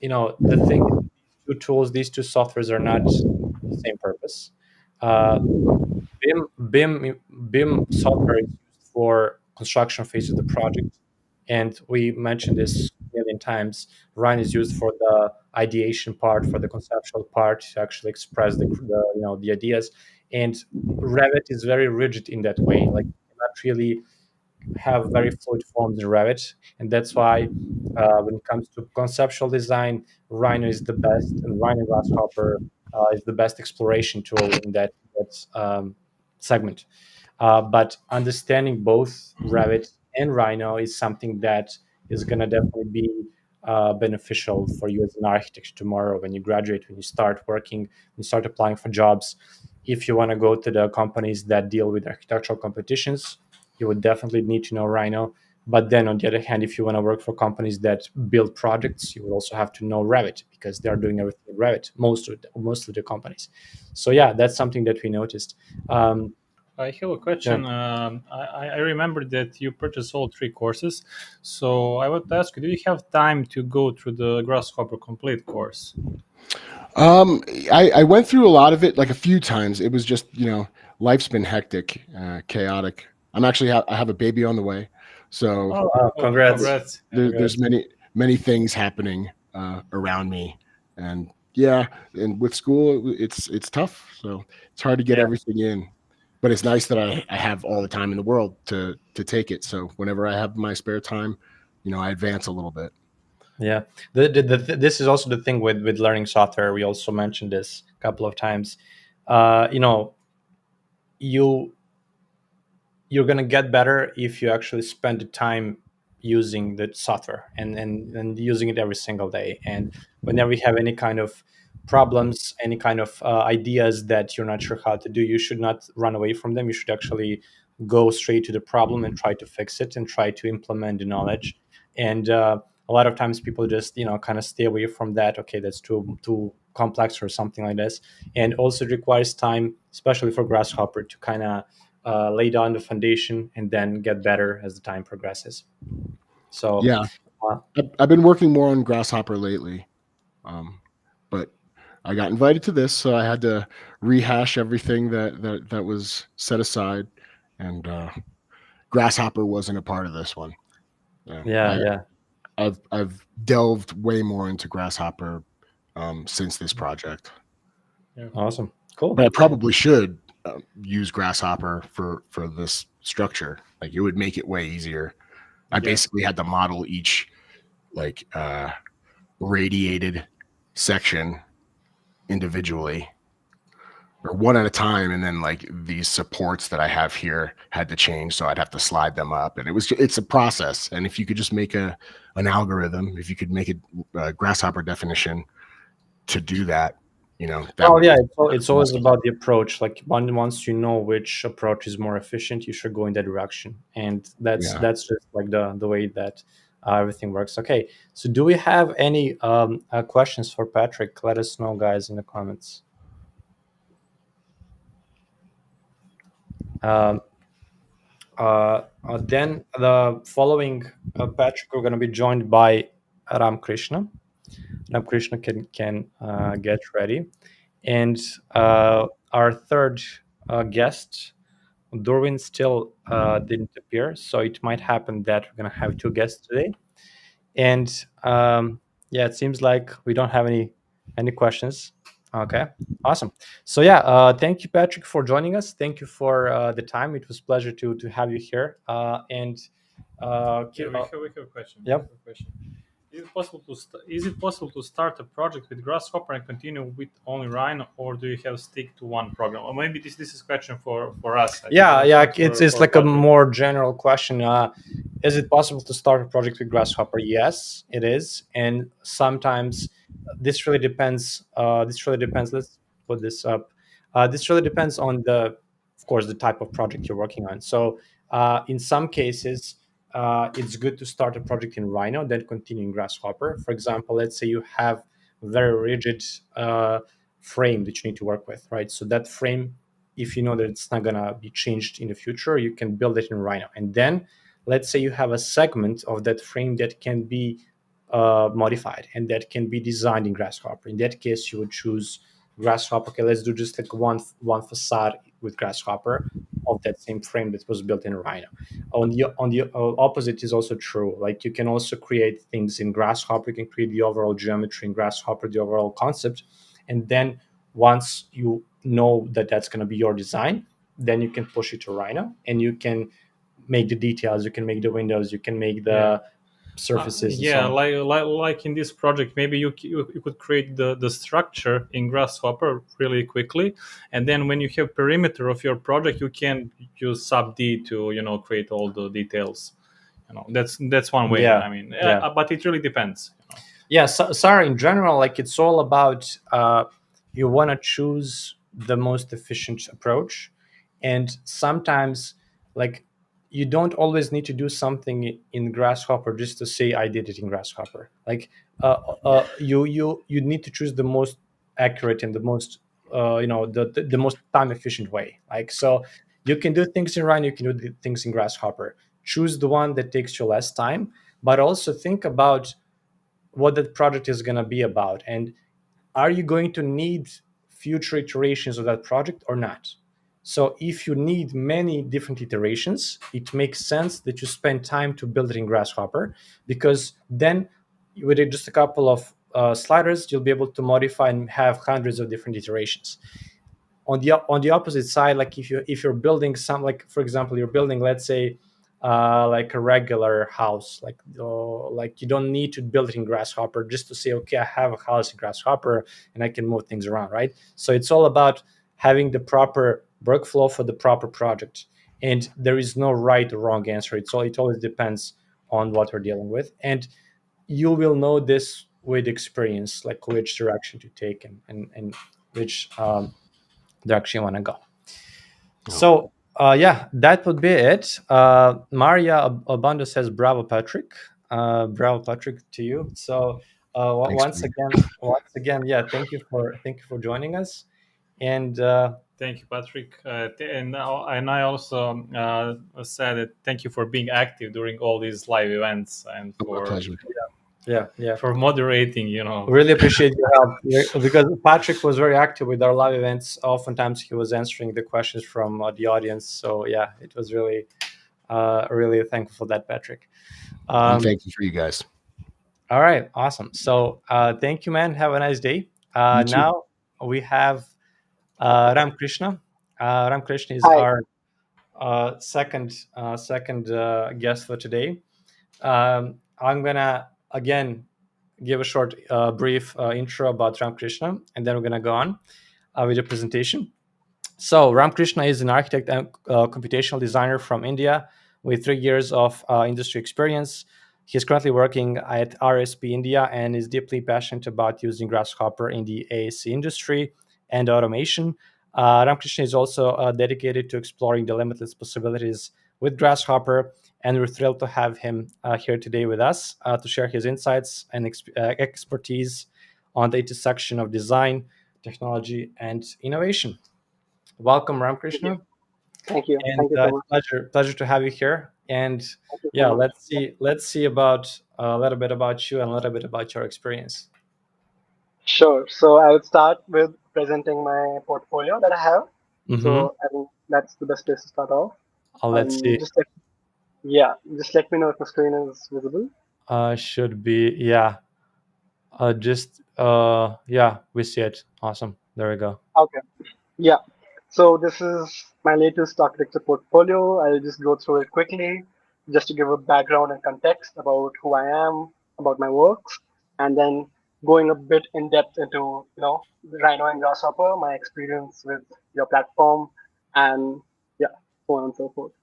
the thing is, these two softwares are not the same purpose. Uh, BIM software is used for construction phase of the project, and we mentioned this a million times. Rhino is used for the ideation part, for the conceptual part, to actually express the ideas. And Revit is very rigid in that way. Like, you cannot really have very fluid forms in Revit, and that's why when it comes to conceptual design, Rhino is the best, and Rhino Grasshopper is the best exploration tool in that segment. But understanding both Revit and Rhino is something that is going to definitely be beneficial for you as an architect tomorrow when you graduate, when you start working, when you start applying for jobs. If you want to go to the companies that deal with architectural competitions, you would definitely need to know Rhino. But then on the other hand, if you want to work for companies that build projects, you will also have to know Revit, because they are doing everything in Revit, most of the companies. So yeah, that's something that we noticed. Um, I have a yeah. question. I remember that you purchased all three courses, so I would ask you: do you have time to go through the Grasshopper Complete course? um, I went through a lot of it, like a few times. It was just, life's been hectic, chaotic. I have a baby on the way, so Oh, Congrats. congrats! Yeah, there's congrats. many things happening around me. And yeah, and with school, it's tough, so it's hard to get Yeah. everything in. But it's nice that I have all the time in the world to take it. So whenever I have my spare time, I advance a little bit. Yeah, this is also the thing with learning software. We also mentioned this a couple of times. Uh, you know, you you're going to get better if you actually spend the time using the software, and using it every single day. And whenever you have any kind of problems, any kind of ideas that you're not sure how to do, you should not run away from them. You should actually go straight to the problem and try to fix it and try to implement the knowledge. And a lot of times people just kind of stay away from that. Okay, that's too complex or something like this. And also it requires time, especially for Grasshopper, to kind of lay down the foundation and then get better as the time progresses. So, Yeah, uh, I've been working more on Grasshopper lately, um, but I got invited to this, so I had to rehash everything that was set aside, and Grasshopper wasn't a part of this one. Yeah, yeah, yeah, I've delved way more into Grasshopper since this project, Yeah. awesome, but cool. I probably should use Grasshopper for this structure. Like, it would make it way easier. I Yeah. basically had to model each, like, radiated section individually, or one at a time, and then like these supports that I have here had to change, so I'd have to slide them up, and it's a process. And if you could just make an algorithm, if you could make a Grasshopper definition to do that, that Well, would yeah, be it's less. always about the approach. Like, once you know which approach is more efficient, you should go in that direction, and Yeah. that's just like the way that everything works. Okay, so do we have any questions for Patrick? Let us know, guys, in the comments. Um, Then the following Patrick, we're going to be joined by Ramkrishna. Ramkrishna can get ready, and our third guest, Dorwin, still didn't appear, so it might happen that we're going to have two guests today. And yeah, it seems like we don't have any questions. Okay, awesome. So yeah, thank you, Patrick, for joining us. Thank you for the time. It was a pleasure to have you here. And Yeah, we have a question. We yep. have a question. Is it possible to start a project with Grasshopper and continue with only Rhino, or do you have stick to one program? Or maybe this is a question for us. I think Yeah, yeah, not it's for like a Patrick. more general question. Is it possible to start a project with Grasshopper? Yes, it is, and sometimes this really depends. This really depends. Let's put this up. This really depends on of course, the type of project you're working on. So, in some cases, it's good to start a project in Rhino, then continue in Grasshopper. For example, let's say you have a very rigid frame that you need to work with, right? So that frame, if you know that it's not going to be changed in the future, you can build it in Rhino. And then let's say you have a segment of that frame that can be modified and that can be designed in Grasshopper. In that case, you would choose Grasshopper. Okay, let's do just like one facade with Grasshopper of that same frame that was built in Rhino. On the opposite is also true. Like you can also create things in Grasshopper. You can create the overall geometry in Grasshopper, the overall concept, and then once you know that that's going to be your design, then you can push it to Rhino and you can make the details. You can make the windows. You can make Yeah. the surfaces and so Yeah, on. like in this project, maybe you could create the structure in Grasshopper really quickly, and then when you have perimeter of your project, you can use sub D to create all the details. That's one way. Yeah, I mean, yeah. but it really depends. Yeah, so, Sarah, in general, like it's all about you want to choose the most efficient approach, and sometimes like you don't always need to do something in Grasshopper just to say I did it in Grasshopper. Like you need to choose the most accurate and the most the most time efficient way. Like so, you can do things in Rhino, you can do things in Grasshopper. Choose the one that takes you less time, but also think about what that project is going to be about, and are you going to need future iterations of that project or not. So if you need many different iterations, it makes sense that you spend time to build it in Grasshopper, because then with just a couple of sliders you'll be able to modify and have hundreds of different iterations. On the opposite side, like if you're building some, like for example you're building, let's say like a regular house, like you don't need to build it in Grasshopper just to say okay, I have a house in Grasshopper and I can move things around, right? So it's all about having the proper workflow for the proper project, and there is no right or wrong answer. It always depends on what we're dealing with, and you will know this with experience, like which direction to take and which direction you want to go. So yeah, that would be it. Maria Obando says, "Bravo, Patrick! Bravo, Patrick, to you." So Thanks, man. once again, yeah, thank you for joining us. And Thank you, Patrick. And I also said that thank you for being active during all these live events and My pleasure. yeah, for moderating. really appreciate your help. Because Patrick was very active with our live events. Oftentimes, he was answering the questions from the audience. So yeah, it was really thankful for that, Patrick. I'm thankful for you guys. All right, awesome. So thank you, man. Have a nice day. You too. Now we have Ramkrishna. Ramkrishna is Hi. our second guest for today. I'm gonna again give a short, brief intro about Ramkrishna, and then we're gonna go on with the presentation. So Ramkrishna is an architect and computational designer from India with 3 years of industry experience. He's currently working at RSP India and is deeply passionate about using Grasshopper in the AAC industry and automation. Ramkrishna is also dedicated to exploring the limitless possibilities with Grasshopper, and we're thrilled to have him here today with us to share his insights and expertise on the intersection of design, technology, and innovation. Welcome, Thank you. Ramkrishna. Thank you. And Thank you so much. pleasure to have you here. And Thank you so yeah, much. let's see about a little bit about you and a little bit about your experience. Sure. So I would start with presenting my portfolio that I have. Mm-hmm. So I think that's the best place to start off. Let's see. Just let, yeah, just let me know if the screen is visible. Should be, yeah. Just yeah, we see it. Awesome. There we go. Okay. Yeah. So this is my latest architecture portfolio. I'll just go through it quickly, just to give a background and context about who I am, about my works, and then going a bit in depth into Rhino and Grasshopper, my experience with your platform, and yeah, so on and so forth.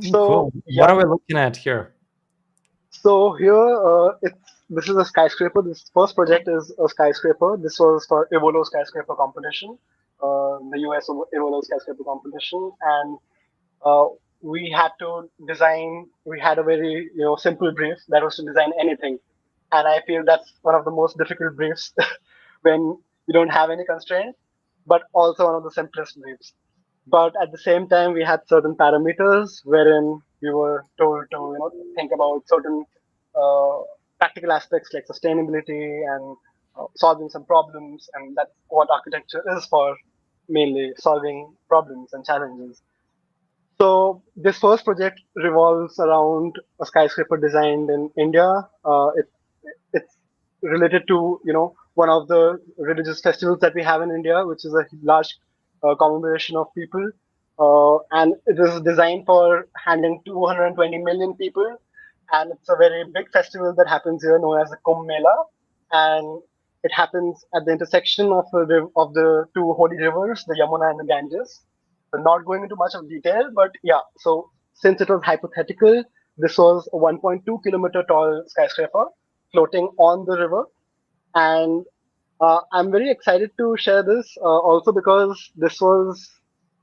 So Cool. yeah, What are we looking at here? so here this is a skyscraper. This first project is a skyscraper. This was for Evolo skyscraper competition, the US Evolo skyscraper competition, and uh, we had to design. We had a very simple brief that was to design anything, and I feel that's one of the most difficult briefs when you don't have any constraint, but also one of the simplest briefs. But at the same time, we had certain parameters wherein we were told to think about certain uh, practical aspects like sustainability and solving some problems, and that's what architecture is for, mainly solving problems and challenges. So this first project revolves around a skyscraper designed in India. It's related to one of the religious festivals that we have in India, which is a large conglomeration of people, and it is designed for handling 220 million people, and it's a very big festival that happens here, known as the Kumbh Mela, and it happens at the intersection of the two holy rivers, the Yamuna and the Ganges. So not going into much of detail, but yeah. So since it was hypothetical, this was a 1.2 kilometer tall skyscraper floating on the river, and I'm very excited to share this also because this was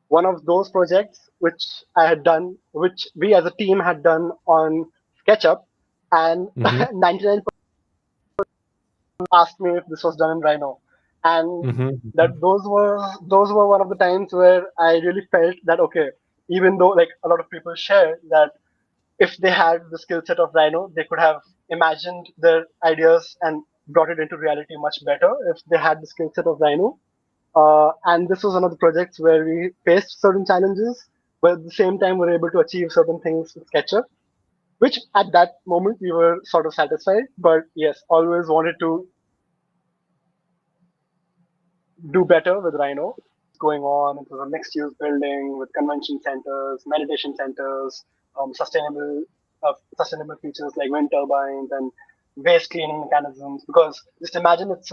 one of those projects which I had done, which we as a team had done on SketchUp, and Mm-hmm. 99% asked me if this was done in Rhino, and Mm-hmm. that those were one of the times where I really felt that okay, even though like a lot of people share that if they had the skill set of Rhino, they could have imagined their ideas and brought it into reality much better if they had the skill set of Rhino. And this was one of the projects where we faced certain challenges, but at the same time, we were able to achieve certain things with SketchUp, which at that moment we were sort of satisfied. But yes, always wanted to do better with Rhino. Going on, it was a mixed use building with convention centers, meditation centers, sustainable features like wind turbines and waste cleaning mechanisms. Because just imagine it's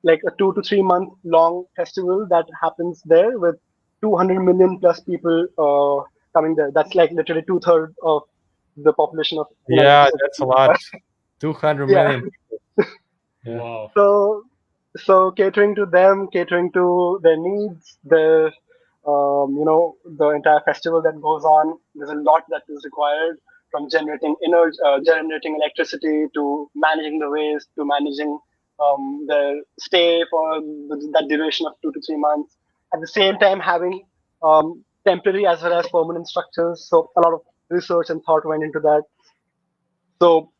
like a 2 to 3 month long festival that happens there with 200 million plus people coming there. That's like literally two-thirds of the population of United Yeah, States. that's a lot. 200 Yeah. million. Yeah. Wow. So, catering to them, catering to their needs, the entire festival that goes on. There's a lot that is required from generating energy, generating electricity, to managing the waste, to managing the stay for that duration of 2 to 3 months. At the same time, having temporary as well as permanent structures. So a lot of research and thought went into that. So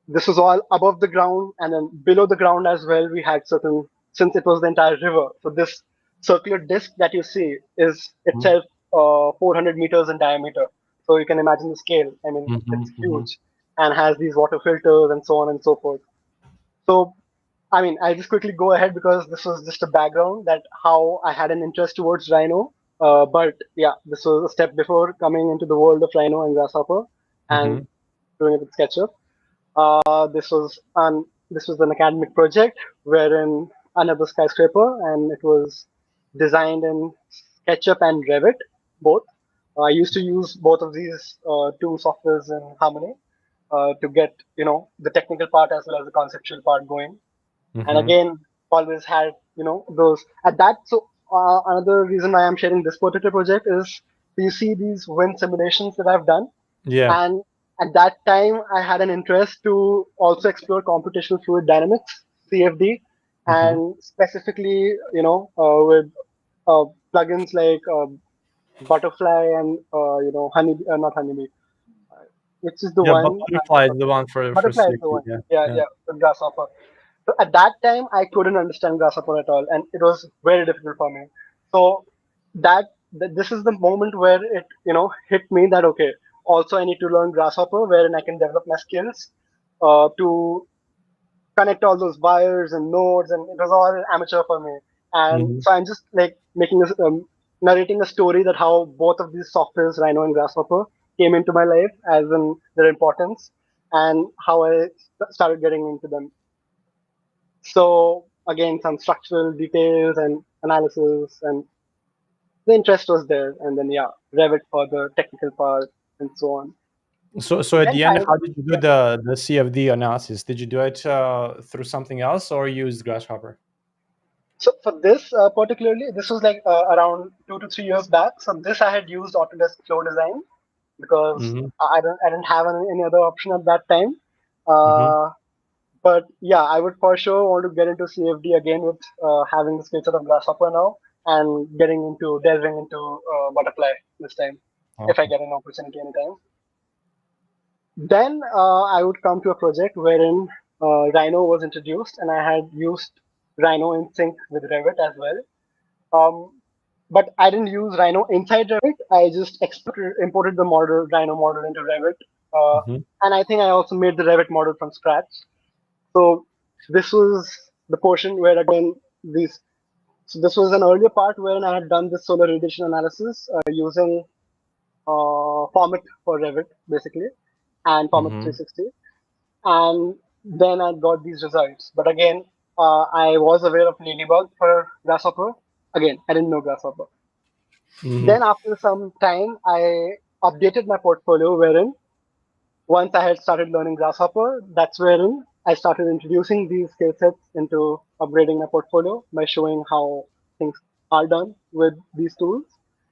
this was all above the ground, and then below the ground as well we had certain, since it was the entire river, so this circular disc that you see is itself 400 meters in diameter, so you can imagine the scale. I mean, it's Mm-hmm. huge and has these water filters and so on and so forth. So I mean, I'll just quickly go ahead because this was just a background that how I had an interest towards Rhino. But yeah, this was a step before coming into the world of Rhino and Grasshopper and Mm-hmm. doing it with SketchUp. This was an academic project wherein another skyscraper, and it was designed in SketchUp and Revit both. I used to use both of these two softwares in harmony to get the technical part as well as the conceptual part going. And Mm-hmm. again, always had those at that. So another reason why I'm sharing this particular project is you see these wind simulations that I've done, Yeah. and at that time, I had an interest to also explore computational fluid dynamics, CFD, Mm-hmm. and specifically, with plugins like butterfly and honey, not honeybee, which is the Yeah, one. butterfly is the one for Butterfly is the safety. one. Yeah, Yeah, yeah. yeah, the grasshopper. So at that time, I couldn't understand grasshopper at all, and it was very difficult for me. So that this is the moment where it hit me that okay, also I need to learn grasshopper, wherein I can develop my skills to connect all those wires and nodes, and it was all amateur for me. And Hmm. so I'm just like making this narrating a story that how both of these softwares, Rhino and Grasshopper, came into my life as in their importance and how I started getting into them. So again, some structural details and analysis, and the interest was there. And then yeah, Revit for the technical part and so on. So at Then the end, how finally, did you do yeah. the CFD analysis? Did you do it through something else or use Grasshopper? So for this particularly, this was like around 2 to 3 years back. So this I had used Autodesk Flow Design because Hmm. I didn't have any other option at that time. Hmm. Uh, but yeah, I would for sure want to get into CFD again with having the skill set of Grasshopper now and getting into delving into Butterfly this time if I Okay. get an opportunity anytime. Then I would come to a project wherein Rhino was introduced, and I had used Rhino in sync with Revit as well. But I didn't use Rhino inside Revit. I just imported the Rhino model into Revit, uh, Hmm. and I think I also made the Revit model from scratch. So this was the portion where again these. So this was an earlier part wherein I had done this solar radiation analysis using Format for Revit basically and Format Hmm. 360, and then I got these results. But again, I was aware of Ladybug for Grasshopper. Again, I didn't know Grasshopper. Hmm. Then after some time, I updated my portfolio wherein once I had started learning Grasshopper, that's wherein I started introducing these skill sets into upgrading my portfolio by showing how things are done with these tools.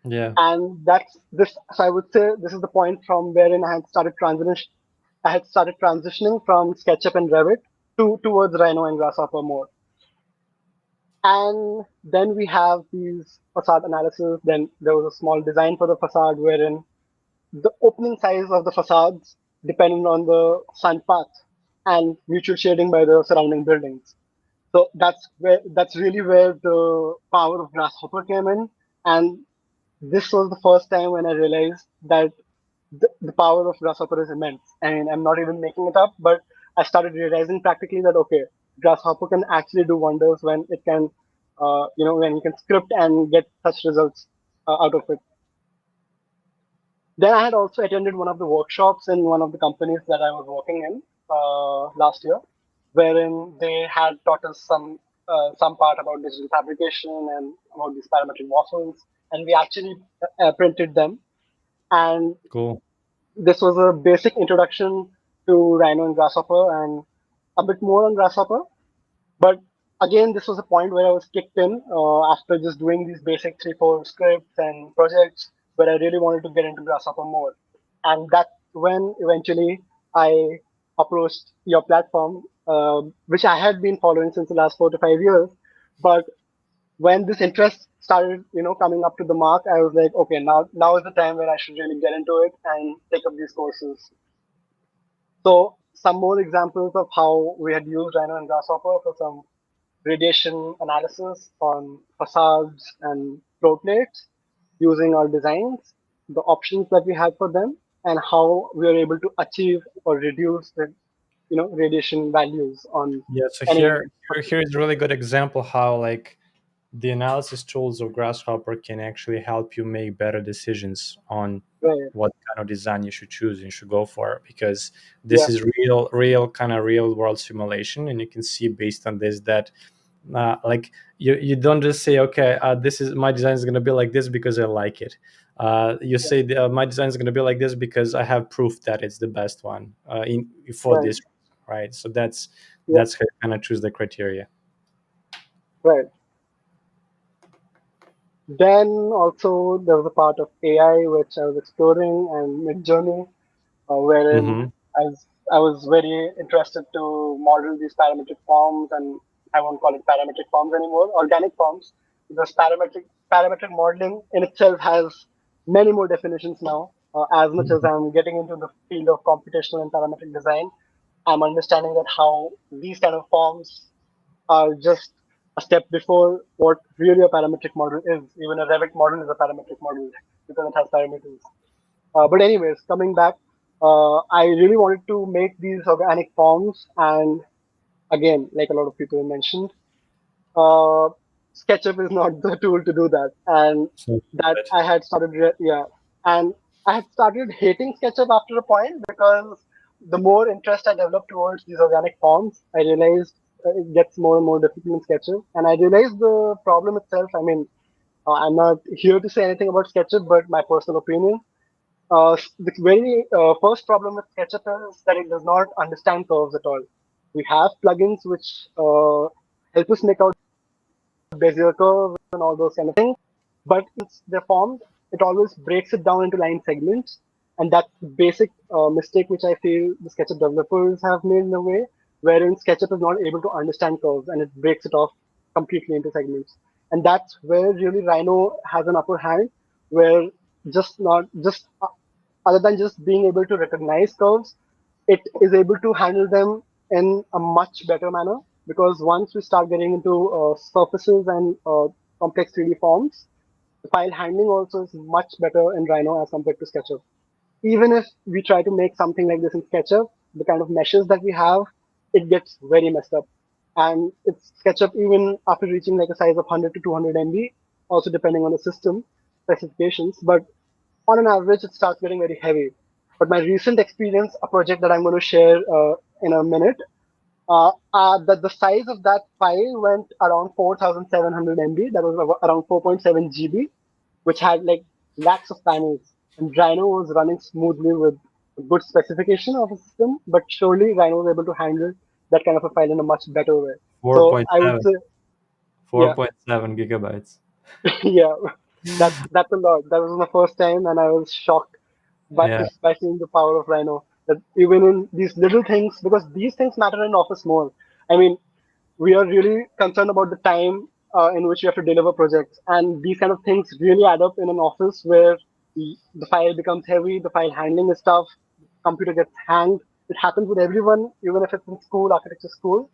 Yeah. And that's this. So I would say this is the point from wherein I had started transitioning from SketchUp and Revit towards Rhino and Grasshopper more. And then we have these facade analysis. Then there was a small design for the facade wherein the opening size of the facades depended on the sun path and mutual shading by the surrounding buildings. So that's really where the power of Grasshopper came in. And this was the first time when I realized that the power of Grasshopper is immense. I mean, I'm not even making it up, but I started realizing practically that okay, Grasshopper can actually do wonders when it can, when you can script and get such results out of it. Then I had also attended one of the workshops in one of the companies that I was working in last year, wherein they had taught us some part about digital fabrication and about these parametric waffles, and we actually printed them. And Cool. this was a basic introduction to Rhino and Grasshopper and a bit more on Grasshopper. But again, this was a point where I was kicked in after just doing these basic 3, 4 scripts and projects where I really wanted to get into Grasshopper more. And that's when eventually I approached your platform, which I had been following since the last 4 to 5 years. But when this interest started, coming up to the mark, I was like, okay, now is the time where I should really get into it and take up these courses. So some more examples of how we had used Rhino and Grasshopper for some radiation analysis on facades and floor plates using our designs, the options that we had for them, and how we are able to achieve or reduce the radiation values on Yeah. So any here is a really good example how like the analysis tools of Grasshopper can actually help you make better decisions on right. what kind of design you should choose and you should go for, because this Yeah, is real kind of real world simulation, and you can see based on this that like you don't just say okay, this is my design is going to be like this because I like it. You yeah, say my design is going to be like this because I have proof that it's the best one for right. this, right? So that's Yeah, how you kind of choose the criteria. right. Then also there was a part of AI which I was exploring and mid journey, wherein Mm-hmm. I was very interested to model these parametric forms, and I won't call it parametric forms anymore, organic forms, because parametric modeling in itself has many more definitions now. As much as I'm getting into the field of computational and parametric design, I'm understanding that how these kind of forms are just a step before what really a parametric model is. Even a Revit model is a parametric model because it has parameters. But anyways, coming back, I really wanted to make these organic forms, and again, like a lot of people mentioned, uh, SketchUp is not the tool to do that, and So that good. I had started, and I had started hating SketchUp after a point because the more interest I developed towards these organic forms, I realized it gets more and more difficult in SketchUp, and I realized the problem itself. I mean, I'm not here to say anything about SketchUp, but my personal opinion. The very first problem with SketchUp is that it does not understand curves at all. We have plugins which help us make out Bezier curves and all those kind of things. But once they're formed, it always breaks it down into line segments. And that's the basic mistake which I feel the SketchUp developers have made in a way, wherein SketchUp is not able to understand curves and it breaks it off completely into segments. And that's where really Rhino has an upper hand, where just not just other than just being able to recognize curves, it is able to handle them in a much better manner because once we start getting into surfaces and complex 3D forms, the file handling also is much better in Rhino as compared to SketchUp. Even if we try to make something like this in SketchUp, the kind of meshes that we have, it gets very messed up. And it's SketchUp even after reaching like a size of 100 to 200 MB, also depending on the system specifications. But on an average, it starts getting very heavy. But my recent experience, a project that I'm going to share in a minute, that the size of that file went around 4,700 MB. That was around 4.7 GB, which had like lakhs of panels. And Rhino was running smoothly with a good specification of a system, but surely Rhino was able to handle that kind of a file in a much better way. So I would 4.7, say, yeah, 4.7 gigabytes. yeah, that's a lot. That was my first time, and I was shocked Yeah. by seeing the power of Rhino. That even in these little things, because these things matter in office more. I mean, we are really concerned about the time in which we have to deliver projects, and these kind of things really add up in an office where the file becomes heavy, the file handling is tough, the computer gets hanged. It happens with everyone, even if it's in school, architecture school,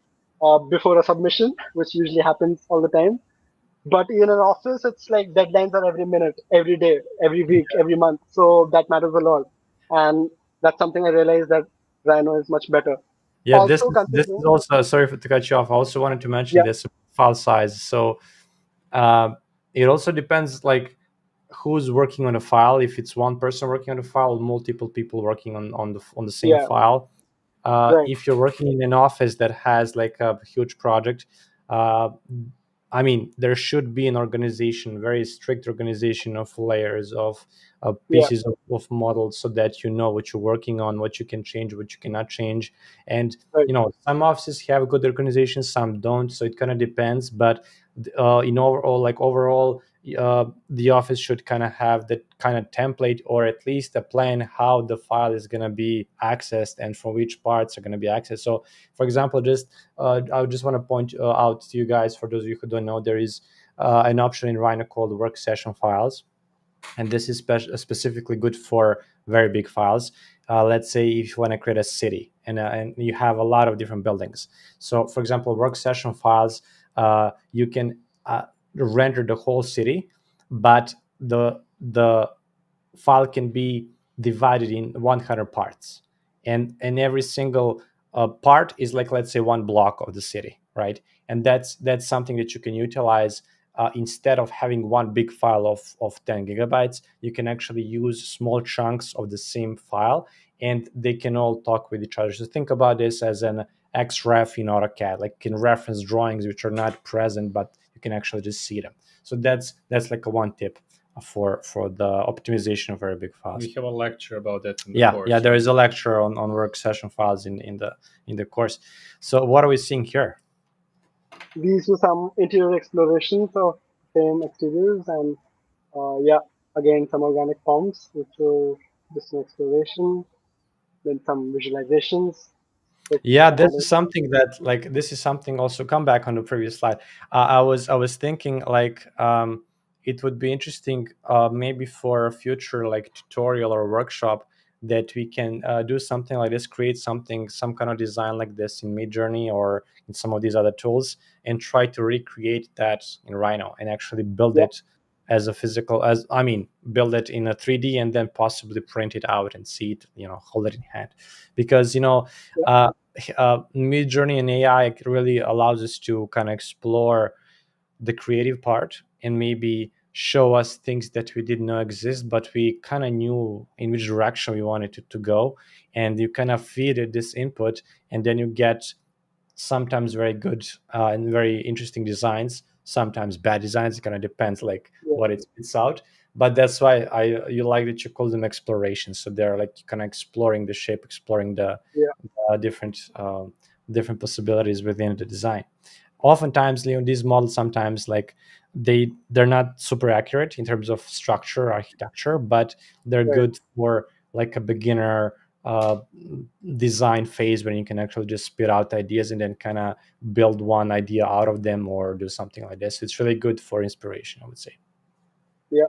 before a submission, which usually happens all the time. But in an office, it's like deadlines are every minute, every day, every week, every month. So that matters a lot. And that's something I realized that Rhino is much better. Yeah, this Also is this is considering, also, sorry to cut you off. I also wanted to mention yeah, this file size. So uh, it also depends like who's working on a file. If it's one person working on the file, multiple people working on the same yeah, file. right, If you're working in an office that has like a huge project, uh, I mean, there should be an organization, very strict organization of layers of yeah, pieces of models, so that you know what you're working on, what you can change, what you cannot change. And right, some offices have good organization, some don't. So it kind of depends. But in overall, the office should kind of have that kind of template, or at least a plan how the file is going to be accessed and from which parts are going to be accessed. So for example, I just want to point out to you guys, for those of you who don't know, there is an option in Rhino called work session files, and this is specifically good for very big files. Let's say if you want to create a city, and you have a lot of different buildings. So for example, work session files, you can render the whole city, but the file can be divided in 100 parts, and every single part is like, let's say, one block of the city, right? And that's something that you can utilize. Instead of having one big file of 10 gigabytes, you can actually use small chunks of the same file, and they can all talk with each other. So think about this as an xref in AutoCAD, like can reference drawings which are not present, but you can actually just see them. So that's like a one tip for the optimization of very big files. We have a lecture about that in the Yeah, course. yeah, there is a lecture on work session files in the course. So what are we seeing here? these were some interior explorations of same exteriors, and yeah, again some organic forms, which were just an exploration, then some visualizations, which Yeah, this is added. something that, like, this is something also, come back on the previous slide. I was thinking like, it would be interesting, maybe for a future like tutorial or workshop, that we can do something like this, create something, some kind of design like this in Midjourney or in some of these other tools, and try to recreate that in Rhino and actually build Yeah, it as a physical, as I mean, build it in a 3D and then possibly print it out and see it, hold it in hand. Because yeah, uh, Midjourney and AI really allows us to kind of explore the creative part and maybe show us things that we didn't know exist, but we kind of knew in which direction we wanted to go. And you kind of feed it this input, and then you get sometimes very good and very interesting designs, sometimes bad designs. It kind of depends like yeah, what it spits out. But that's why you like that you call them explorations. So they're like kind of exploring the shape, exploring the yeah, different possibilities within the design. Oftentimes, these models sometimes like they're not super accurate in terms of structure architecture, but they're right. good for like a beginner uh, design phase when you can actually just spit out ideas and then kind of build one idea out of them or do something like this. It's really good for inspiration, I would say. Yeah.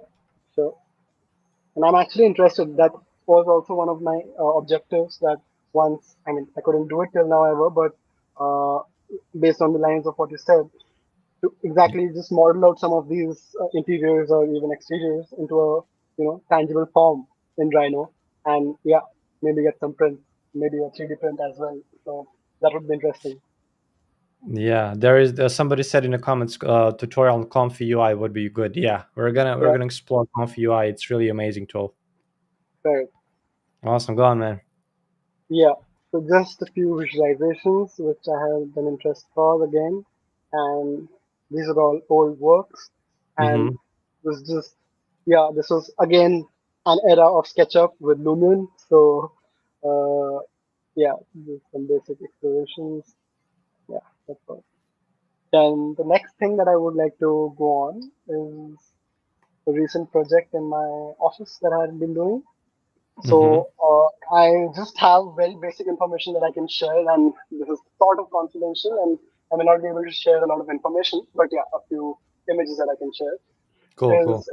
So, and I'm actually interested. That was also one of my objectives. That once, I mean, I couldn't do it till now ever, but uh, based on the lines of what you said, to exactly just model out some of these interiors or even exteriors into a tangible form in Rhino, and yeah, maybe get some print, maybe a 3D print as well. So that would be interesting. Yeah, there is somebody said in the comments, tutorial on Comfy UI would be good. Yeah, we're Yeah, gonna explore Comfy UI. It's really amazing tool. right. Awesome, go on, man. Yeah. So just a few visualizations which I have an interest for again, and these are all old works, and Mm-hmm. was just this was again an era of SketchUp with Lumion. So yeah, just some basic explorations. Yeah, that's all. Then the next thing that I would like to go on is a recent project in my office that I have been doing. Mm-hmm. So I just have very basic information that I can share, and this is sort of confidential, and I may not be able to share a lot of information, but yeah, a few images that I can share. Cool, Is cool.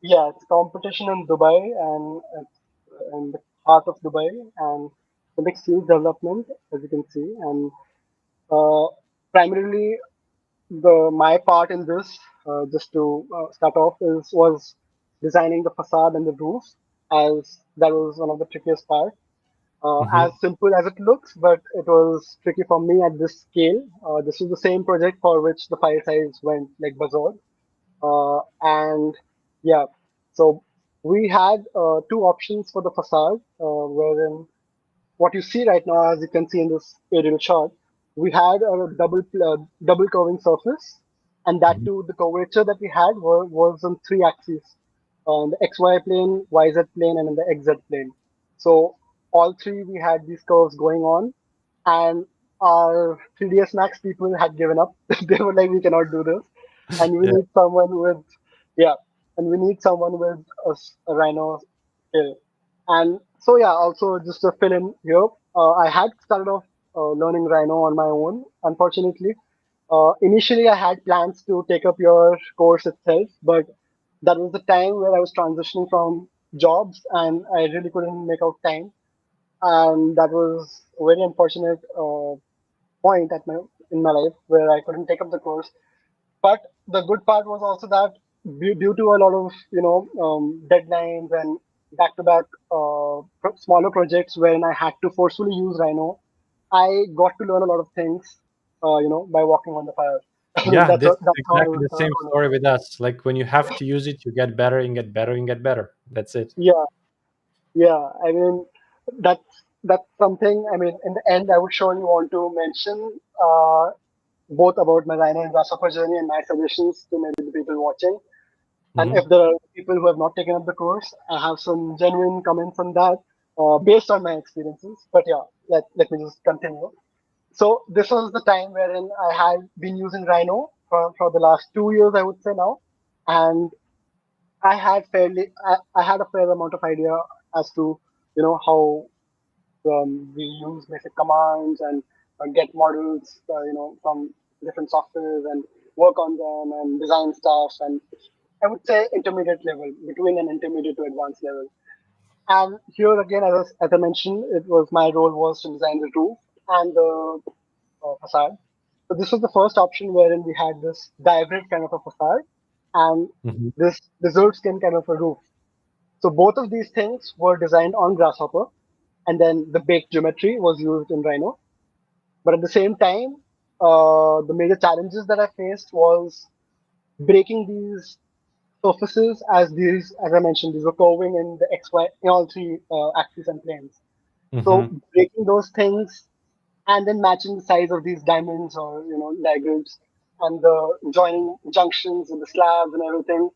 yeah, it's a competition in Dubai, and it's in the heart of Dubai, and the mixed use development, as you can see, and uh, primarily the my part in this, just to start off, is was designing the facade and the roof, as that was one of the trickiest parts. Mm-hmm. As simple as it looks, but it was tricky for me at this scale. This was the same project for which the file size went like berserk. And yeah, so we had two options for the facade, wherein what you see right now, as you can see in this aerial shot, we had a double curving surface, and that Mm-hmm. too, the curvature that we had was on three axes, on the XY plane, YZ plane, and in the XZ plane. So all three we had these curves going on, and our 3ds Max people had given up. They were like, we cannot do this, and we Yeah. need someone with yeah, and we need someone with a Rhino skill. And so yeah, also just to fill in here, I had started off learning Rhino on my own. Unfortunately, initially I had plans to take up your course itself, but that was the time where I was transitioning from jobs, and I really couldn't make out time, and that was a very unfortunate point in my life where I couldn't take up the course. But the good part was also that due to a lot of deadlines and back-to-back smaller projects wherein I had to forcefully use Rhino, I got to learn a lot of things, by walking on the fire. Yeah, this is That's how exactly the I same story with us. Like when you have to use it, you get better and get better and get better. That's it. yeah, yeah. I mean, that's something. I mean, in the end, I would surely want to mention both about my Rhino and Grasshopper journey and my suggestions to maybe the people watching. And Hmm. if there are people who have not taken up the course, I have some genuine comments on that based on my experiences. But yeah, let me just continue. So this was the time wherein I had been using Rhino for the last 2 years, I would say now, and I had a fair amount of idea as to how we use basic commands and get models, from different softwares and work on them and design stuff and I would say intermediate level, between an intermediate to advanced level. And here again, as I mentioned, it was my role was to design the roof and the facade. So this was the first option wherein we had this diagram kind of a facade and Hmm. this dessert skin kind of a roof. So both of these things were designed on Grasshopper, and then the baked geometry was used in Rhino. But at the same time, the major challenges that I faced was breaking these surfaces as these, as I mentioned, these were curving in the X, Y, in all three axes and planes. So Hmm. breaking those things and then matching the size of these diamonds or diagrams and the joining junctions and the slabs and everything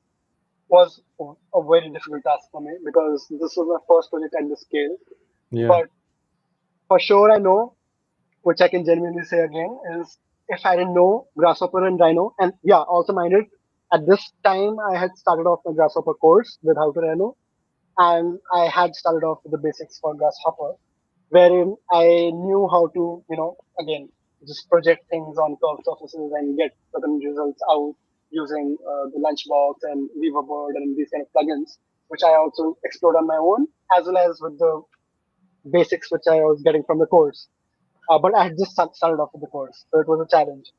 was a very difficult task for me because this was my first project at this scale. Yeah. But for sure, I know, which I can genuinely say again, is if I didn't know Grasshopper and Rhino, and yeah, also minded, at this time I had started off my Grasshopper course with How to Rhino, and I had started off with the basics for Grasshopper, wherein I knew how to, again, just project things on curved surfaces and get certain results out using the Lunchbox and Weaverbird and these kind of plugins, which I also explored on my own, as well as with the basics which I was getting from the course. But I had just started off with the course, so it was a challenge.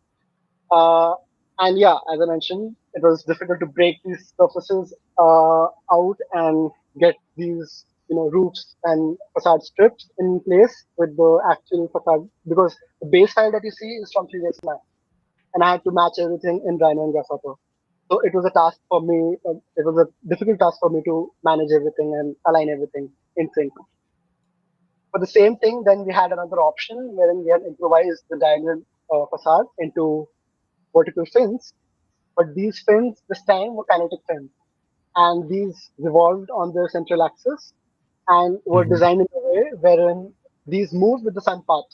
Uh, and yeah, as I mentioned, it was difficult to break these surfaces out and get these, roofs and facade strips in place with the actual facade because the base file that you see is from previous Mac, and I had to match everything in Rhino and Grasshopper. So it was a task for me. It was a difficult task for me to manage everything and align everything in sync. For the same thing, then we had another option wherein we had improvised the diagonal facade into vertical fins, but these fins this time were kinetic fins, and these revolved on their central axis and were Hmm. designed in a way wherein these moved with the sun path.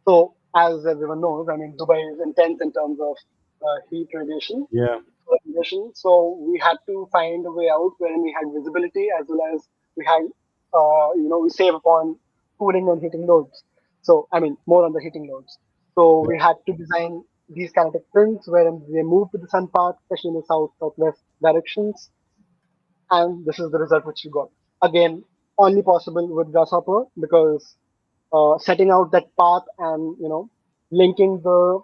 So, as everyone knows, I mean, Dubai is intense in terms of heat radiation. Yeah. So we had to find a way out wherein we had visibility as well as we had, we save upon cooling and heating loads. So, I mean, more on the heating loads. So we had to design these kinetic fins wherein they move with the sun path, especially in the south southwest directions, and this is the result which we got. Again, only possible with Grasshopper because setting out that path and linking the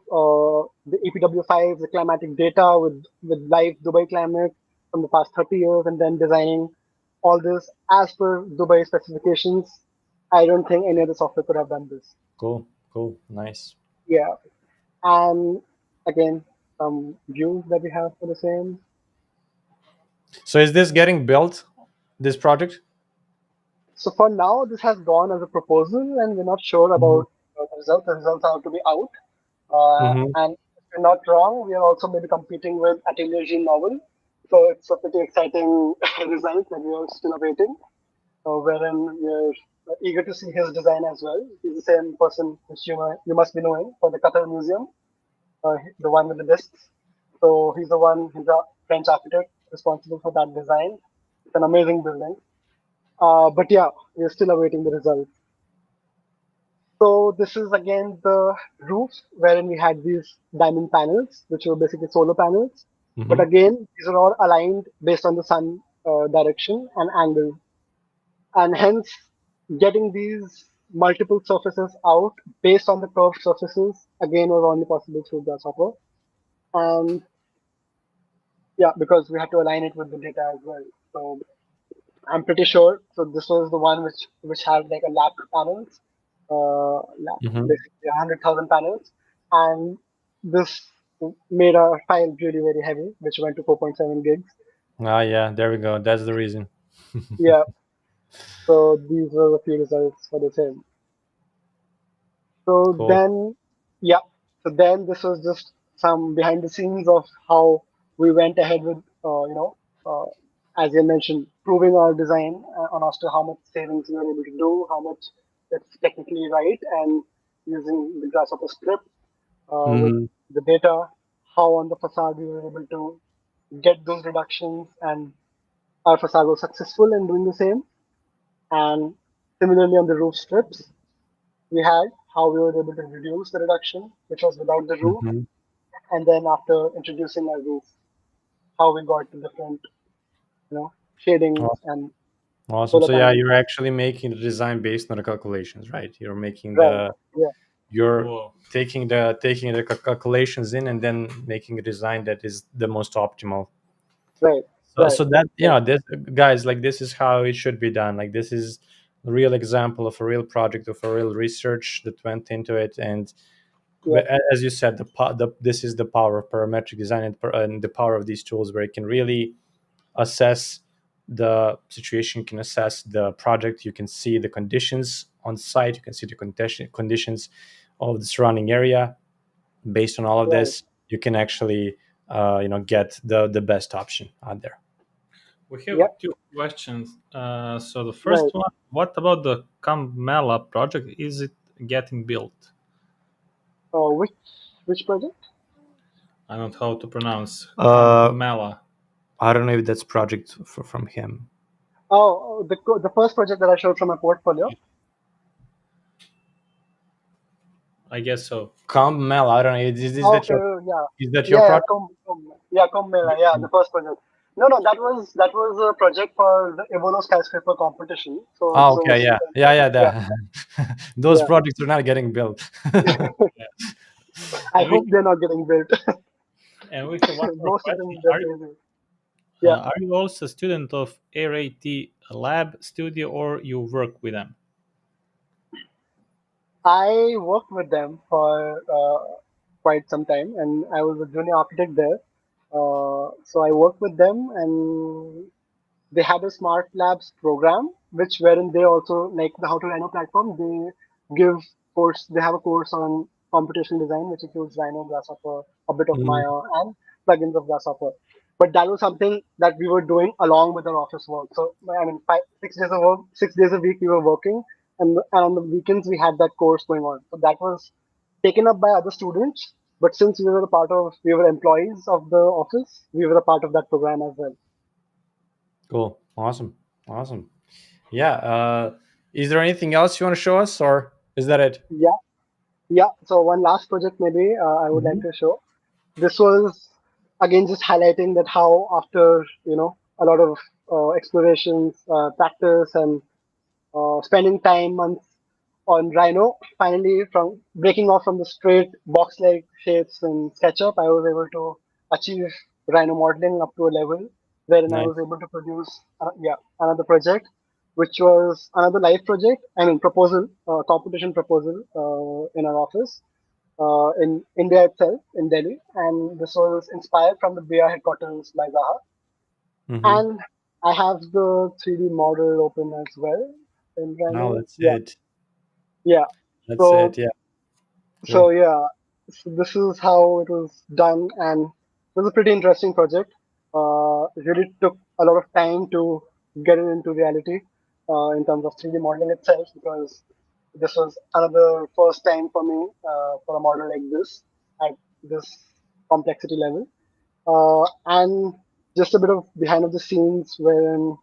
EPW files, the climatic data with live Dubai climate from the past 30 years, and then designing all this as per Dubai specifications. I don't think any other software could have done this. Cool. Cool. Nice. Yeah, and again, some views that we have for the same. So is this getting built? This project? So for now, this has gone as a proposal, and we're not sure Hmm. about the results. The results are to be out. Hmm. And if we're not wrong, we are also maybe competing with Atelier Jean Novel. So it's a pretty exciting result that we are still awaiting, wherein we're eager to see his design as well. He's the same person which you must be knowing for the Qatar Museum, the one with the discs. So he's a French architect responsible for that design. It's an amazing building. But yeah, we're still awaiting the results. So this is again the roof wherein we had these diamond panels, which were basically solar panels. But Hmm. again, these are all aligned based on the sun direction and angle, and hence getting these multiple surfaces out based on the curved surfaces again was only possible through Grasshopper. And yeah, because we had to align it with the data as well. So I'm pretty sure. So this was the one which had like a lap panels, Hmm. basically 100,000 panels, and this made our file really very heavy, which went to 4.7 gigs. Ah, yeah. There we go. That's the reason. Yeah. So these were the few results for the same. So Cool. then, yeah. So then this was just some behind the scenes of how we went ahead with, uh, as you mentioned, proving our design on as to how much savings we were able to do, how much it's technically right, and using the Grasshopper script with Hmm. the data, how on the facade we were able to get those reductions, and our facade was successful in doing the same. And similarly on the roof strips, we had how we were able to reduce the reduction, which was without the roof, Hmm. and then after introducing a roof, how we got the different, shadings and Awesome. solar So yeah, panels. you're actually making the design based on the calculations, right? You're making Right. the Yeah. you're Whoa. taking the calculations in and then making a design that is the most optimal. Right. So Right. that Right. this guys, like, this is how it should be done. Like, this is a real example of a real project, of a real research that went into it. And Yeah. as you said, this is the power of parametric design, and the power of these tools, where it can really assess the situation, you can assess the project, you can see the conditions on site, you can see the conditions of the surrounding area. Based on all of Right. this, you can actually get the best option out there. We have Yep. two questions. So the Right. first one, what about the Kamala project? Is it getting built? Which project? I don't know how to pronounce uh Kamala. I don't know if that's project from him. The first project that I showed from my portfolio. I guess so. Mel, I don't know, is that Okay. your Yeah. your Yeah. project? Yeah. Mela. Yeah. The first project. No. That was a project for the Evono skyscraper competition. So Oh, so okay, yeah, students. yeah, Yeah. those Yeah. projects are not getting built. Yeah. I And we hope they're not getting built. and we have one more Most of question. them definitely. Yeah. Are you also a student of RAT Lab Studio, or you work with them? I worked with them for quite some time, and I was a junior architect there. So I worked with them, and they had a smart labs program, which wherein they also, like the How to Rhino platform, they give course. They have a course on computational design, which includes Rhino, Grasshopper, a bit of Mhm. Maya, and plugins of Grasshopper. But that was something that we were doing along with our office work. So I mean, 6 days of work, 6 days a week we were working, and on the weekends we had that course going on. So that was taken up by other students. But since we were employees of the office, we were a part of that program as well. Cool, awesome, awesome. Yeah. Is there anything else you want to show us, or is that it? Yeah. Yeah, so one last project maybe I would like Mhm. to show. This was again just highlighting that how after a lot of explorations, practice, and spending time months on Rhino, finally from breaking off from the straight box-like shapes in SketchUp, I was able to achieve Rhino modeling up to a level wherein I Nice. was able to produce another project, which was another live project. I mean proposal, competition proposal in our office in India itself, in Delhi, and this was inspired from the BR headquarters by Zaha. Mm-hmm. And I have the 3D model open as well in Now Rhino. that's Yeah, it. yeah. That's So, it. Yeah. so Cool. yeah, so this is how it was done, and it was a pretty interesting project. It really took a lot of time to get it into reality in terms of 3D modeling itself, because this was another first time for me for a model like this at this complexity level. And just a bit of behind of the scenes when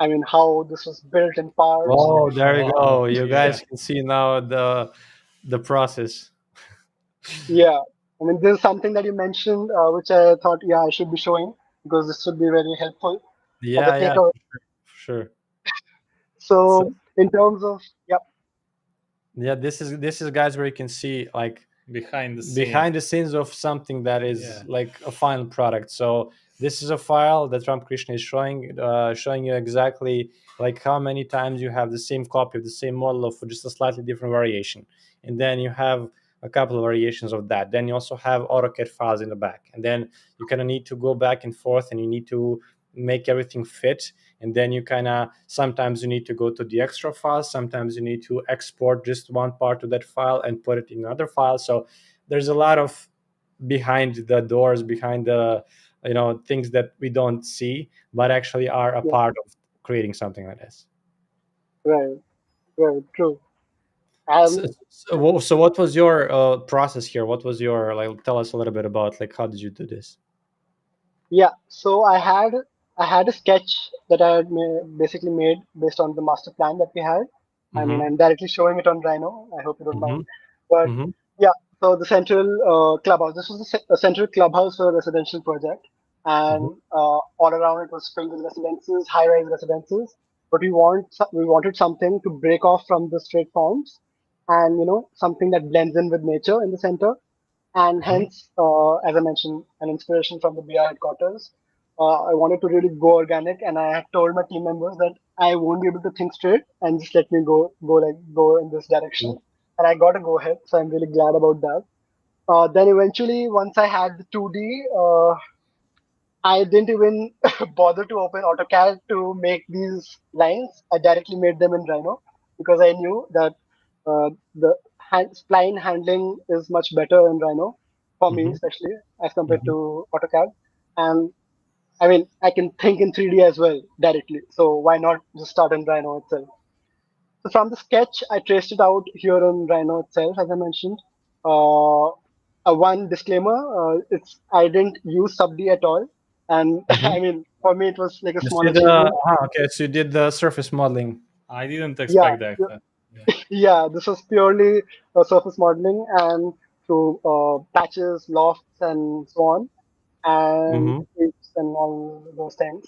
I mean how this was built in parts. Oh, there you Wow. go. You Yeah. guys can see now the process. Yeah, I mean this is something that you mentioned, which I thought I should be showing because this would be very helpful as a Yeah, yeah, takeaway. for sure. So So in terms of yeah, this is guys, where you can see, like, Behind the scene. behind the scenes of something that is Yeah. like a final product. So this is a file that Ramkrishna is showing you exactly, like, how many times you have the same copy of the same model of just a slightly different variation, and then you have a couple of variations of that. Then you also have AutoCAD files in the back, and then you kind of need to go back and forth, and you need to make everything fit. And then you kind of, sometimes you need to go to the extra file, sometimes you need to export just one part of that file and put it in another file. So there's a lot of behind the doors, behind the things that we don't see, but actually are a yeah, part of creating something like this. right, right, true. so, Um, so what was your process here? What was your, like, tell us a little bit about, like, how did you do this? yeah. So I had a sketch that I had basically made based on the master plan that we had. I mean, Mm-hmm. I'm directly showing it on Rhino. I hope you don't Mm-hmm. mind. But Mm-hmm. yeah, so the central clubhouse. This was a central clubhouse for a residential project. and all around it was filled with residences, high-rise residences. But we wanted something to break off from the straight forms, and something that blends in with nature in the center. And Mhm. hence, as I mentioned, an inspiration from the BR headquarters. I wanted to really go organic, and I had told my team members that I won't be able to think straight, and just let me go in this direction. Cool. And I got a go ahead, so I'm really glad about that. Then eventually, once I had the 2D, I didn't even bother to open AutoCAD to make these lines. I directly made them in Rhino because I knew that the spline handling is much better in Rhino for me, Mhm. especially as compared Mhm. to AutoCAD. And I mean, I can think in 3D as well directly. So why not just start in Rhino itself? So from the sketch, I traced it out here in Rhino itself, as I mentioned. Uh, one disclaimer: it's I didn't use sub D at all, and Mhm. I mean, for me, it was like a You small see the achievement. okay, so you did the surface modeling. I didn't Yeah, expect that. Yeah. yeah. This was purely surface modeling and through patches, lofts, and so on, and Mhm. shapes and all those things.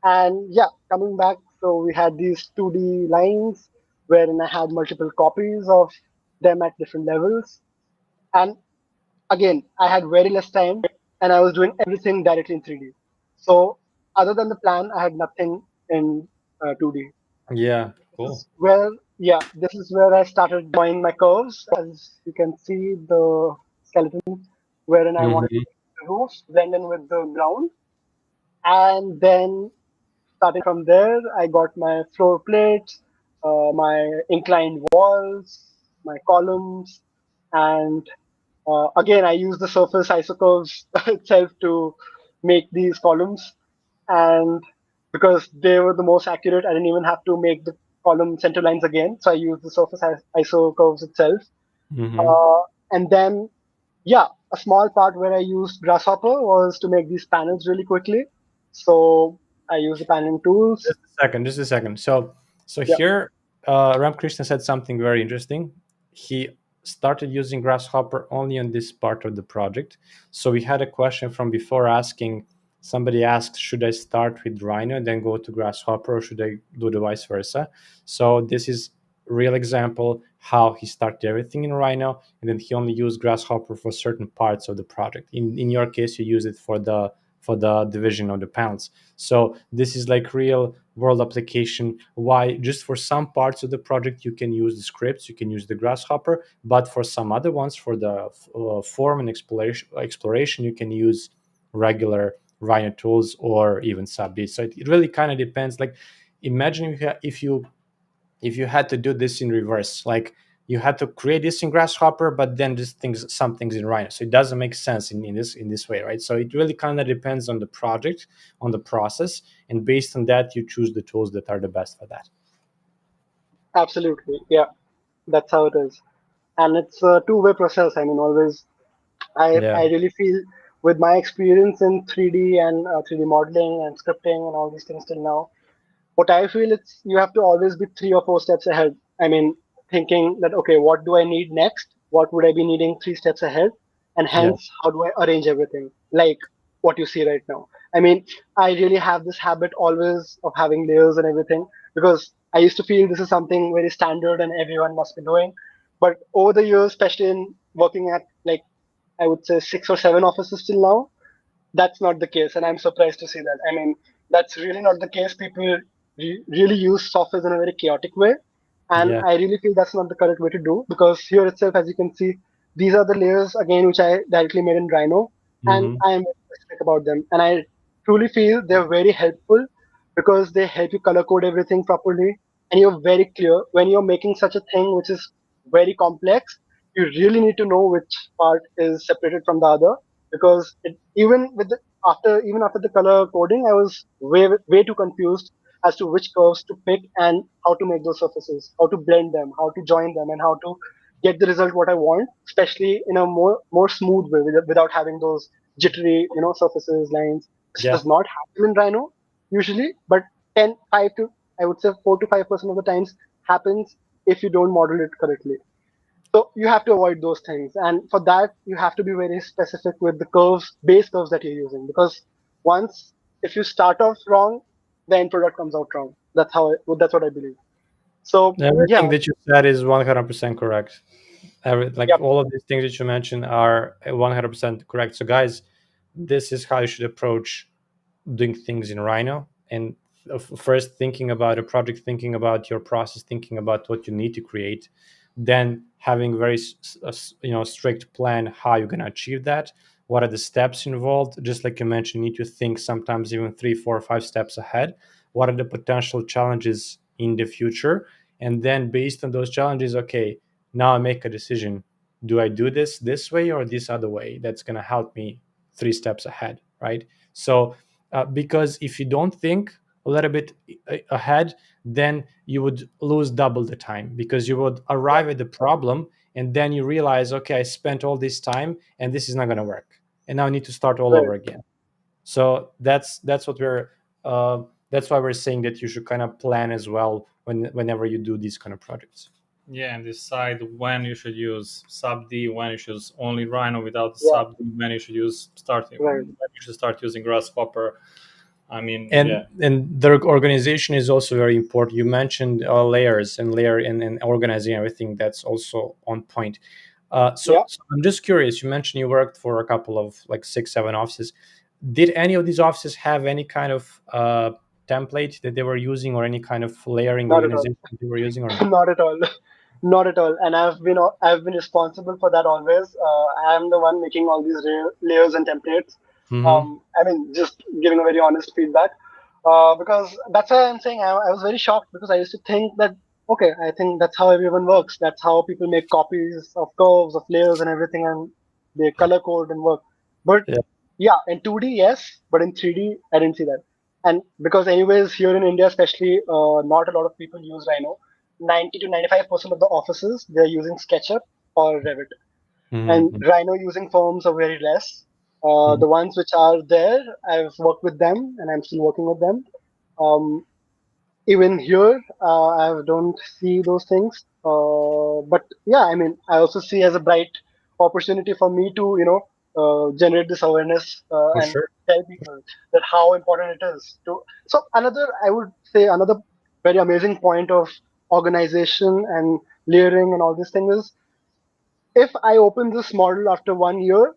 And yeah, coming back, so we had these 2D lines wherein I had multiple copies of them at different levels. And again, I had very less time and I was doing everything directly in 3D. So, other than the plan, I had nothing in 2D. Yeah, This cool. is where, yeah, this is where I started drawing my curves. As you can see, the skeleton wherein I wanted to Mhm. make the roof blend in with the ground. And then starting from there, I got my floor plates, my inclined walls, my columns, and again, I use the surface isocurves itself to make these columns. And because they were the most accurate, I didn't even have to make the column center lines again. So I used the surface isocurves itself. Mhm. Uh, and then, yeah, a small part where I used Grasshopper was to make these panels really quickly. So I used the paneling tools. Just a second. Just a second. So Yeah, here, Ramkrishna said something very interesting. He started using Grasshopper only on this part of the project. So we had a question from before asking. Somebody asked, should I start with Rhino and then go to Grasshopper, or should I do the vice versa? So this is real example how he started everything in Rhino, and then he only used Grasshopper for certain parts of the project. In your case, you use it for the division of the panels. So this is like real world application. Why? Just for some parts of the project you can use the scripts, you can use the Grasshopper, but for some other ones, for the form and exploration, you can use regular Rhino tools or even sub-D. So it really kind of depends. Like, imagine if you had to do this in reverse, like you had to create this in Grasshopper, but then just things some things in Rhino. So it doesn't make sense in this way, right? So it really kind of depends on the project, on the process, and based on that, you choose the tools that are the best for that. absolutely. Yeah, that's how it is. And it's a two-way process. I mean, always, Yeah, I really feel with my experience in 3D and 3D modeling and scripting and all these things till now, what I feel it's you have to always be 3 or 4 steps ahead. I mean, thinking that okay, what do I need next? What would I be needing 3 steps ahead? And yeah, hence, how do I arrange everything? Like what you see right now. I mean, I really have this habit always of having layers and everything because I used to feel this is something very standard and everyone must be doing. But over the years, especially in working at like I would say 6 or 7 offices till now, that's not the case, and I'm surprised to see that. I mean, that's really not the case. People really use software in a very chaotic way, and yeah. I really feel that's not the correct way to do because here itself, as you can see, these are the layers again which I directly made in Rhino, and Mm-hmm. I am very specific about them, and I truly feel they're very helpful because they help you color code everything properly, and you're very clear when you're making such a thing which is very complex. You really need to know which part is separated from the other because even with even after the color coding, I was way too confused as to which curves to pick and how to make those surfaces, how to blend them, how to join them, and how to get the result what I want, especially in a more smooth way without having those jittery surfaces lines. This Yeah. does not happen in Rhino usually, but 5 to I would say 4 to 5% of the times happens if you don't model it correctly. So you have to avoid those things, and for that you have to be very specific with the base curves that you're using, because once if you start off wrong, the end product comes out wrong. That's what I believe. So yeah, Everything that you said is 100% correct. Like yep, all of these things that you mentioned are 100% correct. So, guys, this is how you should approach doing things in Rhino. And first, thinking about a project, thinking about your process, thinking about what you need to create, then having very strict plan how you're going to achieve that. What are the steps involved? Just like you mentioned, you need to think sometimes even 3, 4, 5 steps ahead. What are the potential challenges in the future? And then based on those challenges, okay, now I make a decision. Do I do this way or this other way? That's going to help me 3 steps ahead, right? So because if you don't think a little bit ahead, then you would lose double the time, because you would yep, arrive at the problem and then you realize, okay, I spent all this time and this is not going to work, and now I need to start all right, over again. So that's what we're that's why we're saying that you should kind of plan as well whenever you do these kind of projects. Yeah, and decide when you should use sub D, when you should use only Rhino without the yeah, sub D, when you should use starting, right, when you should start using Grasshopper. I mean, and yeah, and the organization is also very important. You mentioned layers and layer and organizing everything. That's also on point. yeah. So I'm just curious, you mentioned you worked for a couple of like 6, 7 offices. Did any of these offices have any kind of template that they were using, or any kind of layering Not at all. organization they were using, or no? Not at all. Not at all. And I've been responsible for that always. I am the one making all these layers and templates. Mm-hmm. I mean, just giving a very honest feedback. Because that's why I'm saying I was very shocked, because I used to think that okay, I think that's how everyone works. That's how people make copies of curves, of layers, and everything, and they color code and work. But Yeah. yeah, in 2D, yes, but in 3D, I didn't see that. And because anyways, here in India, especially, not a lot of people use Rhino. 90 to 95% of the offices, they're using SketchUp or Revit. And Mm-hmm. Rhino using firms are very less. Mm-hmm. The ones which are there, I've worked with them and I'm still working with them. Um, Even here, I don't see those things. But yeah, I mean, I also see as a bright opportunity for me to, generate this awareness For and sure. tell people that how important it is to. So another, I would say, another very amazing point of organization and layering and all these things is, if I open this model after 1 year,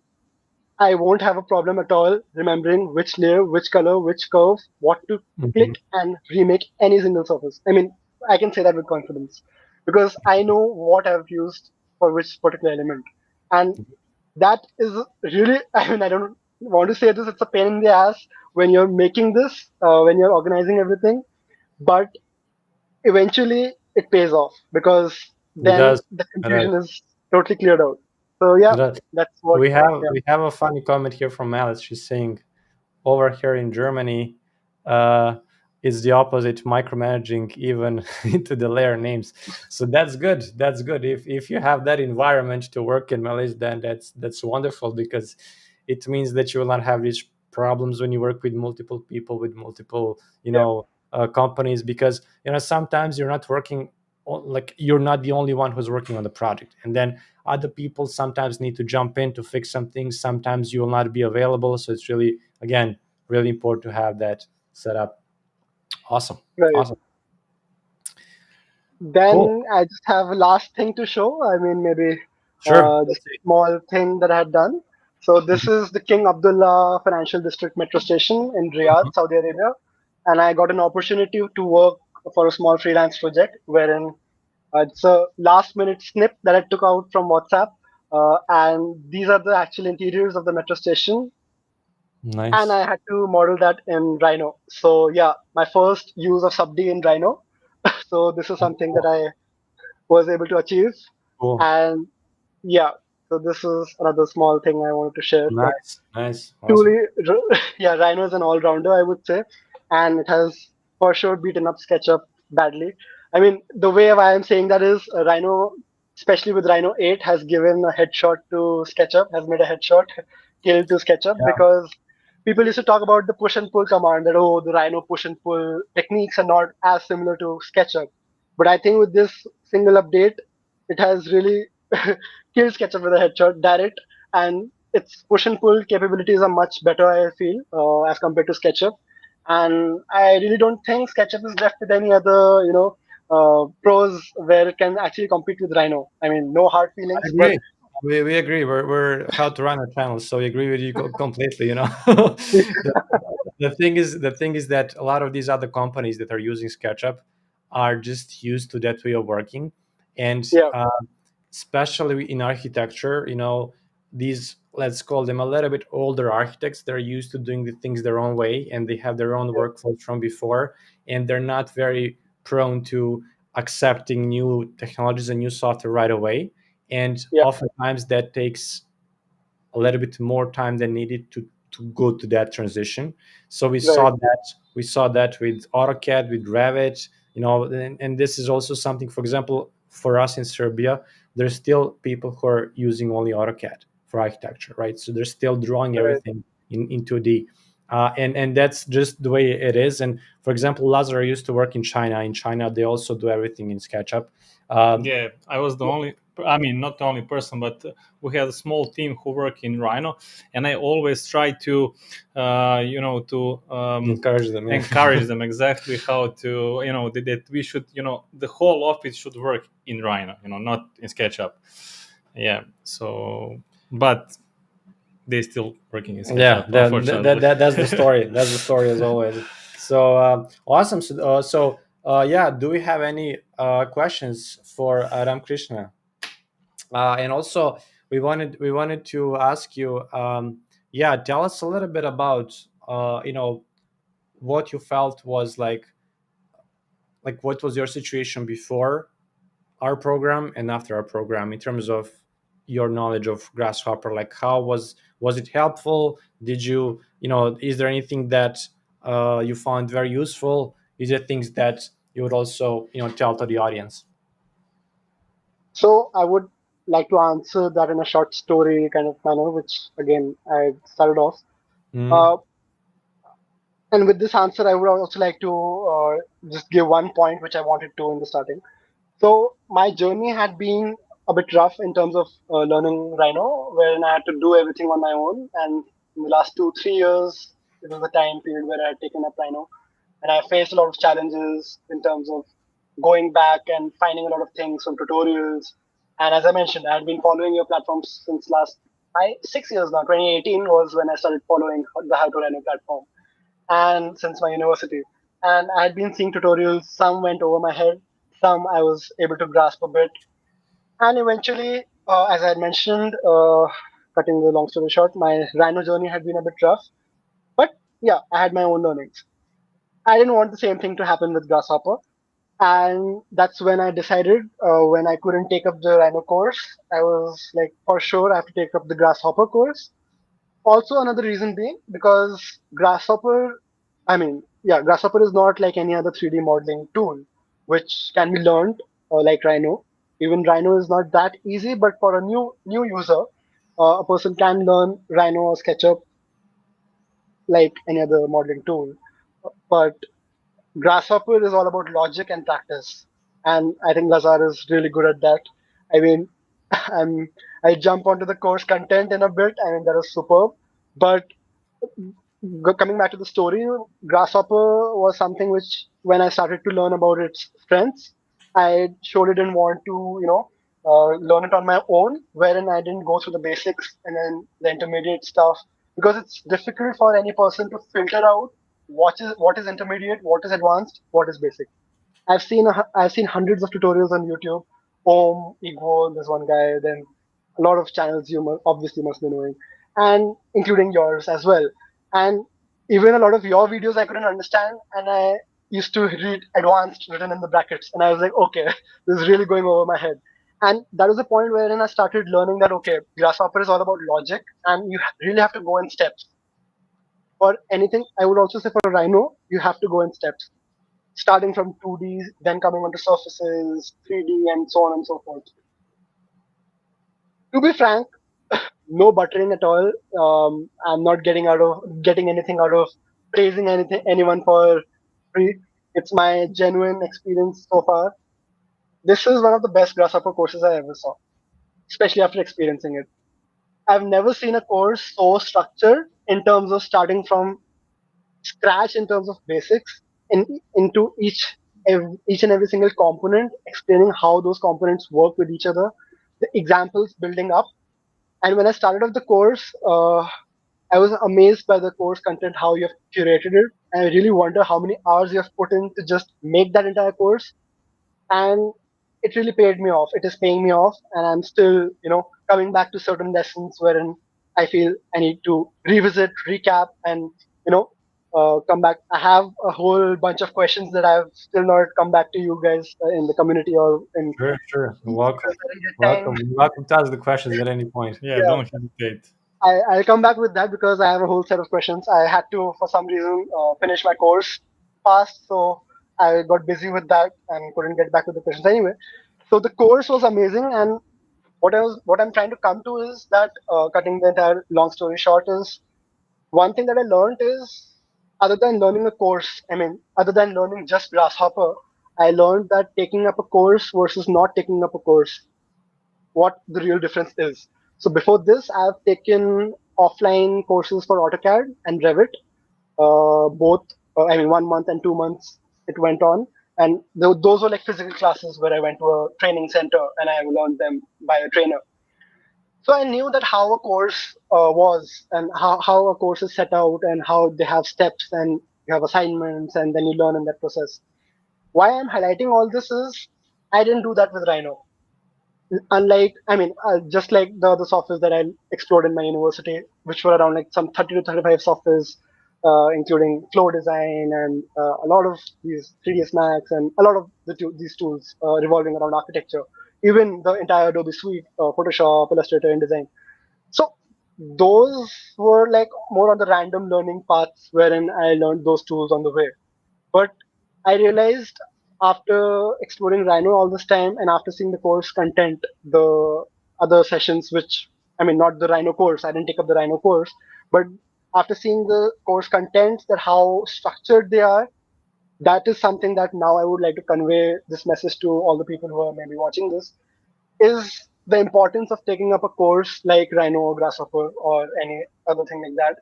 I won't have a problem at all remembering which layer, which color, which curve, what to Mm-hmm. click and remake any single surface. I mean, I can say that with confidence because I know what I've used for which particular element. And that is really, I mean, I don't want to say this, it's a pain in the ass when you're making this, when you're organizing everything, but eventually it pays off because It then does. the It does. confusion is totally cleared out. So, yeah, It does. that's what, We have yeah, we have a funny comment here from Alice. She's saying, over here in Germany, uh, it's the opposite, micromanaging even into the layer names. So that's good. That's good. If you have that environment to work in Malaysia, then that's wonderful, because it means that you will not have these problems when you work with multiple people, with multiple yeah, companies, because sometimes you're not working like you're not the only one who's working on the project, and then other people sometimes need to jump in to fix some things. Sometimes you will not be available, so it's really, again, really important to have that set up. Awesome. right. Awesome. Cool. Then I just have a last thing to show. I mean, maybe Sure. just Let's a see. small thing that I had done. So this Mhm. is the King Abdullah Financial District Metro Station in Riyadh, Saudi Arabia, and I got an opportunity to work for a small freelance project wherein it's a last minute snip that I took out from WhatsApp, and these are the actual interiors of the metro station, and Nice. I had to model that in Rhino. So yeah, my first use of SubD in Rhino. So this is something that Cool. I was able to achieve. Cool. And yeah, so this is another small thing I wanted to share. That Nice. Nice. Awesome. truly, yeah, Rhino is an all-rounder, I would say, and it has for sure beaten up SketchUp badly. I mean, the way why I'm saying that is Rhino, especially with Rhino 8, has given a headshot to SketchUp, has made a headshot kill to SketchUp Yeah. because people used to talk about the push and pull command, that oh, the Rhino push and pull techniques are not as similar to SketchUp. But I think with this single update, it has really killed SketchUp with a headshot direct, and its push and pull capabilities are much better, I feel, as compared to SketchUp. And I really don't think SketchUp is left with any other, pros where it can actually compete with Rhino. I mean, no hard I feelings, but agree. We agree. We're how to run our channels, so we agree with you completely. the, the thing is that a lot of these other companies that are using SketchUp are just used to that way of working, and yeah, especially in architecture, these, let's call them a little bit older architects, they're used to doing the things their own way, and they have their own yeah, workflows from before, and they're not very prone to accepting new technologies and new software right away, and yeah, oftentimes that takes a little bit more time than needed to go to that transition. So right, we saw that with AutoCAD, with Revit, and this is also something. For example, for us in Serbia, there's still people who are using only AutoCAD for architecture, right? So they're still drawing right. everything in 2D. And that's just the way it is. And for example, Lazar used to work in China. In China, they also do everything in SketchUp. Um, Yeah, I was the only, I mean, not the only person, but we had a small team who work in Rhino, and I always try to, to encourage them, yeah. encourage them exactly how to, that we should, the whole office should work in Rhino, not in SketchUp. Yeah. So, but they still working in Yeah, SketchUp, unfortunately. that's the story. That's the story as always. So awesome. So yeah, do we have any questions for Ramkrishna? And also, we wanted to ask you, yeah, tell us a little bit about what you felt was like what was your situation before our program and after our program in terms of your knowledge of Grasshopper. Like, how was it helpful? Did you, is there anything that you found very useful? Is there things that you would also tell to the audience? So I would like to answer that in a short story kind of manner, which again I started off. Mm-hmm. Uh, and with this answer, I would also like to just give one point which I wanted to in the starting. So my journey had been a bit rough in terms of learning Rhino, wherein I had to do everything on my own. And in the last 2 3 years, it was a time period where I had taken up Rhino, and I faced a lot of challenges in terms of going back and finding a lot of things from tutorials. And as I mentioned, I had been following your platforms since last 6 years now. 2018 was when I started following the How to Rhino platform, and since my university. And I had been seeing tutorials, some went over my head, some I was able to grasp a bit. And eventually, as I had mentioned, cutting the long story short, my Rhino journey had been a bit rough. But yeah, I had my own learnings. I didn't want the same thing to happen with Grasshopper. And that's when I decided, when I couldn't take up the Rhino course, I was like, for sure, I have to take up the Grasshopper course. Also, another reason being because Grasshopper, I mean, yeah, Grasshopper is not like any other 3D modeling tool, which can be learned like Rhino. Even Rhino is not that easy, but for a new user, a person can learn Rhino or SketchUp like any other modeling tool. But Grasshopper is all about logic and practice, and I think Lazar is really good at that. I mean, I'm I jump onto the course content in a bit. I mean, that is superb, but coming back to the story, Grasshopper was something which, when I started to learn about its strengths, I surely didn't want to, learn it on my own, wherein I didn't go through the basics and then the intermediate stuff, because it's difficult for any person to filter out what is intermediate, what is advanced, what is basic. I've seen hundreds of tutorials on YouTube. Om, Igor, there's one guy, then a lot of channels you obviously must be knowing, and including yours as well. And even a lot of your videos I couldn't understand, and I used to read advanced written in the brackets, and I was like, okay, this is really going over my head. And that was the point wherein I started learning that okay, Grasshopper is all about logic, and you really have to go in steps. For anything, I would also say for Rhino, you have to go in steps, starting from 2D, then coming onto surfaces, 3D, and so on and so forth. To be frank, no buttering at all. I'm not getting anything out of praising anyone for free. It's my genuine experience so far. This is one of the best Grasshopper courses I ever saw, especially after experiencing it. I've never seen a course so structured in terms of starting from scratch in terms of basics in, into each and every single component, explaining how those components work with each other, the examples building up. And when I started off the course, I was amazed by the course content, how you have curated it. And I really wonder how many hours you have put in to just make that entire course. And it really paid me off. It is paying me off, and I'm still, coming back to certain lessons wherein I feel I need to revisit, recap, and come back. I have a whole bunch of questions that I've still not come back to you guys in the community or in Sure, sure. You're because welcome. I didn't get time. Welcome. You're welcome to ask the questions at any point. Yeah, Yeah, don't hesitate. I'll come back with that because I have a whole set of questions. I had to, for some reason, finish my course fast, so I got busy with that and couldn't get back with the questions anyway. So the course was amazing, and what I'm trying to come to is that, cutting the entire long story short, is one thing that I learned is, other than learning a course, I mean, other than learning just Grasshopper, I learned that taking up a course versus not taking up a course, what the real difference is. So before this, I've taken offline courses for AutoCAD and Revit, both, I mean, 1 month and 2 months it went on. And those were like physical classes where I went to a training center and I learned them by a trainer. So I knew that how a course was, and how a course is set out, and how they have steps and you have assignments and then you learn in that process. Why I'm highlighting all this is I didn't do that with Rhino. Unlike, I mean, just like the other softwares that I explored in my university, which were around like some 30 to 35 softwares, including flow design and a lot of these 3ds Max and a lot of these tools revolving around architecture, even the entire Adobe suite, Photoshop, Illustrator, InDesign. So those were like more on the random learning paths wherein I learned those tools on the way. But I realized after exploring Rhino all this time and after seeing the course content, the other sessions, which, I mean, not the Rhino course, I didn't take up the Rhino course, but after seeing the course contents, that how structured they are, that is something that now I would like to convey this message to all the people who are maybe watching this, is the importance of taking up a course like Rhino or Grasshopper or any other thing like that.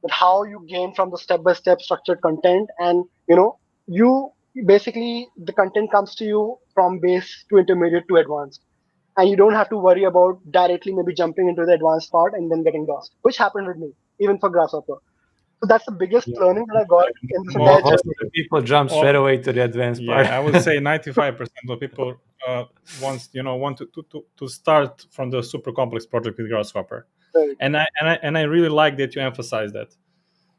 That how you gain from the step-by-step structured content, and you basically, the content comes to you from base to intermediate to advanced, and you don't have to worry about directly maybe jumping into the advanced part and then getting lost, which happened with me even for Grasshopper. So that's the biggest Yeah. learning that I got in this entire Most Most journey. of the people jump straight all, away to the advanced part. yeah, I would say 95% of people want to start from the super complex project with Grasshopper, Right. and I really like that you emphasize that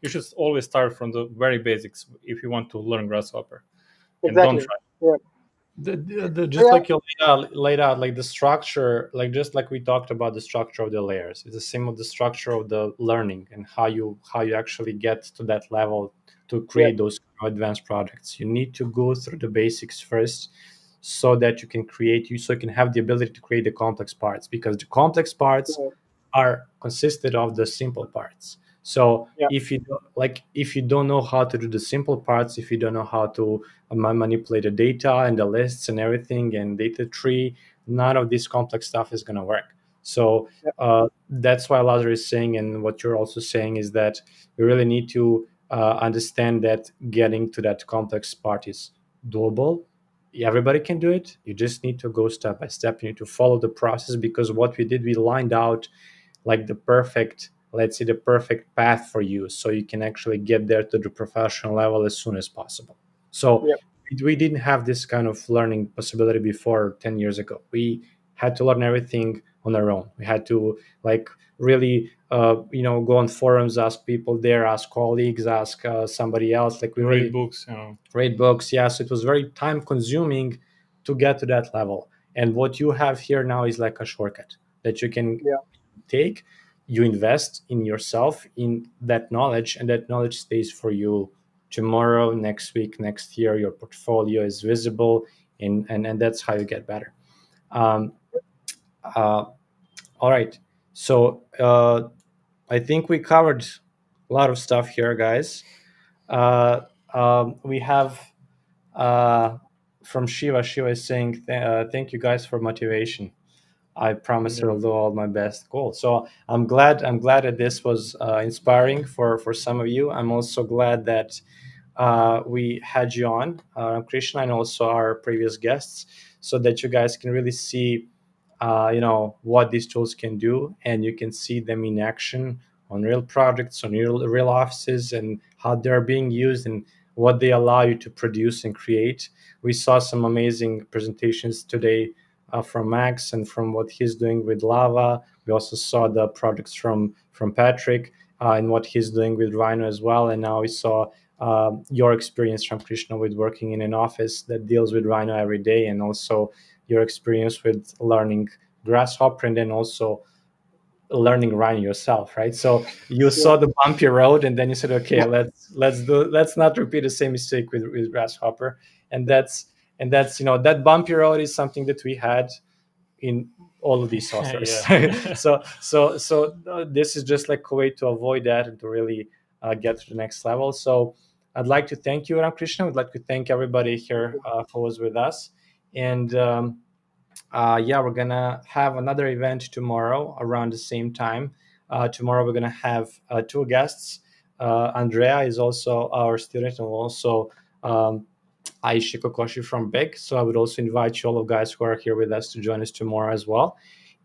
you should always start from the very basics if you want to learn Grasshopper, and don't Exactly. try. Yeah. So Just yeah. like you laid out, like the structure, like just like we talked about the structure of the layers, it's the same of the structure of the learning and how you actually get to that level to Yeah. create those advanced projects. You need to go through the basics first, so that you can so you can have the ability to create the complex parts, because the complex parts Yeah. are consisted of the simple parts. So Yeah. if you don't know how to do the simple parts, if you don't know how to manipulate the data and the lists and everything and data tree, none of this complex stuff is going to work. So Yeah. that's why Lazar is saying, and what you're also saying, is that we really need to understand that getting to that complex part is doable. Everybody can do it. You just need to go step by step. You need to follow the process, because what we did, we lined out like the perfect, let's say, the perfect path for you, so you can actually get there to the professional level as soon as possible. So Yeah. we didn't have this kind of learning possibility before 10 years ago. We had to learn everything on our own. We had to like really go on forums, ask people there, ask colleagues, ask somebody else. Like we Read really books, read books. Yes, it was very time consuming to get to that level. And what you have here now is like a shortcut that you can Yeah. take. You invest in yourself, in that knowledge, and that knowledge stays for you tomorrow, next week, next year. Your portfolio is visible, and that's how you get better. um, uh, all right, so I think we covered a lot of stuff here, guys. uh, we have uh, from Shiva. Shiva is saying, thank you guys for motivation. I promise Yeah. I'll do all my best goal. So I'm glad that this was inspiring for some of you. I'm also glad that we had you on, Krishna, and also our previous guests, so that you guys can really see, what these tools can do, and you can see them in action on real projects, on real offices, and how they're being used and what they allow you to produce and create. We saw some amazing presentations today from Max and from what he's doing with Lava. We also saw the projects from Patrick and what he's doing with Rhino as well. And now we saw your experience from Krishna with working in an office that deals with Rhino every day, and also your experience with learning Grasshopper, and then also learning Rhino yourself, right? So you Yeah. saw the bumpy road, and then you said, okay, let's not repeat the same mistake with Grasshopper, and that's that bumpy road is something that we had in all of these softwares. Yeah. So this is just like a way to avoid that and to really get to the next level. So I'd like to thank you, Ramkrishna. I'd like to thank everybody here who was with us. And yeah, we're gonna have another event tomorrow around the same time. Tomorrow we're gonna have two guests. Andrea is also our student, and also Aishi Kokoshi from Big. So I would also invite you all of guys who are here with us to join us tomorrow as well.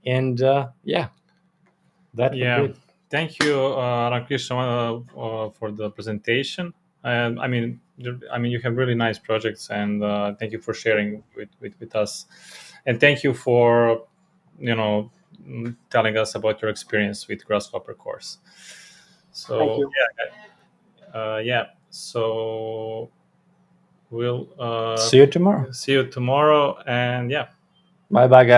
And yeah, that would be Yeah. it. Thank you, Ramkrishna, for the presentation. And I mean, you have really nice projects, and thank you for sharing with us. And thank you for, you know, telling us about your experience with Grasshopper course. Thank So you. yeah. So we'll See you tomorrow. see you tomorrow, and yeah. Bye bye, guys.